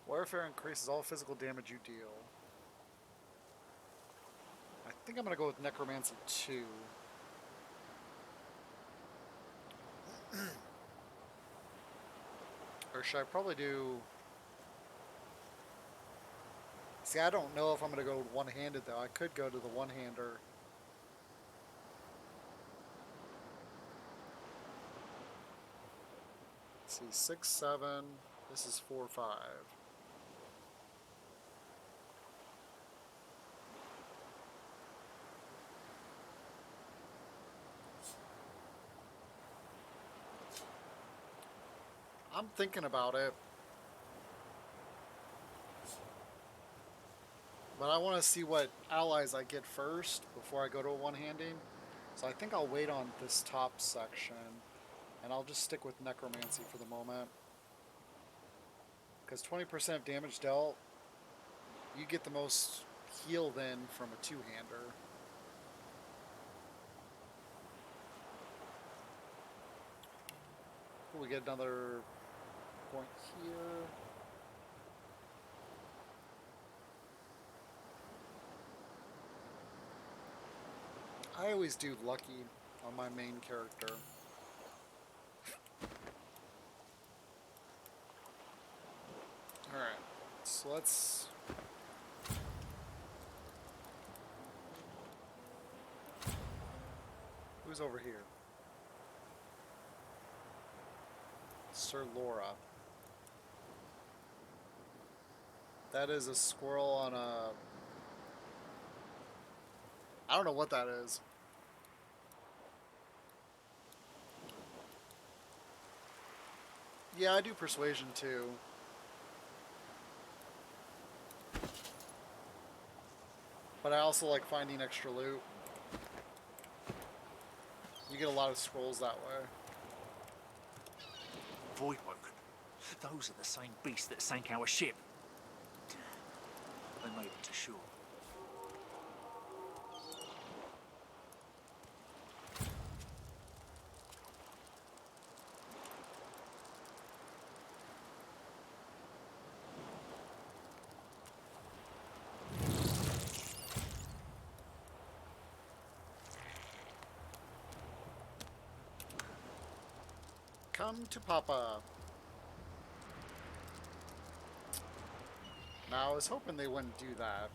Warfare increases all physical damage you deal. I think I'm going to go with Necromancy 2. Or should I probably do... See, I don't know if I'm going to go one-handed, though. I could go to the one-hander. Let's see, 6, 7. This is 4, 5. I'm thinking about it. But I want to see what allies I get first before I go to a one-handing. So I think I'll wait on this top section. And I'll just stick with Necromancy for the moment. Because 20% of damage dealt, you get the most heal then from a two-hander. We get another point here. I always do lucky on my main character. Alright, so let's... Who's over here? Sir Laura. That is a squirrel on a... I don't know what that is. Yeah, I do persuasion too. But I also like finding extra loot. You get a lot of scrolls that way. Voidwoken. Those are the same beasts that sank our ship. They made it to shore. Come to Papa. Now, I was hoping they wouldn't do that.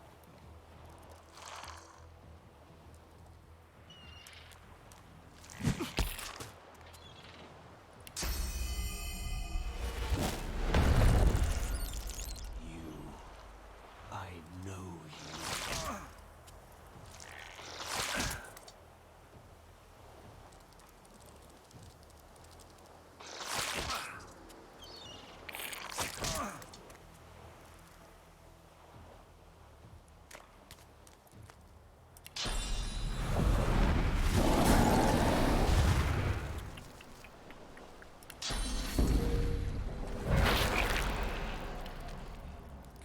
I know you.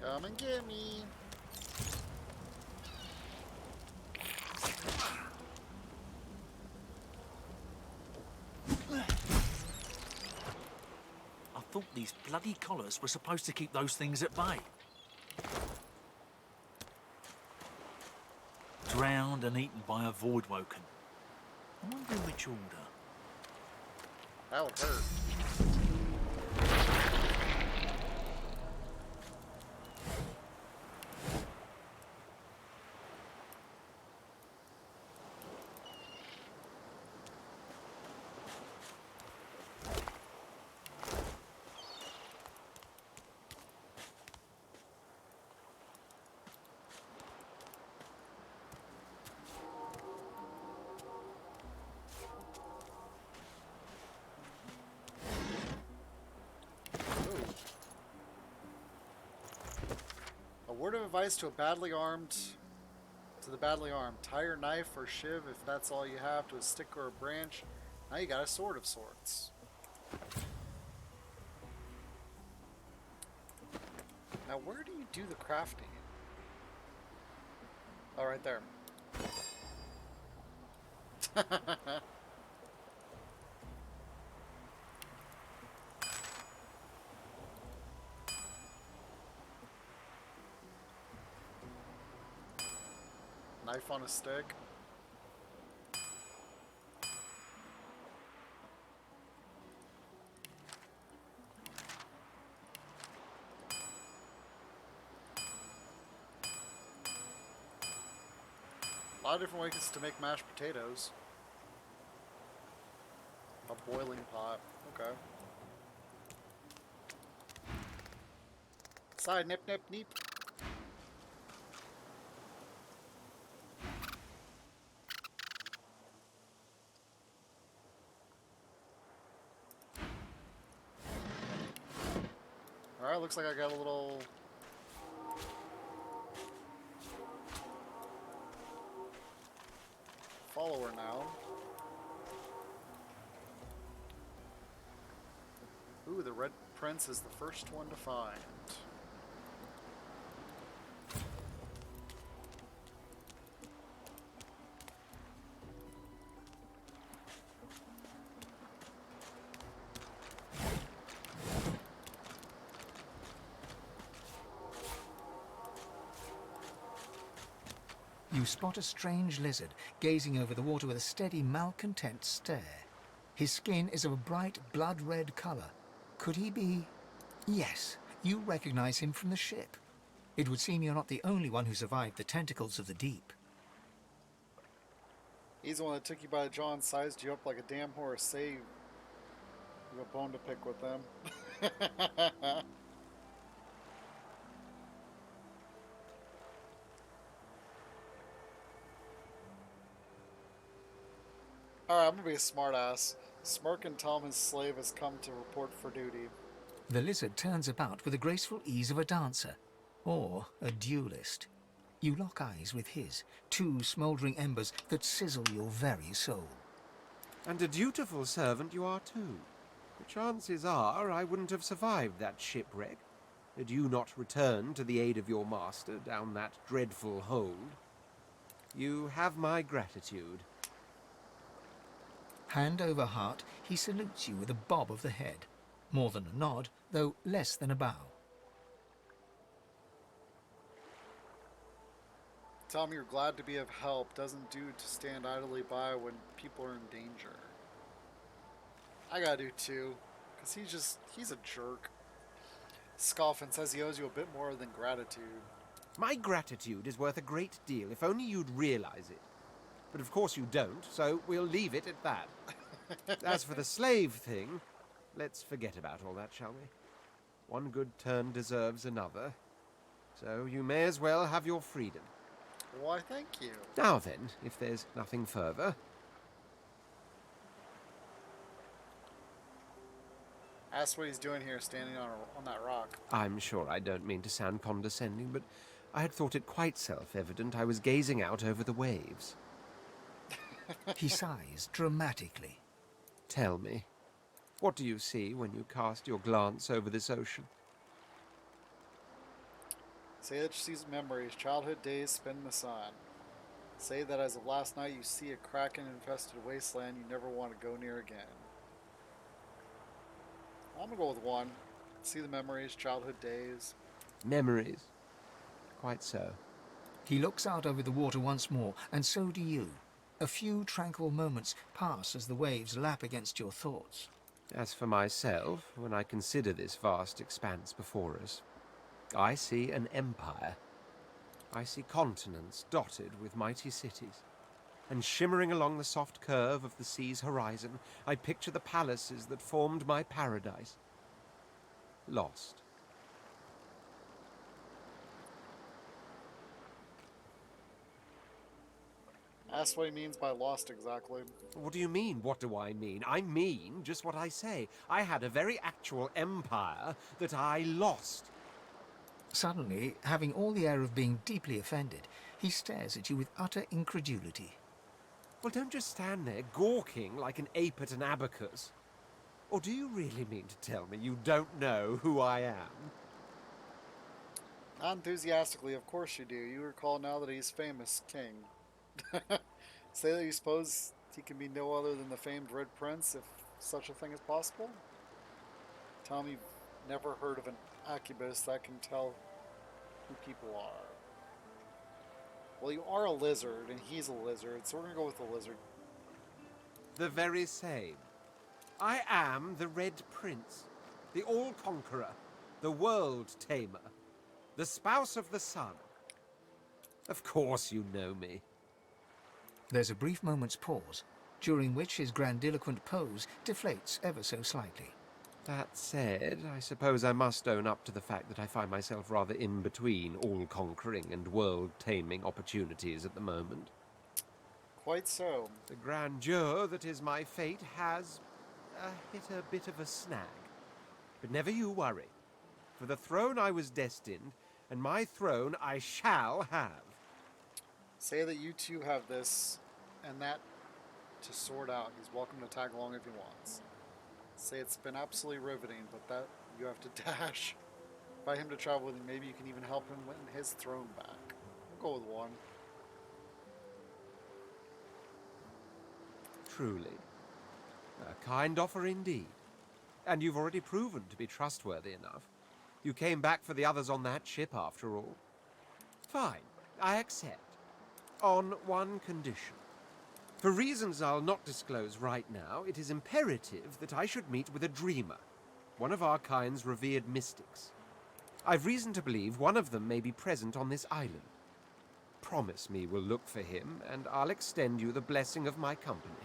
Come and get me. I thought these bloody collars were supposed to keep those things at bay. Drowned and eaten by a void woken. I wonder in which order. That would hurt. A word of advice to the badly armed. Tie your knife or shiv, if that's all you have, to a stick or a branch. Now you got a sword of sorts. Now where do you do the crafting? Oh, right there. Knife on a stick. A lot of different ways to make mashed potatoes. A boiling pot. Okay. Side nip nip neep. Alright, looks like I got a little follower now. Ooh, the Red Prince is the first one to find. You spot a strange lizard gazing over the water with a steady, malcontent stare. His skin is of a bright, blood-red color. Could he be... Yes, you recognize him from the ship. It would seem you're not the only one who survived the tentacles of the deep. He's the one that took you by the jaw and sized you up like a damn horse. Say you have a bone to pick with them. Alright, I'm gonna be a smartass. Smirk and tell him his slave has come to report for duty. The lizard turns about with the graceful ease of a dancer, or a duelist. You lock eyes with his, two smouldering embers that sizzle your very soul. And a dutiful servant you are too. The chances are I wouldn't have survived that shipwreck had you not returned to the aid of your master down that dreadful hold. You have my gratitude. Hand over heart, he salutes you with a bob of the head. More than a nod, though less than a bow. Tell him you're glad to be of help. Doesn't do to stand idly by when people are in danger. I gotta do two. Because he's a jerk. Scoffin says he owes you a bit more than gratitude. My gratitude is worth a great deal, if only you'd realize it. But of course you don't, so we'll leave it at that. As for the slave thing, let's forget about all that, shall we? One good turn deserves another. So you may as well have your freedom. Why, thank you. Now then, if there's nothing further... Ask what he's doing here standing on that rock. I'm sure I don't mean to sound condescending, but I had thought it quite self-evident I was gazing out over the waves. He sighs dramatically. Tell me, what do you see when you cast your glance over this ocean? Say that you see memories, childhood days spent in the sun. Say that as of last night you see a kraken-infested wasteland you never want to go near again. I'm gonna go with one. See the memories, childhood days. Memories. Quite so. He looks out over the water once more, and so do you. A few tranquil moments pass as the waves lap against your thoughts. As for myself, when I consider this vast expanse before us, I see an empire. I see continents dotted with mighty cities. And shimmering along the soft curve of the sea's horizon, I picture the palaces that formed my paradise. Lost. Ask what he means by lost exactly. What do you mean, what do I mean? I mean just what I say. I had a very actual empire that I lost. Suddenly, having all the air of being deeply offended, he stares at you with utter incredulity. Well, don't just stand there gawking like an ape at an abacus. Or do you really mean to tell me you don't know who I am? Not enthusiastically, of course you do. You recall now that he's famous king. Say that you suppose he can be no other than the famed Red Prince, if such a thing is possible? Tell me you've never heard of an Incubus that can tell who people are. Well, you are a lizard, and he's a lizard, so we're gonna go with the lizard. The very same. I am the Red Prince, the All-Conqueror, the World-Tamer, the Spouse of the Sun. Of course you know me. There's a brief moment's pause, during which his grandiloquent pose deflates ever so slightly. That said, I suppose I must own up to the fact that I find myself rather in between all-conquering and world-taming opportunities at the moment. Quite so. The grandeur that is my fate has hit a bit of a snag. But never you worry. For the throne I was destined, and my throne I shall have. Say that you two have this and that to sort out. He's welcome to tag along if he wants. Say it's been absolutely riveting, but that you have to dash. Invite him to travel with you. Maybe you can even help him win his throne back. We'll go with one. Truly. A kind offer indeed. And you've already proven to be trustworthy enough. You came back for the others on that ship, after all. Fine, I accept. On one condition. For reasons I'll not disclose right now, it is imperative that I should meet with a dreamer, one of our kind's revered mystics. I've reason to believe one of them may be present on this island. Promise me we'll look for him, and I'll extend you the blessing of my company.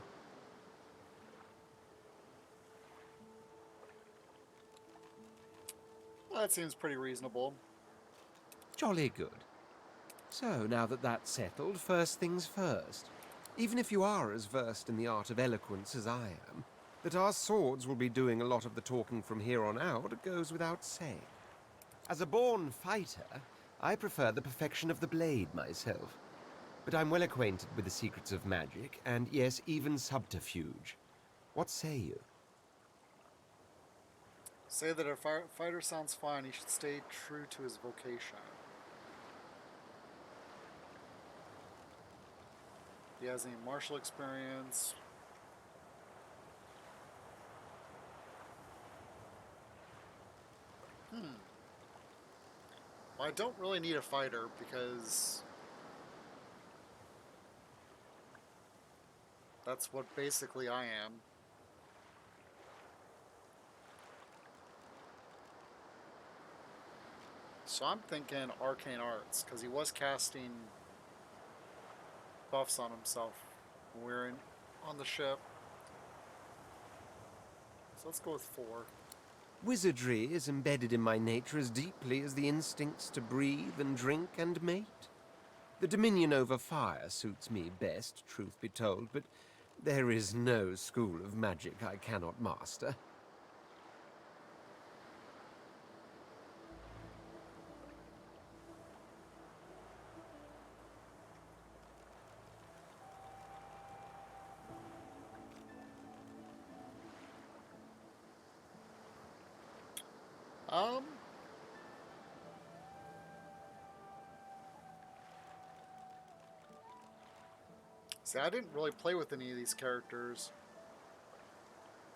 Well, that seems pretty reasonable. Jolly good. So, now that that's settled, first things first. Even if you are as versed in the art of eloquence as I am, that our swords will be doing a lot of the talking from here on out goes without saying. As a born fighter, I prefer the perfection of the blade myself. But I'm well acquainted with the secrets of magic, and yes, even subterfuge. What say you? Say that a fighter sounds fine. He should stay true to his vocation. He has any martial experience. Well, I don't really need a fighter because that's what basically I am. So I'm thinking Arcane Arts, because he was casting buffs on himself when we were on the ship. So let's go with 4. Wizardry is embedded in my nature as deeply as the instincts to breathe and drink and mate. The dominion over fire suits me best, truth be told, but there is no school of magic I cannot master. See, I didn't really play with any of these characters.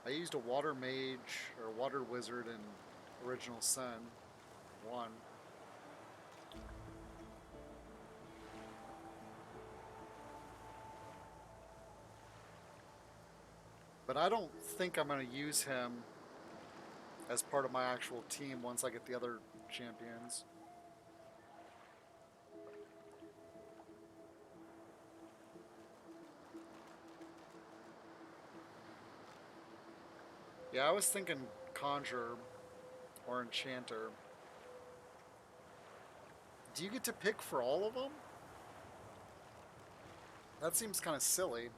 I used a water mage or water wizard in Original Sin 1. But I don't think I'm going to use him as part of my actual team once I get the other champions. Yeah, I was thinking Conjure or Enchanter. Do you get to pick for all of them? That seems kind of silly.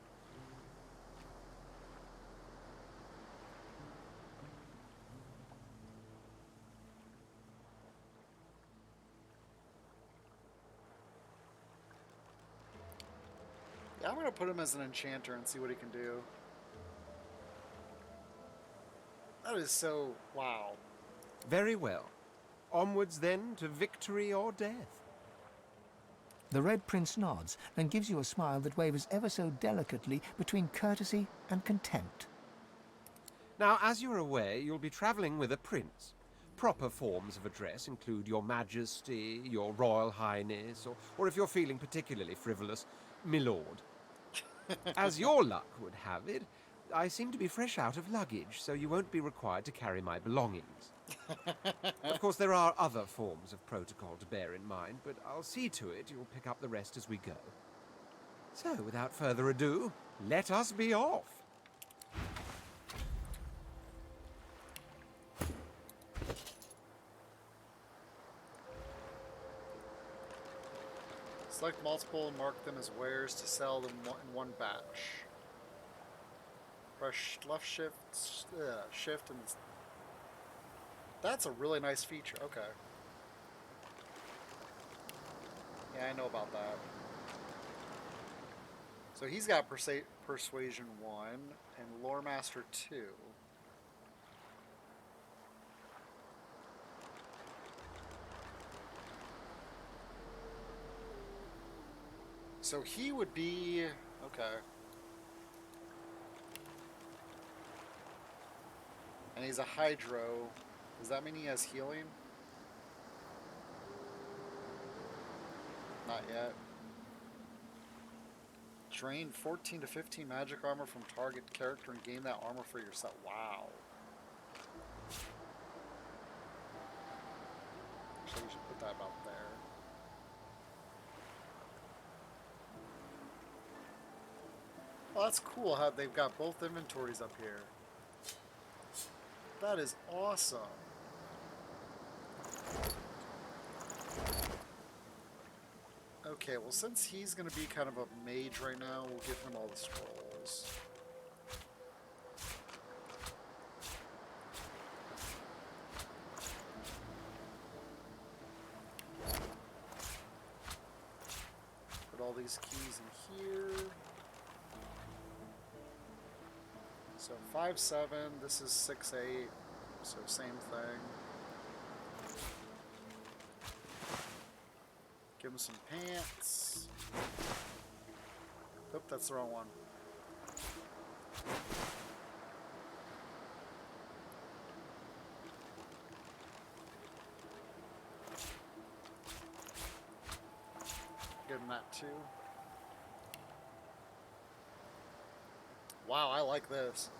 Yeah, I'm going to put him as an Enchanter and see what he can do. That is so... wow. Very well. Onwards then to victory or death. The Red Prince nods and gives you a smile that wavers ever so delicately between courtesy and contempt. Now, as you're aware, you'll be travelling with a prince. Proper forms of address include Your Majesty, Your Royal Highness, or if you're feeling particularly frivolous, Milord. As your luck would have it, I seem to be fresh out of luggage, so you won't be required to carry my belongings. Of course, there are other forms of protocol to bear in mind, but I'll see to it you'll pick up the rest as we go. So, without further ado, let us be off. Select multiple and mark them as wares to sell them in one batch. Press left shift and... That's a really nice feature. Okay. Yeah, I know about that. So he's got Persuasion 1 and Lore Master 2. So he would be... okay. And he's a Hydro. Does that mean he has healing? Not yet. Drain 14 to 15 magic armor from target character and gain that armor for yourself. Wow. Actually, we should put that about there. Well, that's cool how they've got both inventories up here. That is awesome. Okay, well, since he's going to be kind of a mage right now, we'll give him all the scrolls. Put all these keys in here. So 5-7, this is 6-8, so same thing. Give him some pants. Oop, that's the wrong one. Give him that too. Wow, I like this.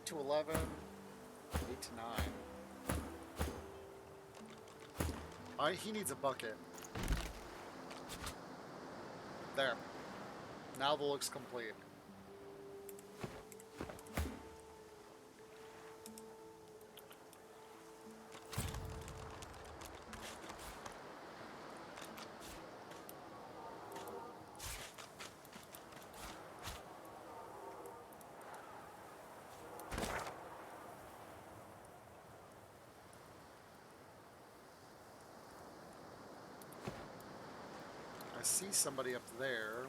8 to 11, 8 to 9. He needs a bucket. There. Now the look's complete. I see somebody up there.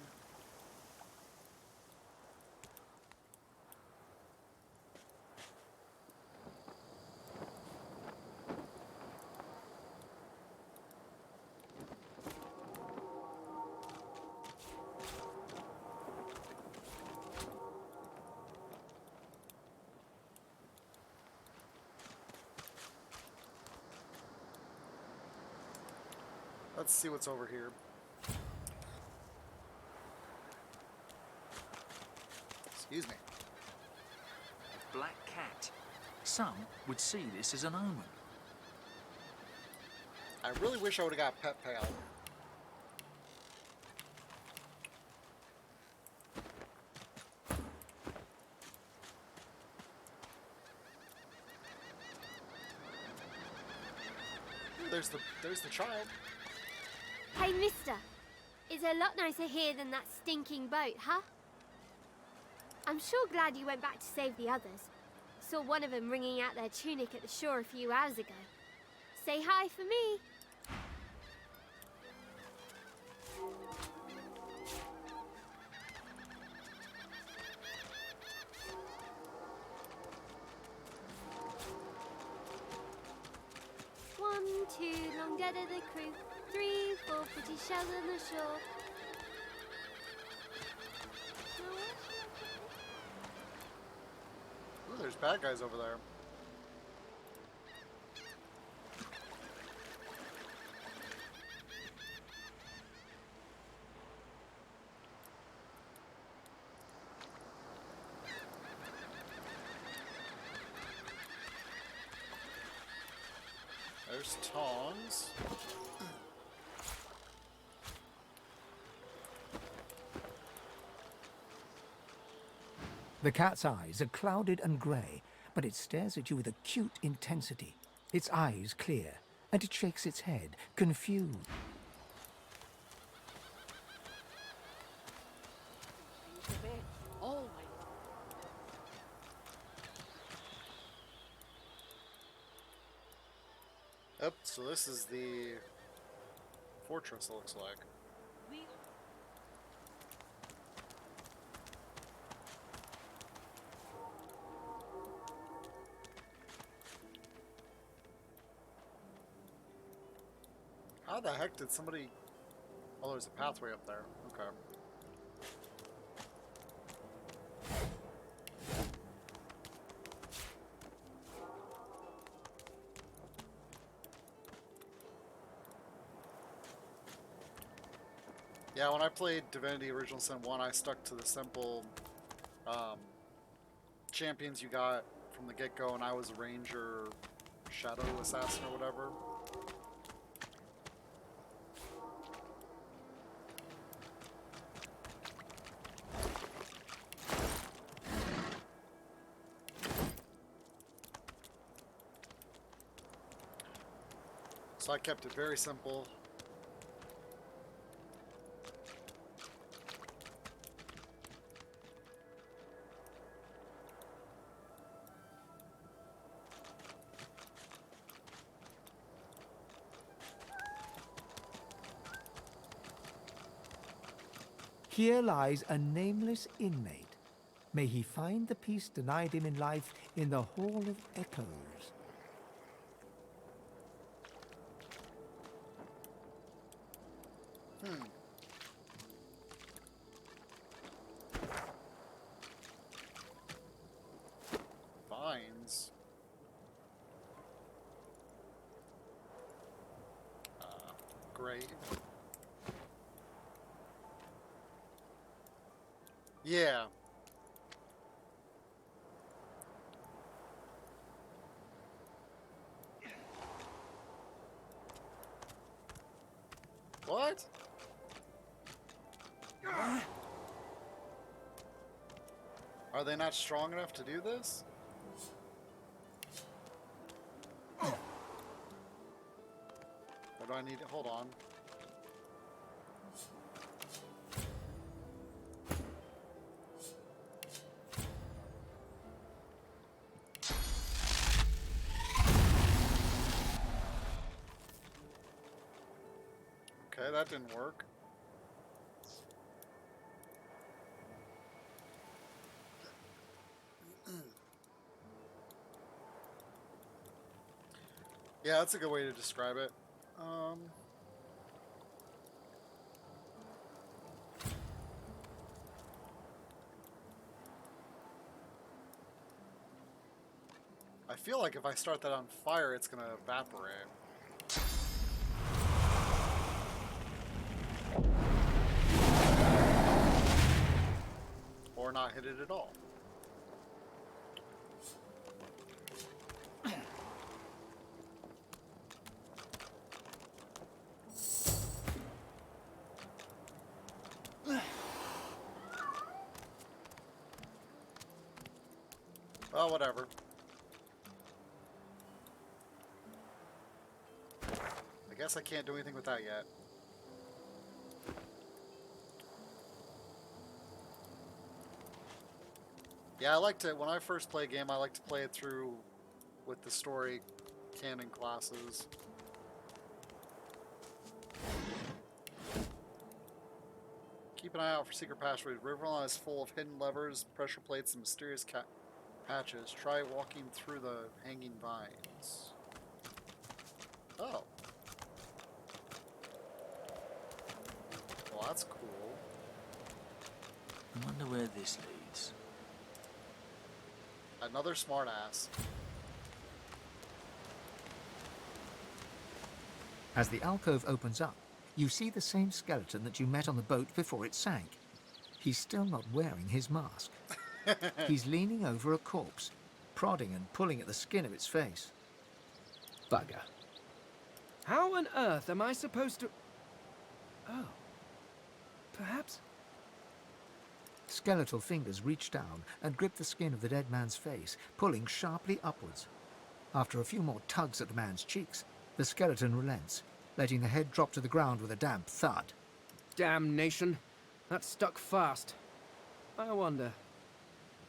Let's see what's over here. Excuse me. Black cat. Some would see this as an omen. I really wish I would have got Pet Pal. Ooh, there's the child. Hey, mister. It's a lot nicer here than that stinking boat, huh? I'm sure glad you went back to save the others. Saw one of them wringing out their tunic at the shore a few hours ago. Say hi for me. One, two, long dead of the crew. 3, 4, pretty shells on the shore. Ooh, there's bad guys over there. There's tongs. The cat's eyes are clouded and grey, but it stares at you with acute intensity. Its eyes clear, and it shakes its head, confused. Yep, so this is the fortress, it looks like. How the heck did somebody... Oh, there's a pathway up there. Okay. Yeah, when I played Divinity Original Sin 1, I stuck to the simple champions you got from the get-go, and I was a ranger, shadow assassin or whatever. So I kept it very simple. Here lies a nameless inmate. May he find the peace denied him in life in the Hall of Echoes. Vines. Great. Yeah. What? Are they not strong enough to do this? Or do I need to hold on? Okay, that didn't work. Yeah, that's a good way to describe it. I feel like if I start that on fire, it's gonna evaporate. Or not hit it at all. Oh, whatever. I guess I can't do anything with that yet. Yeah, I like to, when I first play a game, I like to play it through with the story canon classes. Keep an eye out for secret passageways. Riverline is full of hidden levers, pressure plates, and mysterious patches. Try walking through the hanging vines. Oh. Well, that's cool. I wonder where this leads. Another smartass. As the alcove opens up, you see the same skeleton that you met on the boat before it sank. He's still not wearing his mask. He's leaning over a corpse, prodding and pulling at the skin of its face. Bugger. How on earth am I supposed to... Oh. Perhaps... Skeletal fingers reach down and grip the skin of the dead man's face, pulling sharply upwards. After a few more tugs at the man's cheeks, the skeleton relents, letting the head drop to the ground with a damp thud. Damnation. That stuck fast. I wonder,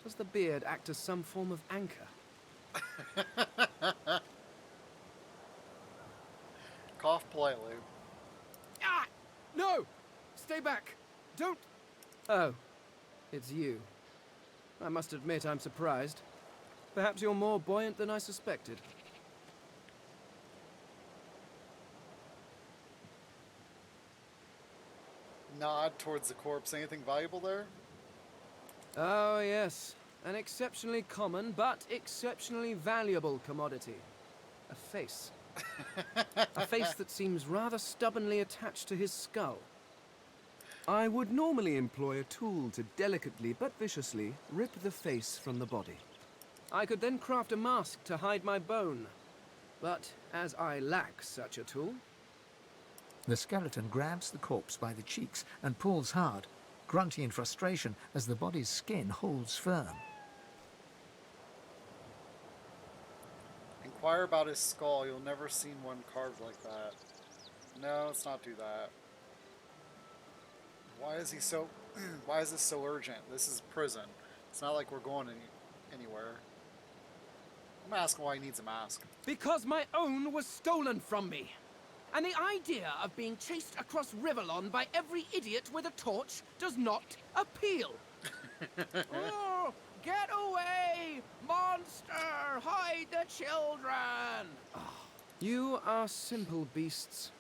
does the beard act as some form of anchor? Cough politely. Ah! No! Stay back! Don't... Oh. It's you. I must admit I'm surprised. Perhaps you're more buoyant than I suspected. Nod towards the corpse. Anything valuable there? Oh, yes. An exceptionally common, but exceptionally valuable commodity. A face. A face that seems rather stubbornly attached to his skull. I would normally employ a tool to delicately but viciously rip the face from the body. I could then craft a mask to hide my bone. But as I lack such a tool... The skeleton grabs the corpse by the cheeks and pulls hard, grunting in frustration as the body's skin holds firm. Inquire about his skull. You'll never seen one carved like that. No, let's not do that. Why is he so... Why is this so urgent? This is prison. It's not like we're going anywhere. I'm asking why he needs a mask. Because my own was stolen from me. And the idea of being chased across Rivellon by every idiot with a torch does not appeal. Oh, get away! Monster! Hide the children! You are simple beasts.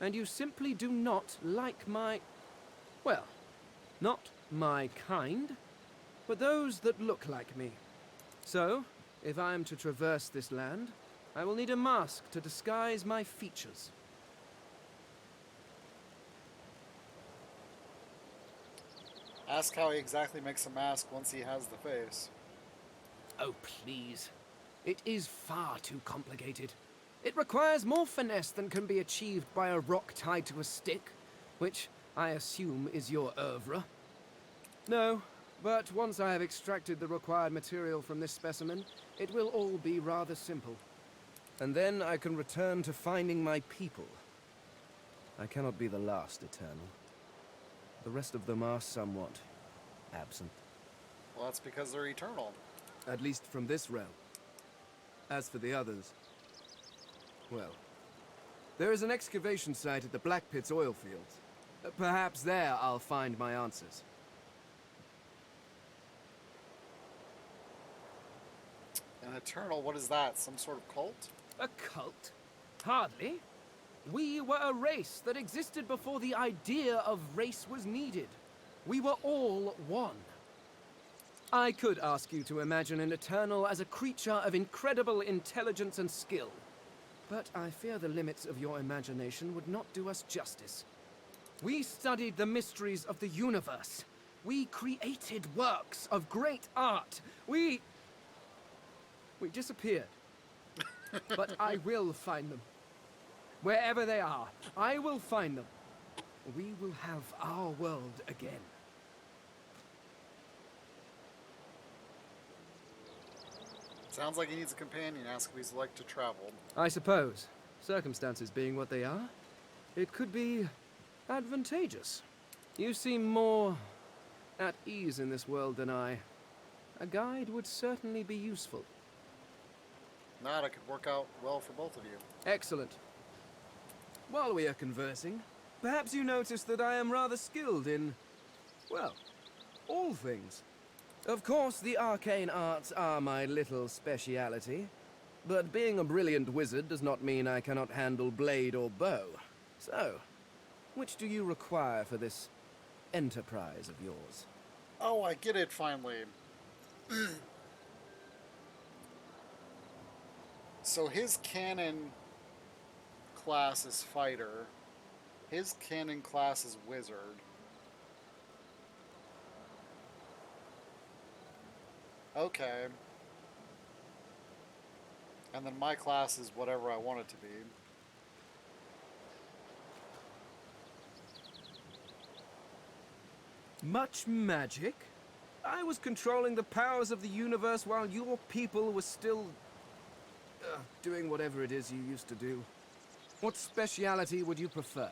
And you simply do not like my... Well, not my kind, but those that look like me. So, if I am to traverse this land, I will need a mask to disguise my features. Ask how he exactly makes a mask once he has the face. Oh, please. It is far too complicated. It requires more finesse than can be achieved by a rock tied to a stick, which I assume is your oeuvre. No, but once I have extracted the required material from this specimen, it will all be rather simple. And then I can return to finding my people. I cannot be the last Eternal. The rest of them are somewhat absent. Well, that's because they're eternal. At least from this realm. As for the others, well, there is an excavation site at the Black Pit's oil fields. Perhaps there I'll find my answers. An eternal, what is that? Some sort of cult? A cult? Hardly. We were a race that existed before the idea of race was needed. We were all one. I could ask you to imagine an Eternal as a creature of incredible intelligence and skill. But I fear the limits of your imagination would not do us justice. We studied the mysteries of the universe. We created works of great art. We disappeared. But I will find them. Wherever they are, I will find them. We will have our world again. Sounds like he needs a companion. Ask if he's like to travel. I suppose, circumstances being what they are, it could be advantageous. You seem more at ease in this world than I. A guide would certainly be useful. That could work out well for both of you. Excellent. While we are conversing, perhaps you notice that I am rather skilled in, well, all things. Of course, the arcane arts are my little speciality, but being a brilliant wizard does not mean I cannot handle blade or bow. So, which do you require for this enterprise of yours? Oh, I get it finally. So his canon class is fighter. His canon class is wizard. Okay. And then my class is whatever I want it to be. Much magic? I was controlling the powers of the universe while your people were still doing whatever it is you used to do. What speciality would you prefer?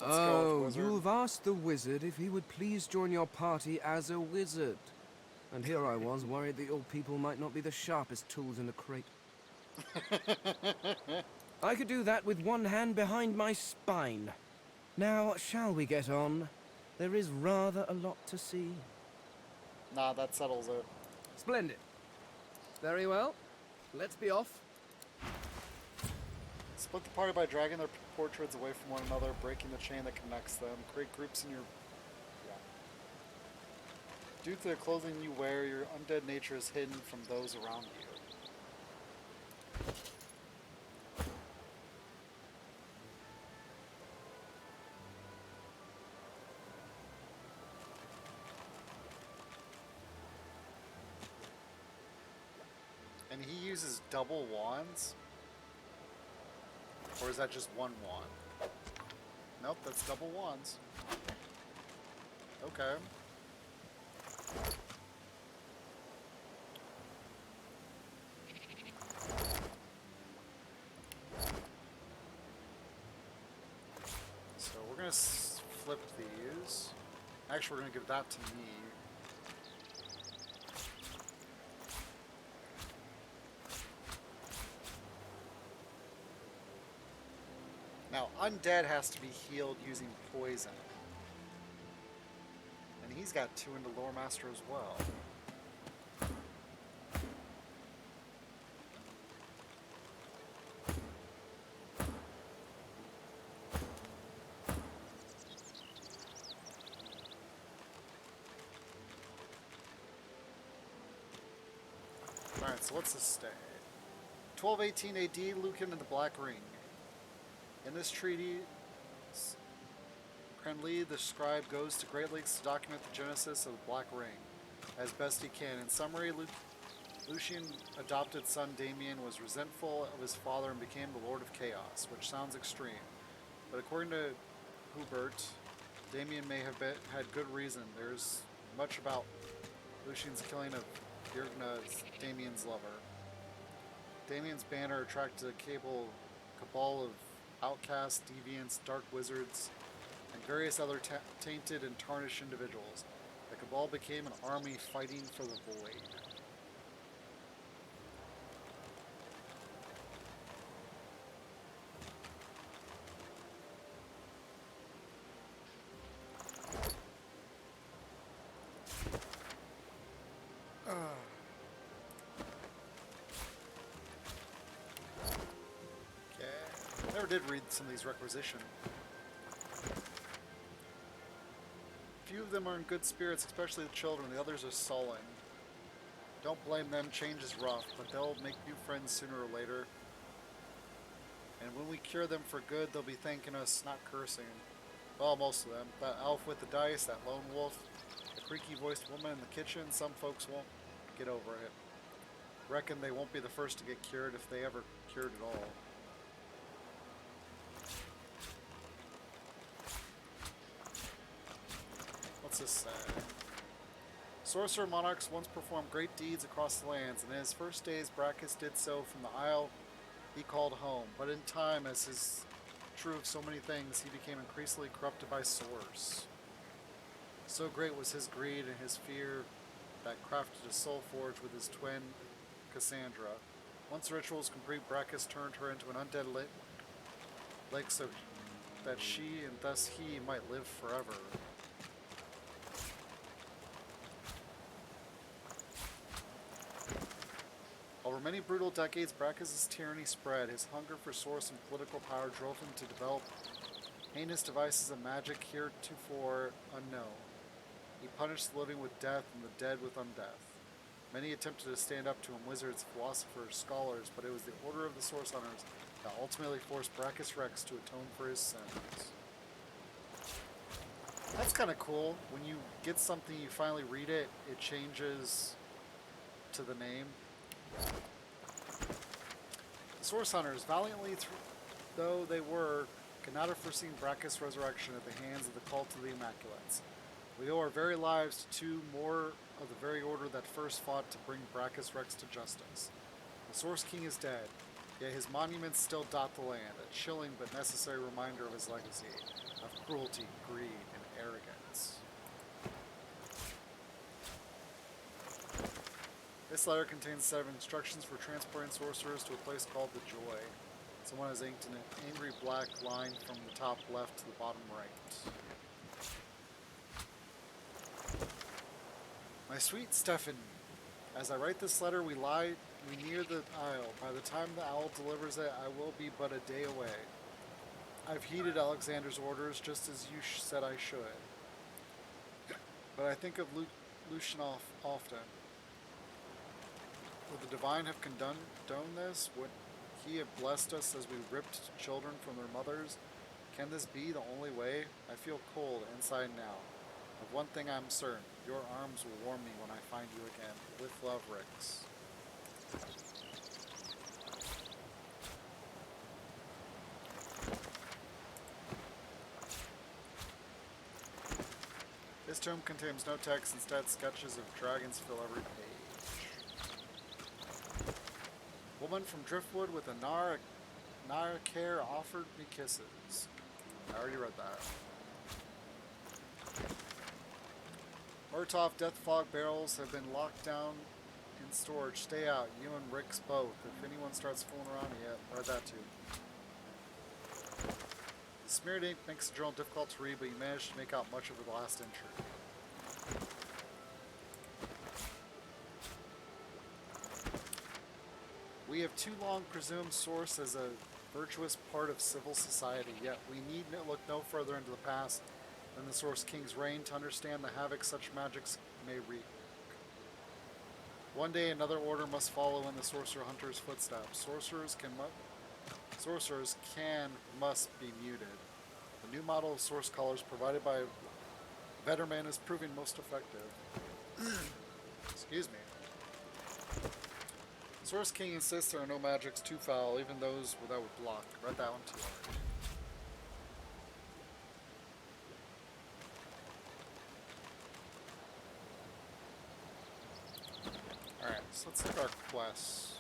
Oh, you've asked the wizard if he would please join your party as a wizard. And here I was, worried that your people might not be the sharpest tools in the crate. I could do that with one hand behind my spine. Now, shall we get on? There is rather a lot to see. Nah, that settles it. Splendid. Very well. Let's be off. Split the party by dragging their portraits away from one another, breaking the chain that connects them. Create groups in your... Yeah. Due to the clothing you wear, your undead nature is hidden from those around you. And he uses double wands? Or is that just one wand? Nope, that's double wands. Okay. So we're gonna flip these. Actually, we're gonna give that to me. Now, undead has to be healed using poison. And he's got 2 into Lore Master as well. Alright, so what's this stay? 1218 AD, Lucan and the Black Ring. In this treaty, Cranlee the scribe goes to great lengths to document the genesis of the Black Ring as best he can. In summary, Lucian's adopted son Damien was resentful of his father and became the Lord of Chaos, which sounds extreme. But according to Hubert, Damien may have had good reason. There's much about Lucian's killing of Birgna, Damien's lover. Damien's banner attracted a cabal of outcasts, deviants, dark wizards, and various other tainted and tarnished individuals. The cabal became an army fighting for the void. Did read some of these requisition. Few of them are in good spirits, especially the children. The others are sullen. Don't blame them, change is rough, but they'll make new friends sooner or later. And when we cure them for good, they'll be thanking us, not cursing. Well, most of them. That elf with the dice, that lone wolf, the creaky-voiced woman in the kitchen, some folks won't get over it. Reckon they won't be the first to get cured if they ever cured at all. What's this say? Sorcerer monarchs once performed great deeds across the lands, and in his first days Brachus did so from the isle he called home. But in time, as is true of so many things, he became increasingly corrupted by Source. So great was his greed and his fear that crafted a soul forge with his twin, Cassandra. Once the ritual was complete, Brachus turned her into an undead lake so that she and thus he might live forever. Over many brutal decades, Brachus' tyranny spread. His hunger for source and political power drove him to develop heinous devices of magic heretofore unknown. He punished the living with death and the dead with undeath. Many attempted to stand up to him, wizards, philosophers, scholars, but it was the order of the Source Hunters that ultimately forced Brachus Rex to atone for his sins. That's kind of cool. When you get something, you finally read it, it changes to the name. The Source Hunters, valiantly though they were, could not have foreseen Brachus' resurrection at the hands of the cult of the Immaculates. We owe our very lives to two more of the very order that first fought to bring Brachus Rex to justice. The Source King is dead, yet his monuments still dot the land, a chilling but necessary reminder of his legacy of cruelty, greed, and arrogance. This letter contains a set of instructions for transporting sorcerers to a place called the Joy. Someone has inked an angry black line from the top left to the bottom right. My sweet Stefan, as I write this letter, we near the isle. By the time the owl delivers it, I will be but a day away. I've heeded Alexander's orders, just as you said I should. But I think of Lucian often. Would the Divine have condoned this? Would he have blessed us as we ripped children from their mothers? Can this be the only way? I feel cold inside now. Of one thing I'm certain, your arms will warm me when I find you again. With love, Rix. This tome contains no text, instead sketches of dragons fill every page. Woman from Driftwood with a Nara care offered me kisses. I already read that. Murtaugh Death Fog barrels have been locked down in storage. Stay out, you and Rix both. If anyone starts fooling around yet, read that too. The smeared ink makes the journal difficult to read, but you managed to make out much of the last entry. We have too long presumed Source as a virtuous part of civil society, yet we need look no further into the past than the Source King's reign to understand the havoc such magics may wreak. One day, another order must follow in the sorcerer hunter's footsteps. Sorcerers must be muted. The new model of source colors provided by Vetterman is proving most effective. Excuse me. Source King insists there are no magics too foul, even those without block. Read that one too hard. Alright, so let's look at our quests.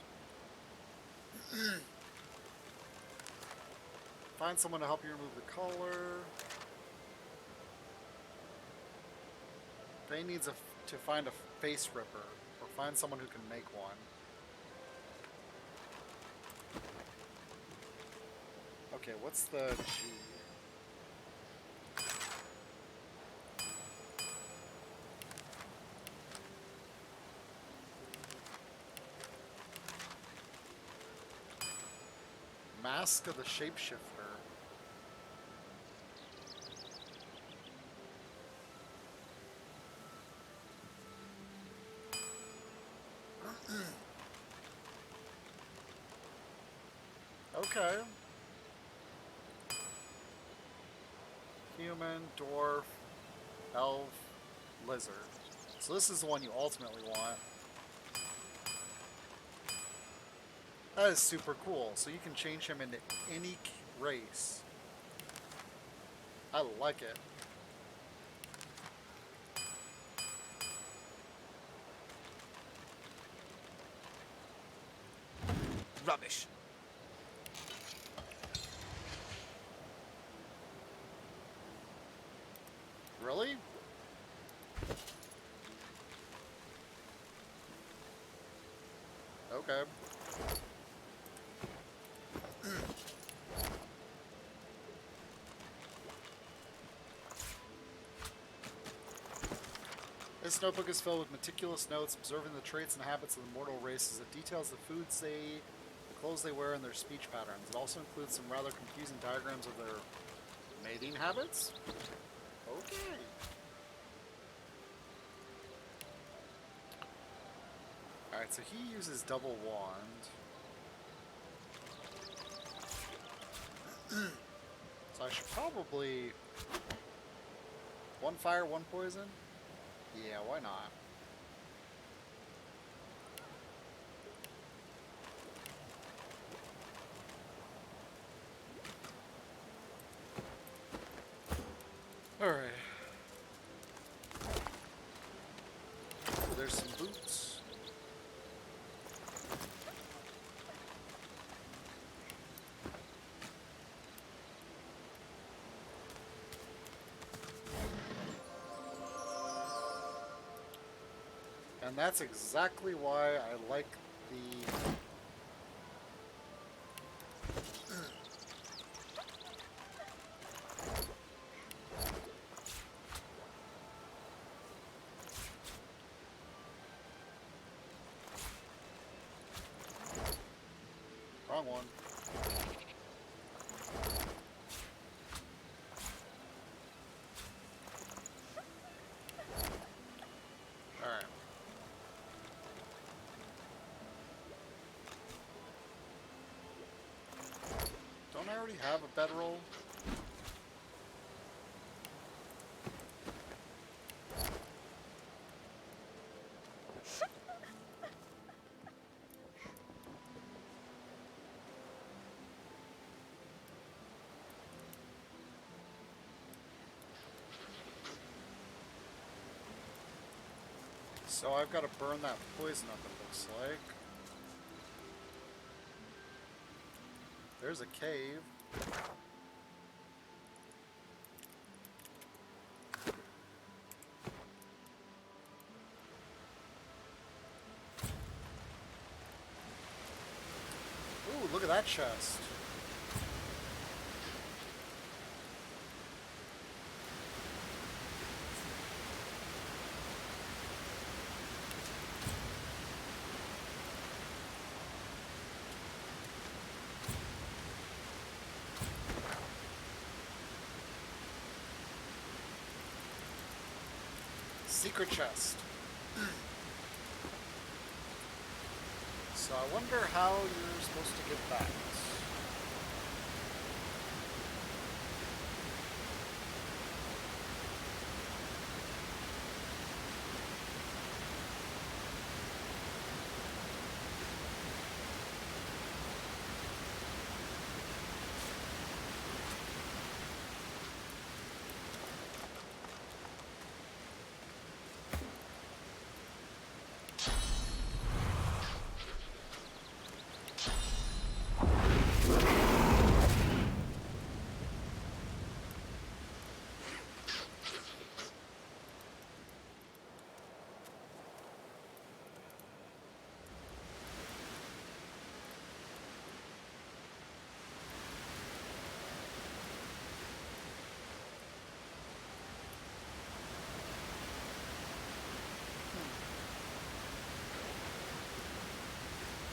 Find someone to help you remove the color. They needs to find a face ripper, or find someone who can make one. Okay, what's the G? Mask of the Shapeshifter. Okay. Human, dwarf, elf, lizard. So this is the one you ultimately want. That is super cool. So you can change him into any race. I like it. Rubbish. Really? Okay. This notebook is filled with meticulous notes observing the traits and habits of the mortal races. It details the foods they eat, the clothes they wear, and their speech patterns. It also includes some rather confusing diagrams of their mating habits. Okay. Alright, so he uses double wand. So I should probably... One fire, one poison? Yeah, why not? Alright. There's some boots. And that's exactly why I like the... Wrong one. Alright. Don't I already have a bedroll? So I've got to burn that poison up, it looks like. There's a cave. Ooh, look at that chest. Secret chest. So I wonder how you're supposed to get back.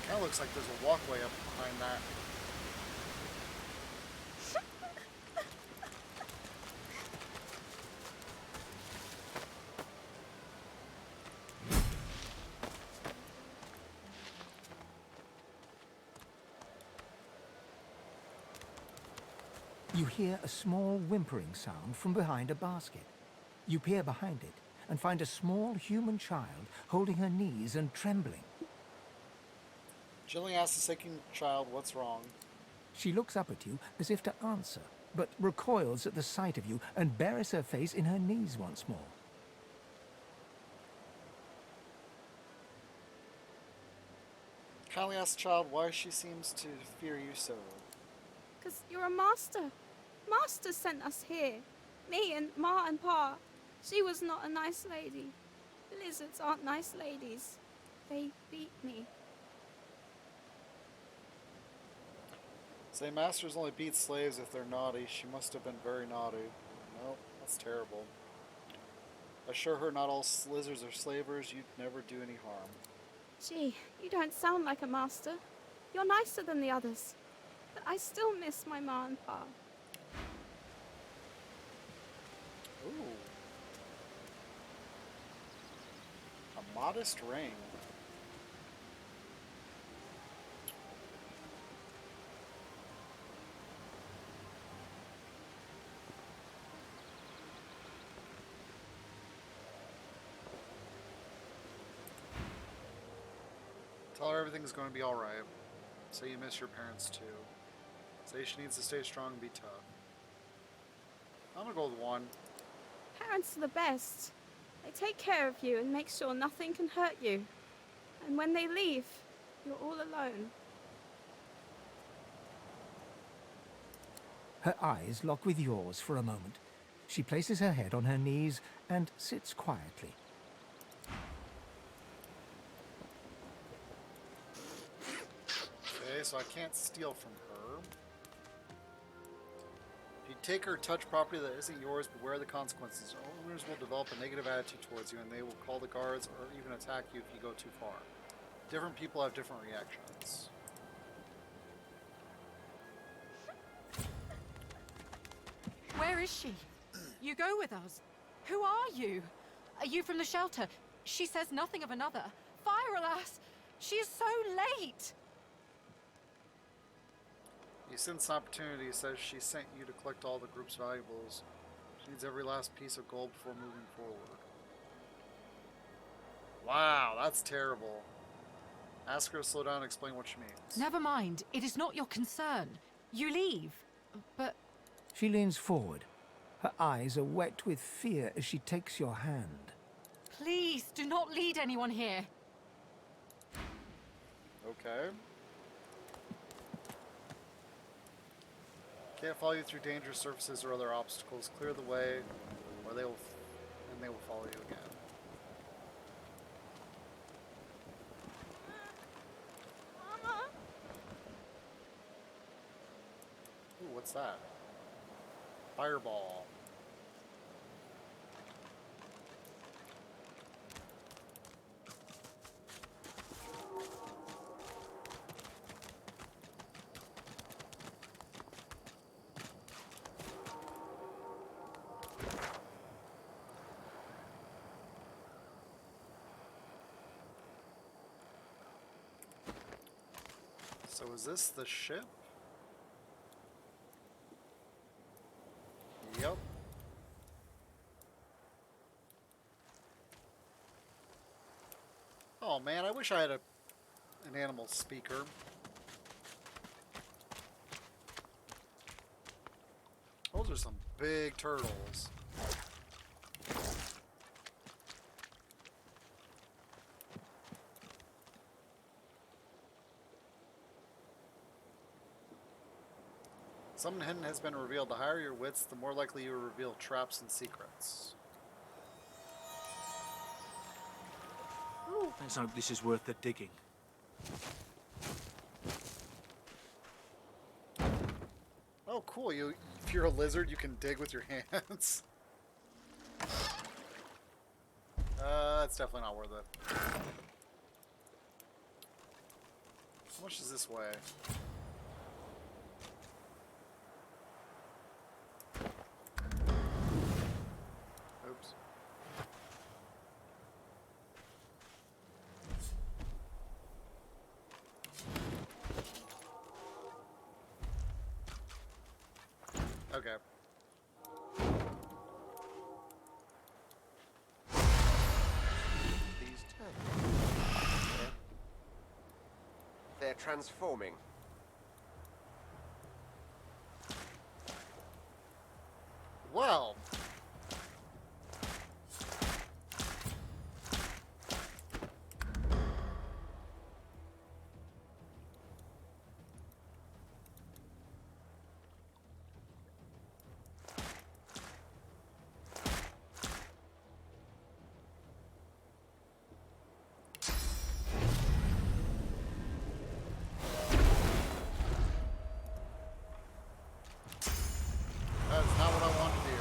Kind of looks like there's a walkway up behind that. You hear a small whimpering sound from behind a basket. You peer behind it and find a small human child holding her knees and trembling. Jillian asks the shaking child what's wrong. She looks up at you as if to answer, but recoils at the sight of you and buries her face in her knees once more. Kindly asks the child why she seems to fear you so. Because you're a master. Master sent us here. Me and Ma and Pa. She was not a nice lady. Lizards aren't nice ladies. They beat me. Say masters only beat slaves if they're naughty. She must have been very naughty. No, that's terrible. Assure her not all lizards are slavers. You'd never do any harm. Gee, you don't sound like a master. You're nicer than the others. But I still miss my Ma and Pa. Ooh. A modest ring. Tell her everything's going to be alright. Say you miss your parents too. Say she needs to stay strong and be tough. I'm gonna go with 1. Parents are the best. They take care of you and make sure nothing can hurt you. And when they leave, you're all alone. Her eyes lock with yours for a moment. She places her head on her knees and sits quietly. Okay, so I can't steal from her. If you take or touch property that isn't yours, beware of the consequences. Owners will develop a negative attitude towards you, and they will call the guards or even attack you if you go too far. Different people have different reactions. Where is she? You go with us. Who are you? Are you from the shelter? She says nothing of another. Fire, alas! She is so late! You sense opportunity, says she sent you to collect all the group's valuables. She needs every last piece of gold before moving forward. Wow, that's terrible. Ask her to slow down and explain what she means. Never mind. It is not your concern. You leave. But... She leans forward. Her eyes are wet with fear as she takes your hand. Please, do not lead anyone here. Okay. Can't follow you through dangerous surfaces or other obstacles. Clear the way, or they will follow you again. Mama! Ooh, what's that? Fireball. So is this the ship? Yep. Oh man, I wish I had an animal speaker. Those are some big turtles. Something hidden has been revealed. The higher your wits, the more likely you will reveal traps and secrets. Let's hope this is worth the digging. Oh, cool. If you're a lizard, you can dig with your hands. That's definitely not worth it. How much is this way? Oops. Okay. These turtles. They're transforming. Well. That is not what I want to do.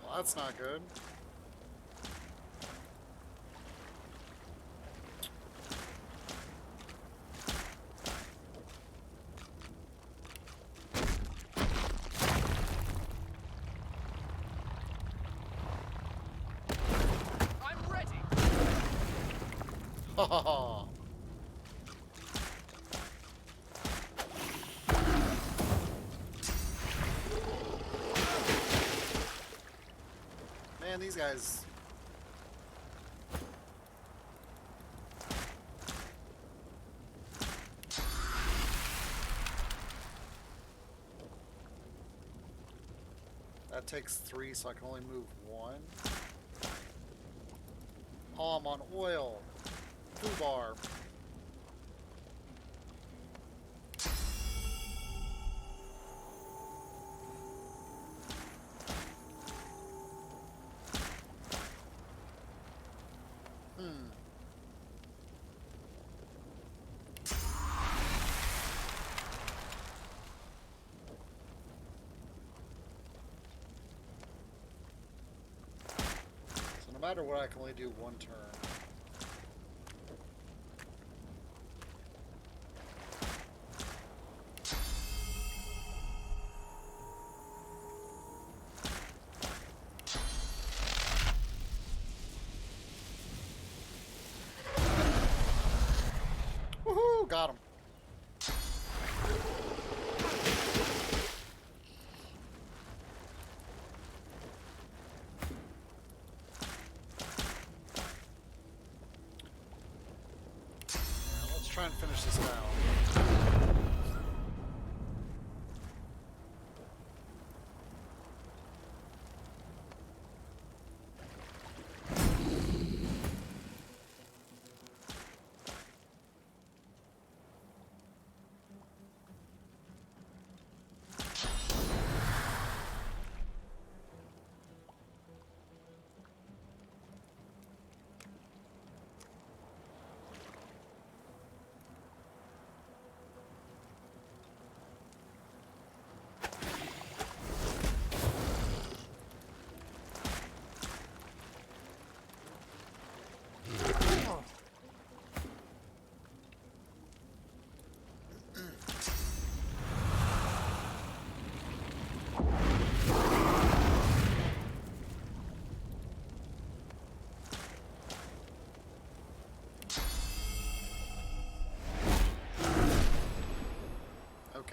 Well, that's not good. I'm ready. Oh. Man, these guys. That takes 3, so I can only move 1. Oh, I'm on oil. Foo bar. So no matter what, I can only do 1 turn. Woohoo! Got him. Now, let's try and finish this down.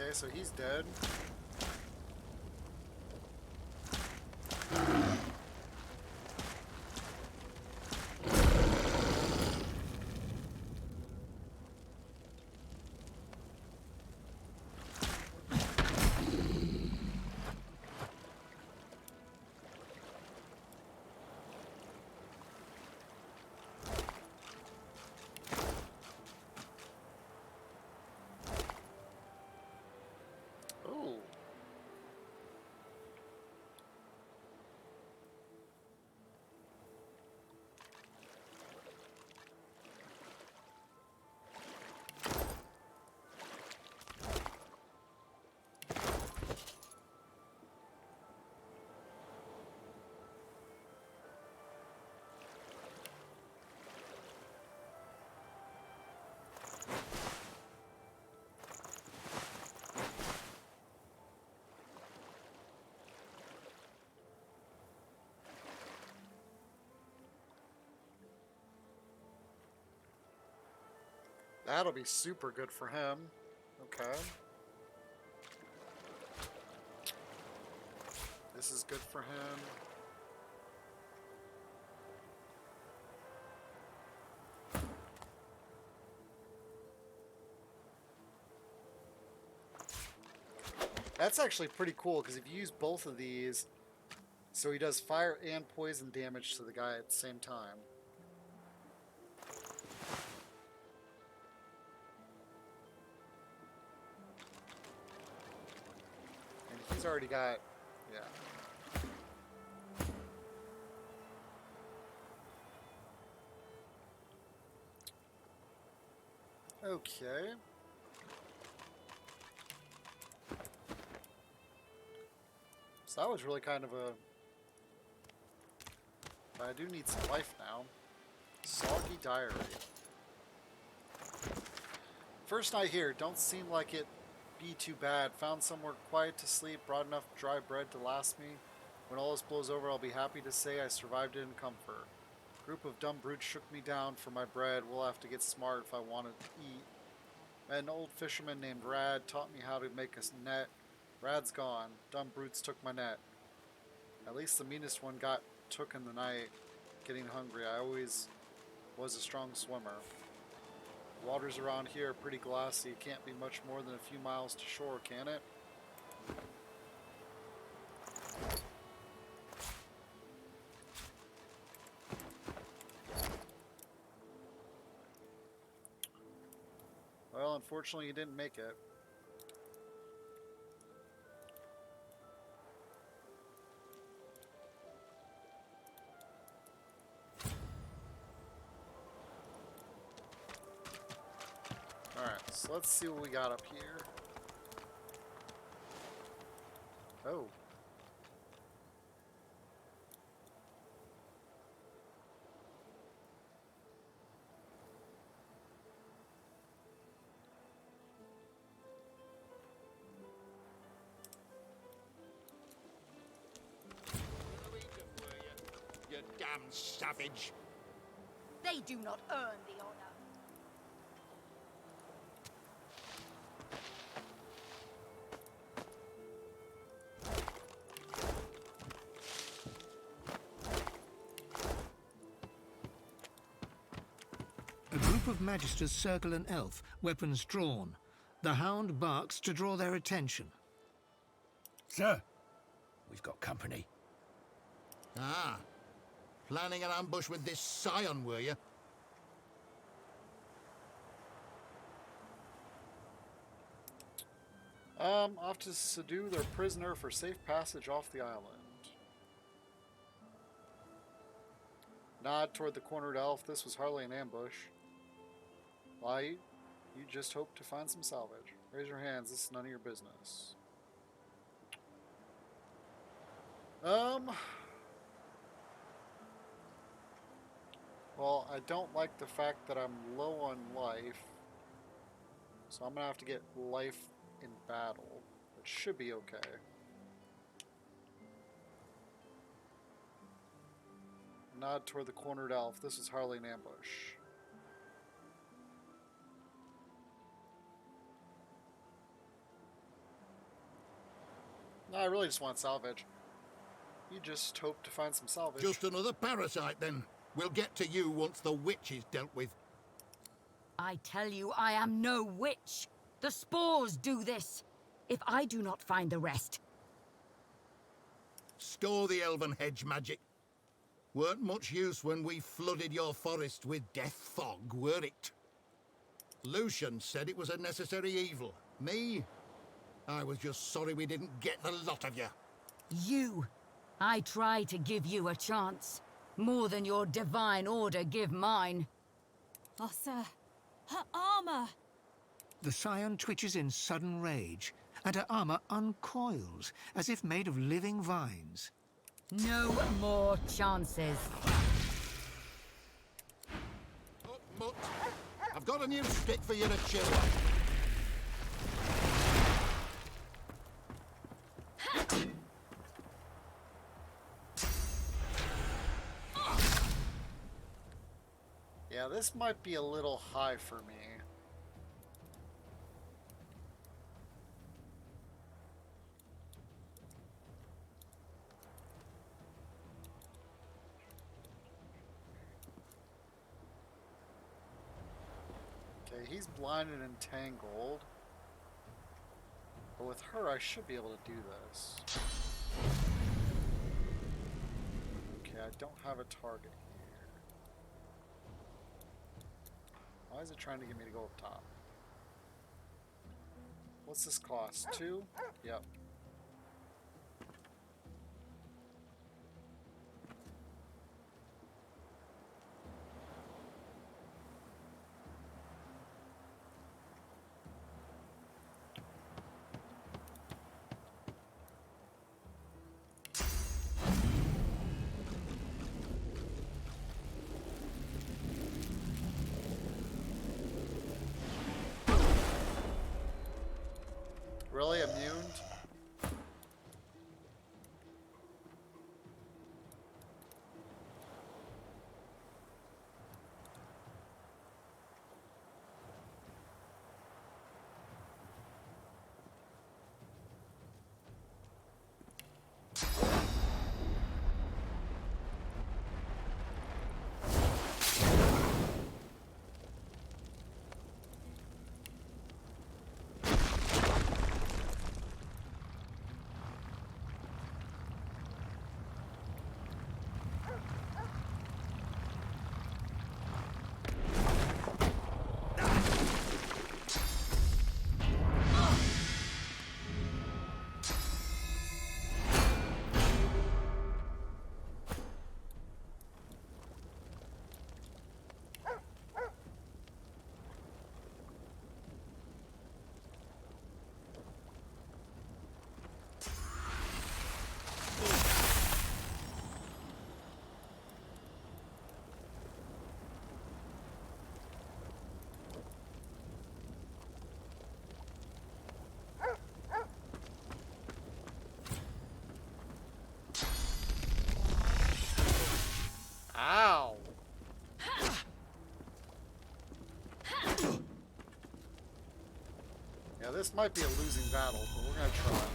Okay, so he's dead. Oh. That'll be super good for him. Okay. This is good for him. That's actually pretty cool, because if you use both of these, so he does fire and poison damage to the guy at the same time. And he's already got, yeah. Okay. So that was really kind of a... But I do need some life now. Soggy Diary. First night here, don't seem like it be too bad. Found somewhere quiet to sleep, brought enough dry bread to last me. When all this blows over, I'll be happy to say I survived it in comfort. Group of dumb brutes shook me down for my bread. We'll have to get smart if I want to eat. An old fisherman named Rad taught me how to make a net. Rad's gone. Dumb brutes took my net. At least the meanest one got took in the night. Getting hungry. I always was a strong swimmer. Waters around here are pretty glassy. Can't be much more than a few miles to shore, can it? Well, unfortunately, you didn't make it. Alright, so let's see what we got up here. Oh. You damn savage! They do not earn the honor. A group of magisters circle an elf, weapons drawn. The hound barks to draw their attention. Sir, we've got company. Ah, planning an ambush with this scion, were you? Off to subdue their prisoner for safe passage off the island. Nod toward the cornered elf. This was hardly an ambush. Why, you just hope to find some salvage. Raise your hands. This is none of your business. Well, I don't like the fact that I'm low on life. So I'm gonna have to get life in battle. It should be okay. Nod toward the cornered elf. This is hardly an ambush. No, I really just want salvage. You just hope to find some salvage. Just another parasite, then. We'll get to you once the witch is dealt with. I tell you, I am no witch. The spores do this. If I do not find the rest... Store the elven hedge magic. Weren't much use when we flooded your forest with death fog, were it? Lucian said it was a necessary evil. Me? I was just sorry we didn't get the lot of you. You. I try to give you a chance. More than your divine order give mine. Oh, sir. Her armor! The scion twitches in sudden rage, and her armor uncoils, as if made of living vines. No more chances. Oh, Mutt, I've got a new stick for you to chew on. Yeah, this might be a little high for me. Okay, he's blinded and tangled. But with her, I should be able to do this. Okay, I don't have a target here. Why is it trying to get me to go up top? What's this cost? 2? Yep. Really? Immune? Ow! Yeah, this might be a losing battle, but we're gonna try.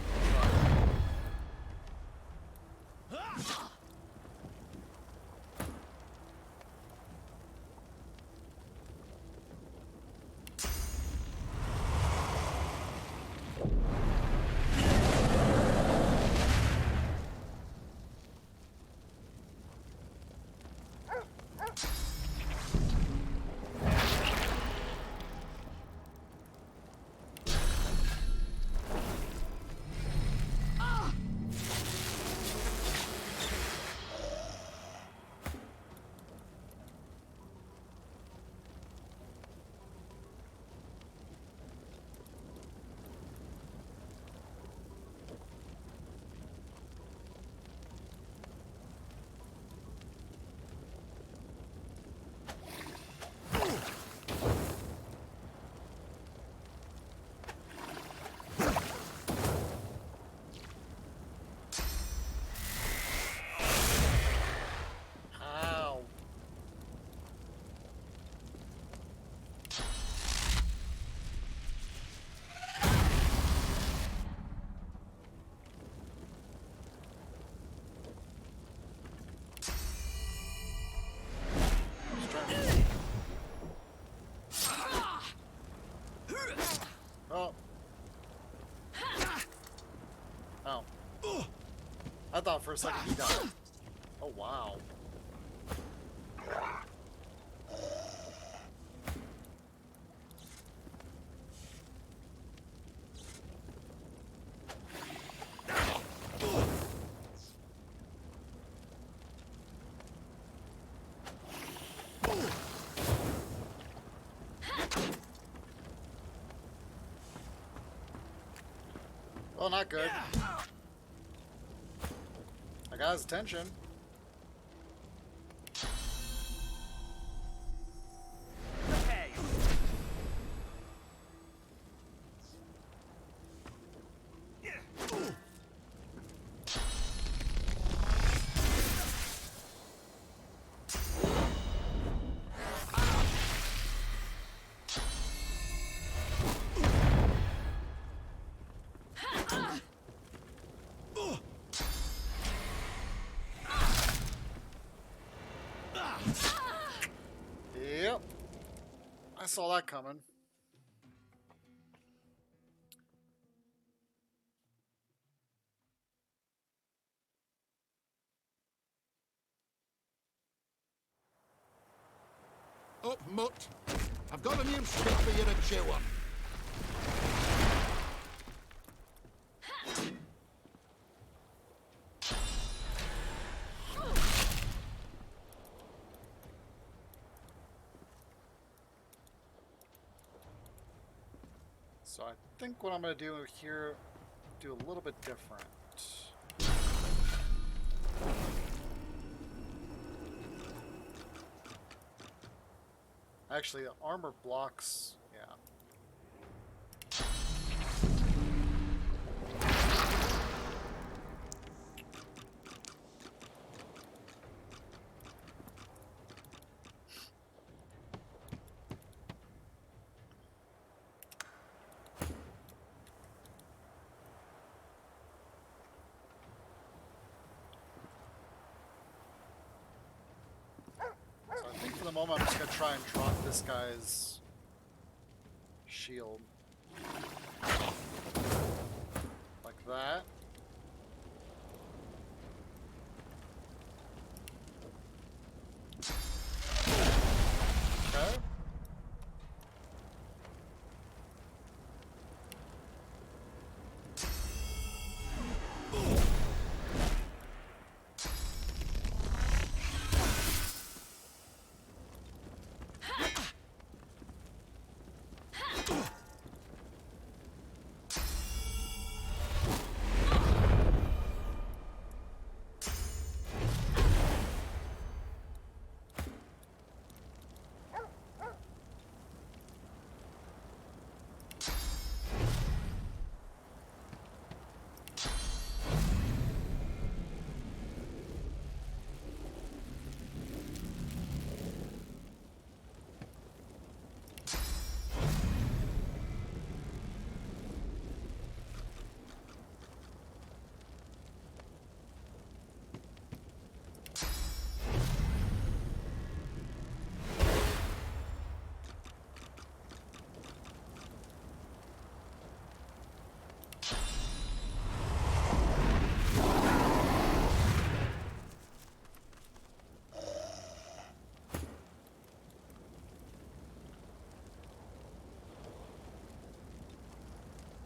I thought for a second he died. Oh, wow. Well, not good. I got his attention. Yep. I saw that coming. Up, mutt. I've got a new stick for you to chew on. So I think what I'm going to do here, do a little bit different. Actually, the armor blocks, yeah. So I think for the moment I'm just going to try and drop this guy's shield. Like that. Okay.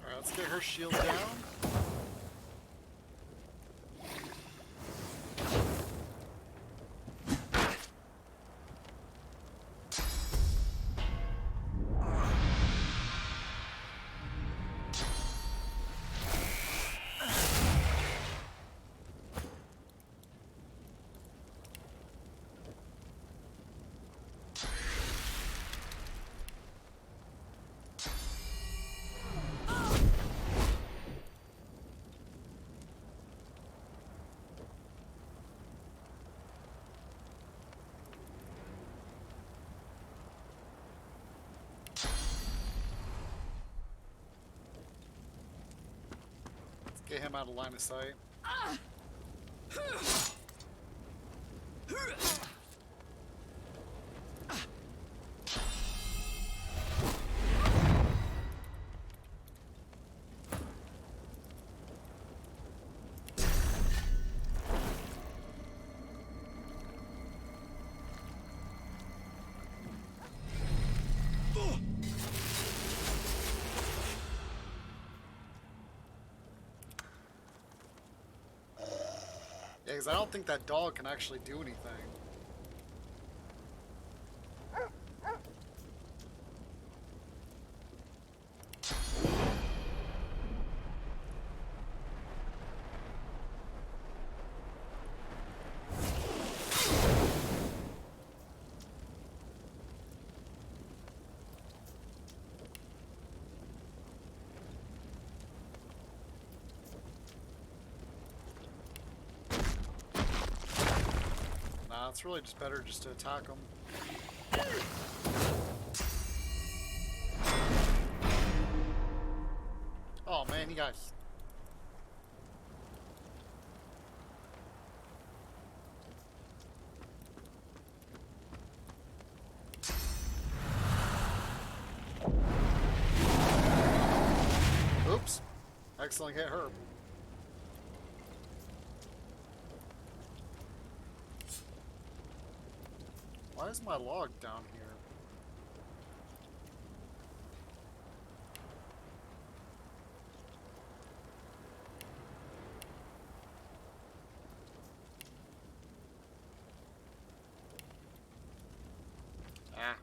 Alright, let's get her shield down. Get him out of line of sight. because I don't think that dog can actually do anything. It's really just better just to attack them. Oh man, you guys. Oops. Accidentally hit her. Why is my log down here? Ah.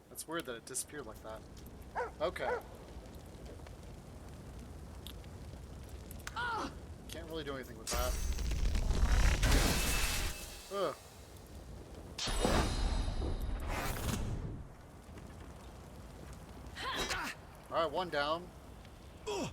That's weird that it disappeared like that. Okay. Can't really do anything with that. Ugh. Alright, one down. Ugh.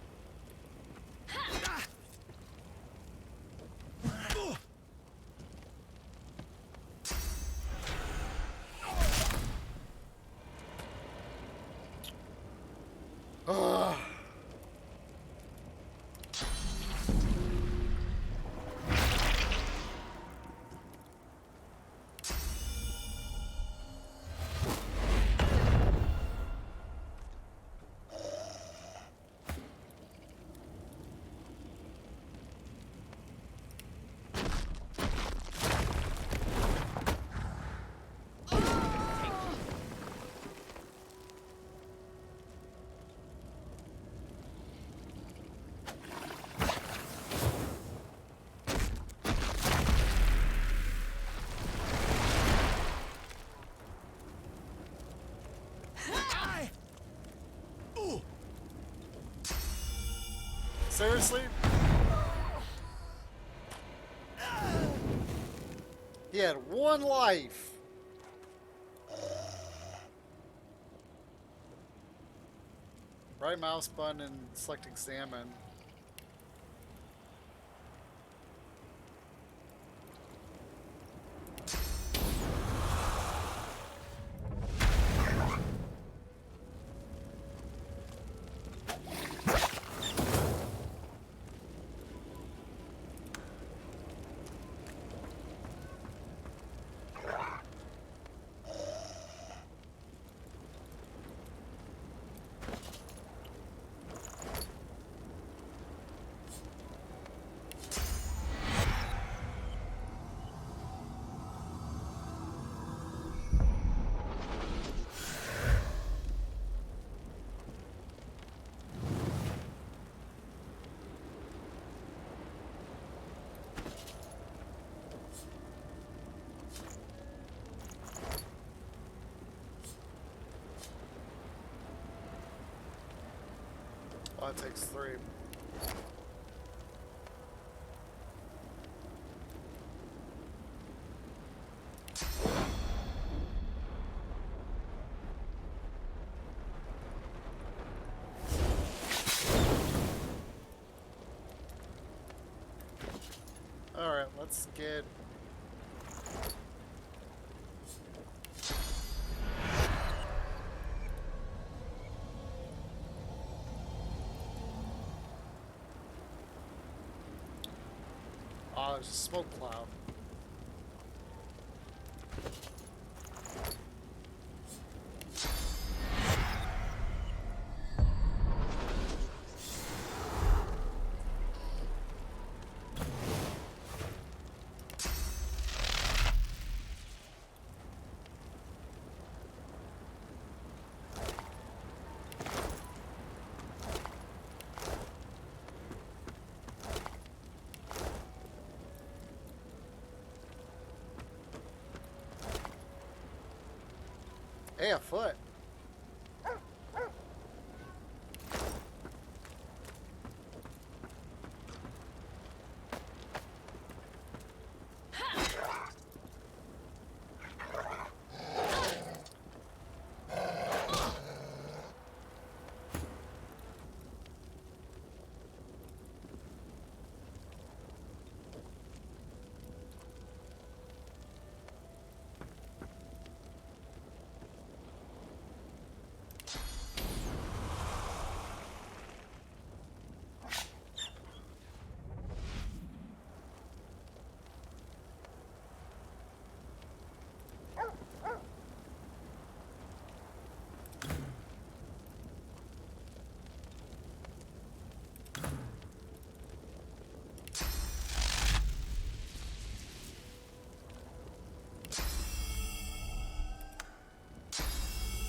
Seriously? He had one life. Right mouse button and select examine. Oh, it takes 3. Alright, let's get... Oh, there's a smoke cloud. Hey, a foot.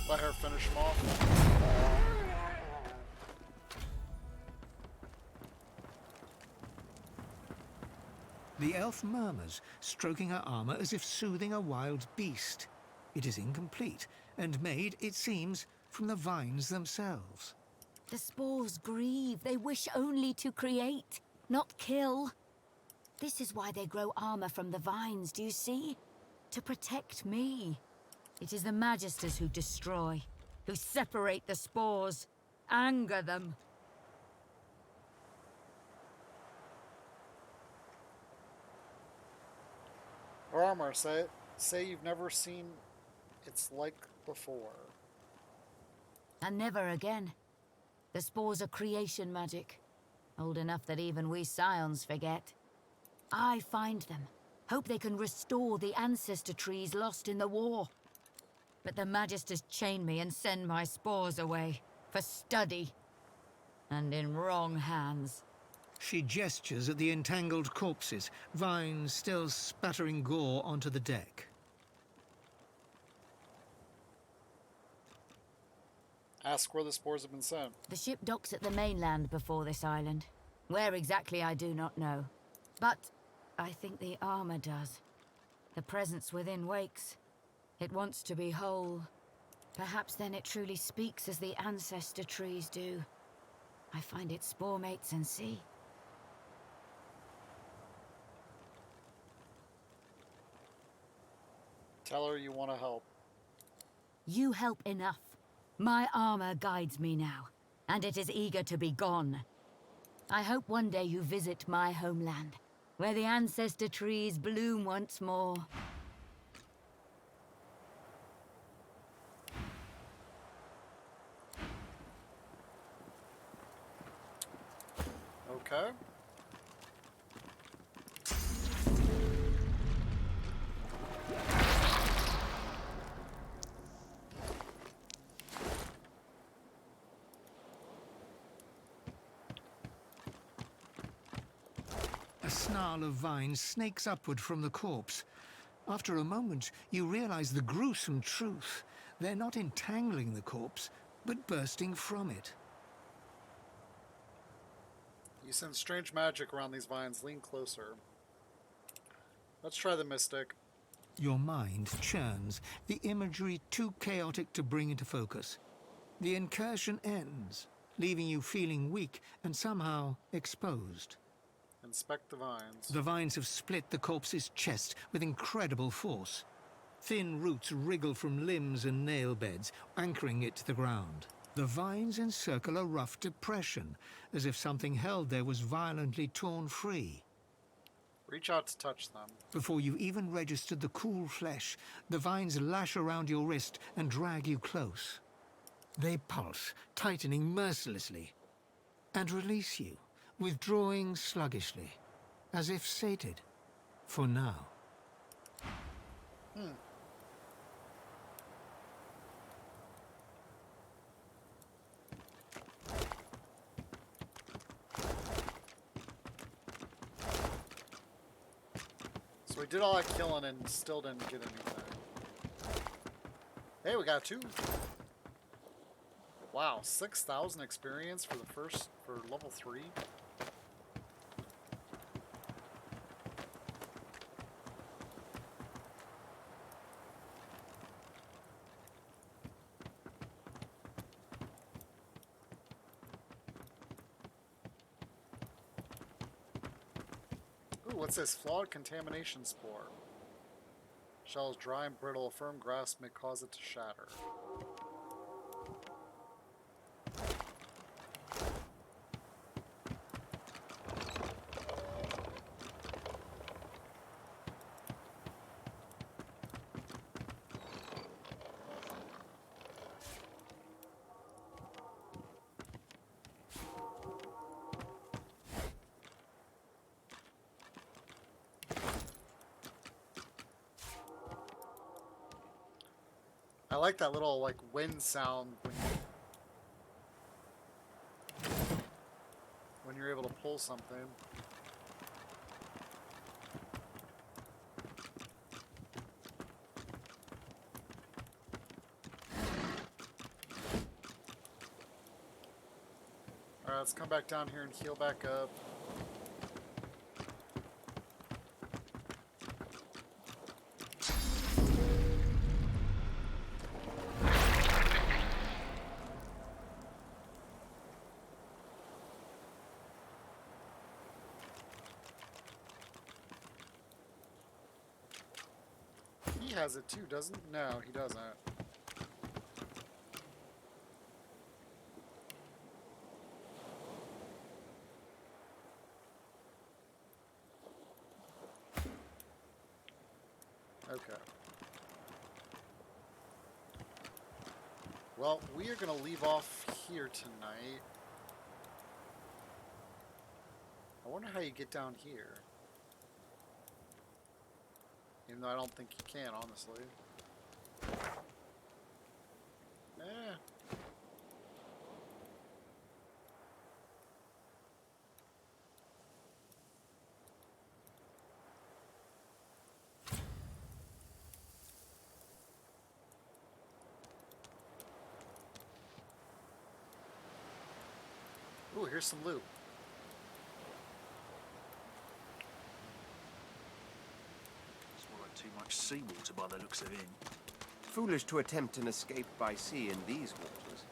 Let her finish him off. The elf murmurs, stroking her armor as if soothing a wild beast. It is incomplete, and made, it seems, from the vines themselves. The spores grieve. They wish only to create, not kill. This is why they grow armor from the vines, do you see? To protect me. It is the Magisters who destroy, who separate the spores, anger them. Armor, say you've never seen its like before. And never again. The spores are creation magic, old enough that even we scions forget. I find them, hope they can restore the ancestor trees lost in the war. But the Magisters chain me and send my spores away, for study, and in wrong hands. She gestures at the entangled corpses, vines still spattering gore onto the deck. Ask where the spores have been sent. The ship docks at the mainland before this island. Where exactly I do not know. But I think the armor does. The presence within wakes. It wants to be whole. Perhaps then it truly speaks as the ancestor trees do. I find its spore mates and see. Tell her you want to help. You help enough. My armor guides me now, and it is eager to be gone. I hope one day you visit my homeland, where the ancestor trees bloom once more. Okay. A snarl of vines snakes upward from the corpse. After a moment, you realize the gruesome truth. They're not entangling the corpse, but bursting from it. You sense strange magic around these vines. Lean closer. Let's try the mystic. Your mind churns, the imagery too chaotic to bring into focus. The incursion ends, leaving you feeling weak and somehow exposed. Inspect the vines. The vines have split the corpse's chest with incredible force. Thin roots wriggle from limbs and nail beds, anchoring it to the ground. The vines encircle a rough depression, as if something held there was violently torn free. Reach out to touch them. Before you even registered the cool flesh, the vines lash around your wrist and drag you close. They pulse, tightening mercilessly, and release you, withdrawing sluggishly, as if sated, for now. So we did all that killing and still didn't get anything. Hey, we got 2. Wow, 6,000 experience for level 3. Ooh, what's this? Flawed contamination spore. Shells dry and brittle. Firm grasp may cause it to shatter. I like that little like wind sound when you're able to pull something. Alright, let's come back down here and heal back up. He has it too, doesn't he? No, he doesn't. Okay. Well, we are going to leave off here tonight. I wonder how you get down here. Even though I don't think you can, honestly. Eh. Ooh, here's some loot. Swallowed too much seawater by the looks of him. Foolish to attempt an escape by sea in these waters.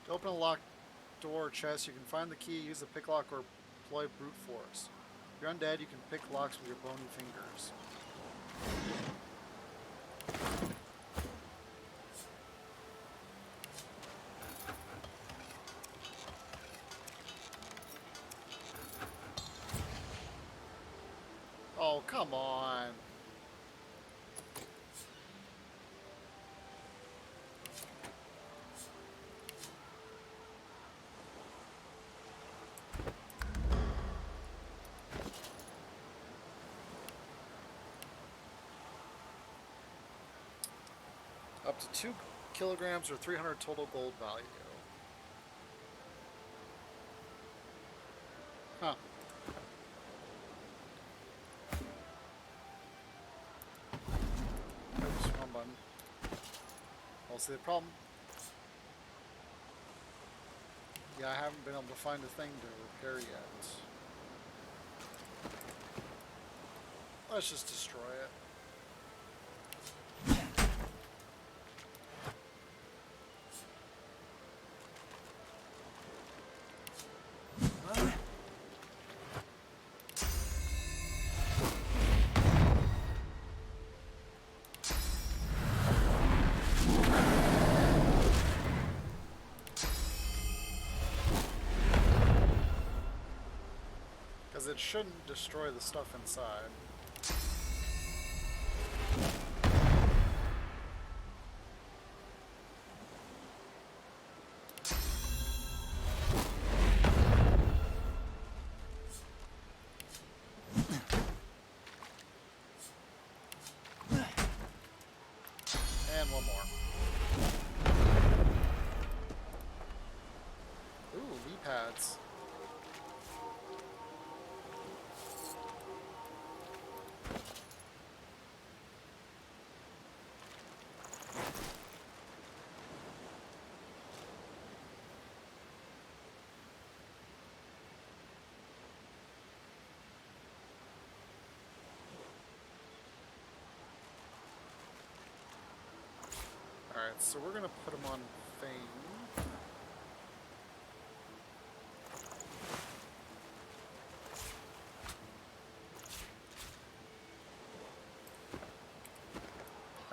To open a locked door or chest, you can find the key, use the picklock, or employ brute force. If you're undead, you can pick locks with your bony fingers. Oh, come on. Up to 2 kilograms or 300 total gold value. Huh. Oops, wrong button. Well, see the problem. Yeah, I haven't been able to find a thing to repair yet. Let's just destroy it. Because it shouldn't destroy the stuff inside. And one more. Ooh, knee pads. Alright, so we're gonna put them on Fame.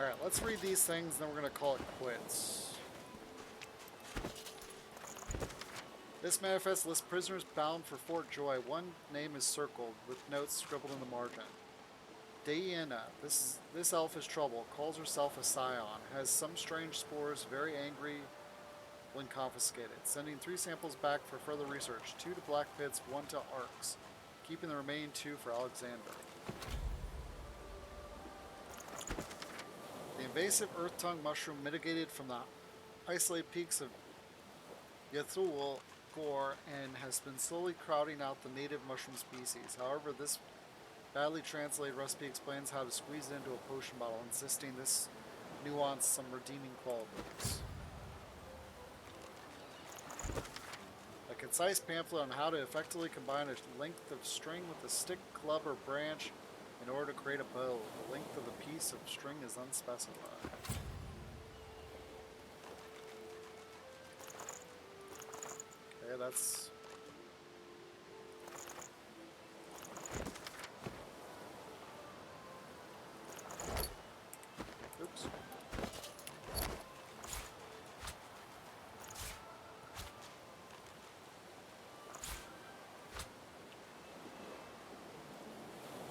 Alright, let's read these things, then we're going to call it quits. This manifest lists prisoners bound for Fort Joy. One name is circled, with notes scribbled in the margin. Diana, this elf is trouble, calls herself a scion, has some strange spores, very angry when confiscated, sending 3 samples back for further research, 2 to Black Pits, 1 to Arcs, keeping the remaining 2 for Alexander. The invasive earth tongue mushroom mitigated from the isolated peaks of Yathul Gore and has been slowly crowding out the native mushroom species. However, this badly translated recipe explains how to squeeze it into a potion bottle, insisting this nuance some redeeming qualities. A concise pamphlet on how to effectively combine a length of string with a stick, club, or branch in order to create a bow. The length of the piece of string is unspecified. Okay, that's... Oops.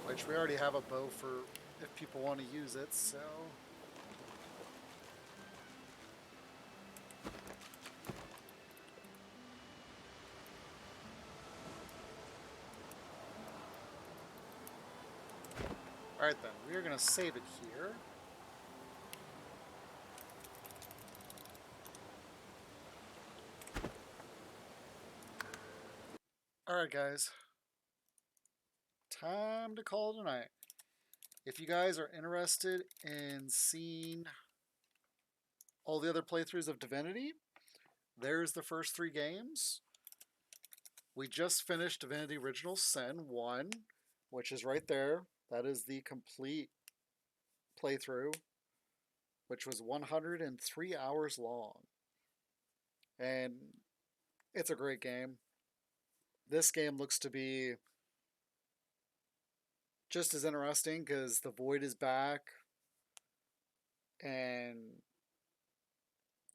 Which we already have a bow for if people want to use it, so... Alright then, we are going to save it here. Alright guys, time to call it a night. If you guys are interested in seeing all the other playthroughs of Divinity, there's the first 3 games. We just finished Divinity Original Sin 1, which is right there. That is the complete playthrough, which was 103 hours long. And it's a great game. This game looks to be just as interesting because the Void is back. And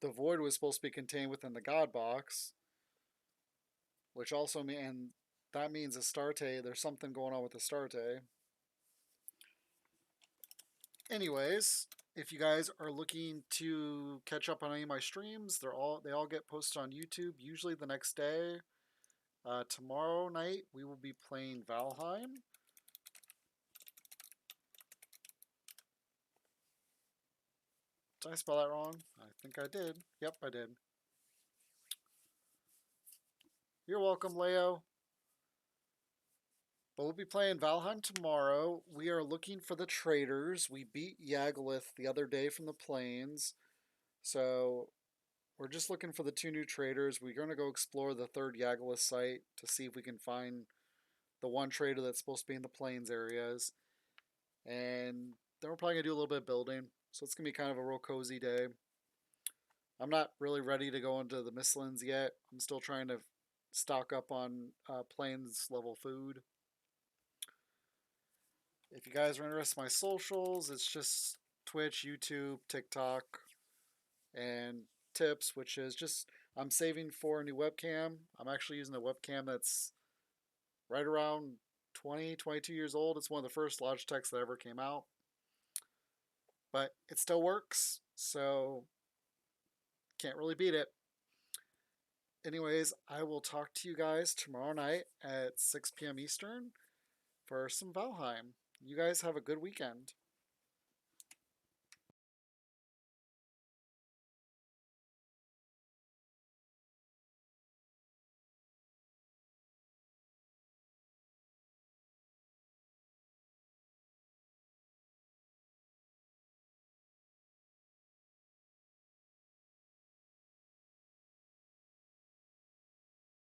the Void was supposed to be contained within the God Box, which also and that means Astarte, there's something going on with Astarte. Anyways, if you guys are looking to catch up on any of my streams, they all get posted on YouTube, usually the next day. Tomorrow night we will be playing Valheim. Did I spell that wrong? I think I did. Yep, I did. You're welcome, Leo. But we'll be playing Valheim tomorrow. We are looking for the traders. We beat Yagluth the other day from the plains. So we're just looking for the 2 new traders. We're going to go explore the 3rd Yagluth site to see if we can find the 1 trader that's supposed to be in the plains areas. And then we're probably going to do a little bit of building. So it's going to be kind of a real cozy day. I'm not really ready to go into the Mistlands yet. I'm still trying to stock up on plains level food. If you guys are interested in my socials, it's just Twitch, YouTube, TikTok, and tips, which is just I'm saving for a new webcam. I'm actually using a webcam that's right around 20, 22 years old. It's one of the first Logitechs that ever came out. But it still works, so can't really beat it. Anyways, I will talk to you guys tomorrow night at 6 p.m. Eastern for some Valheim. You guys have a good weekend.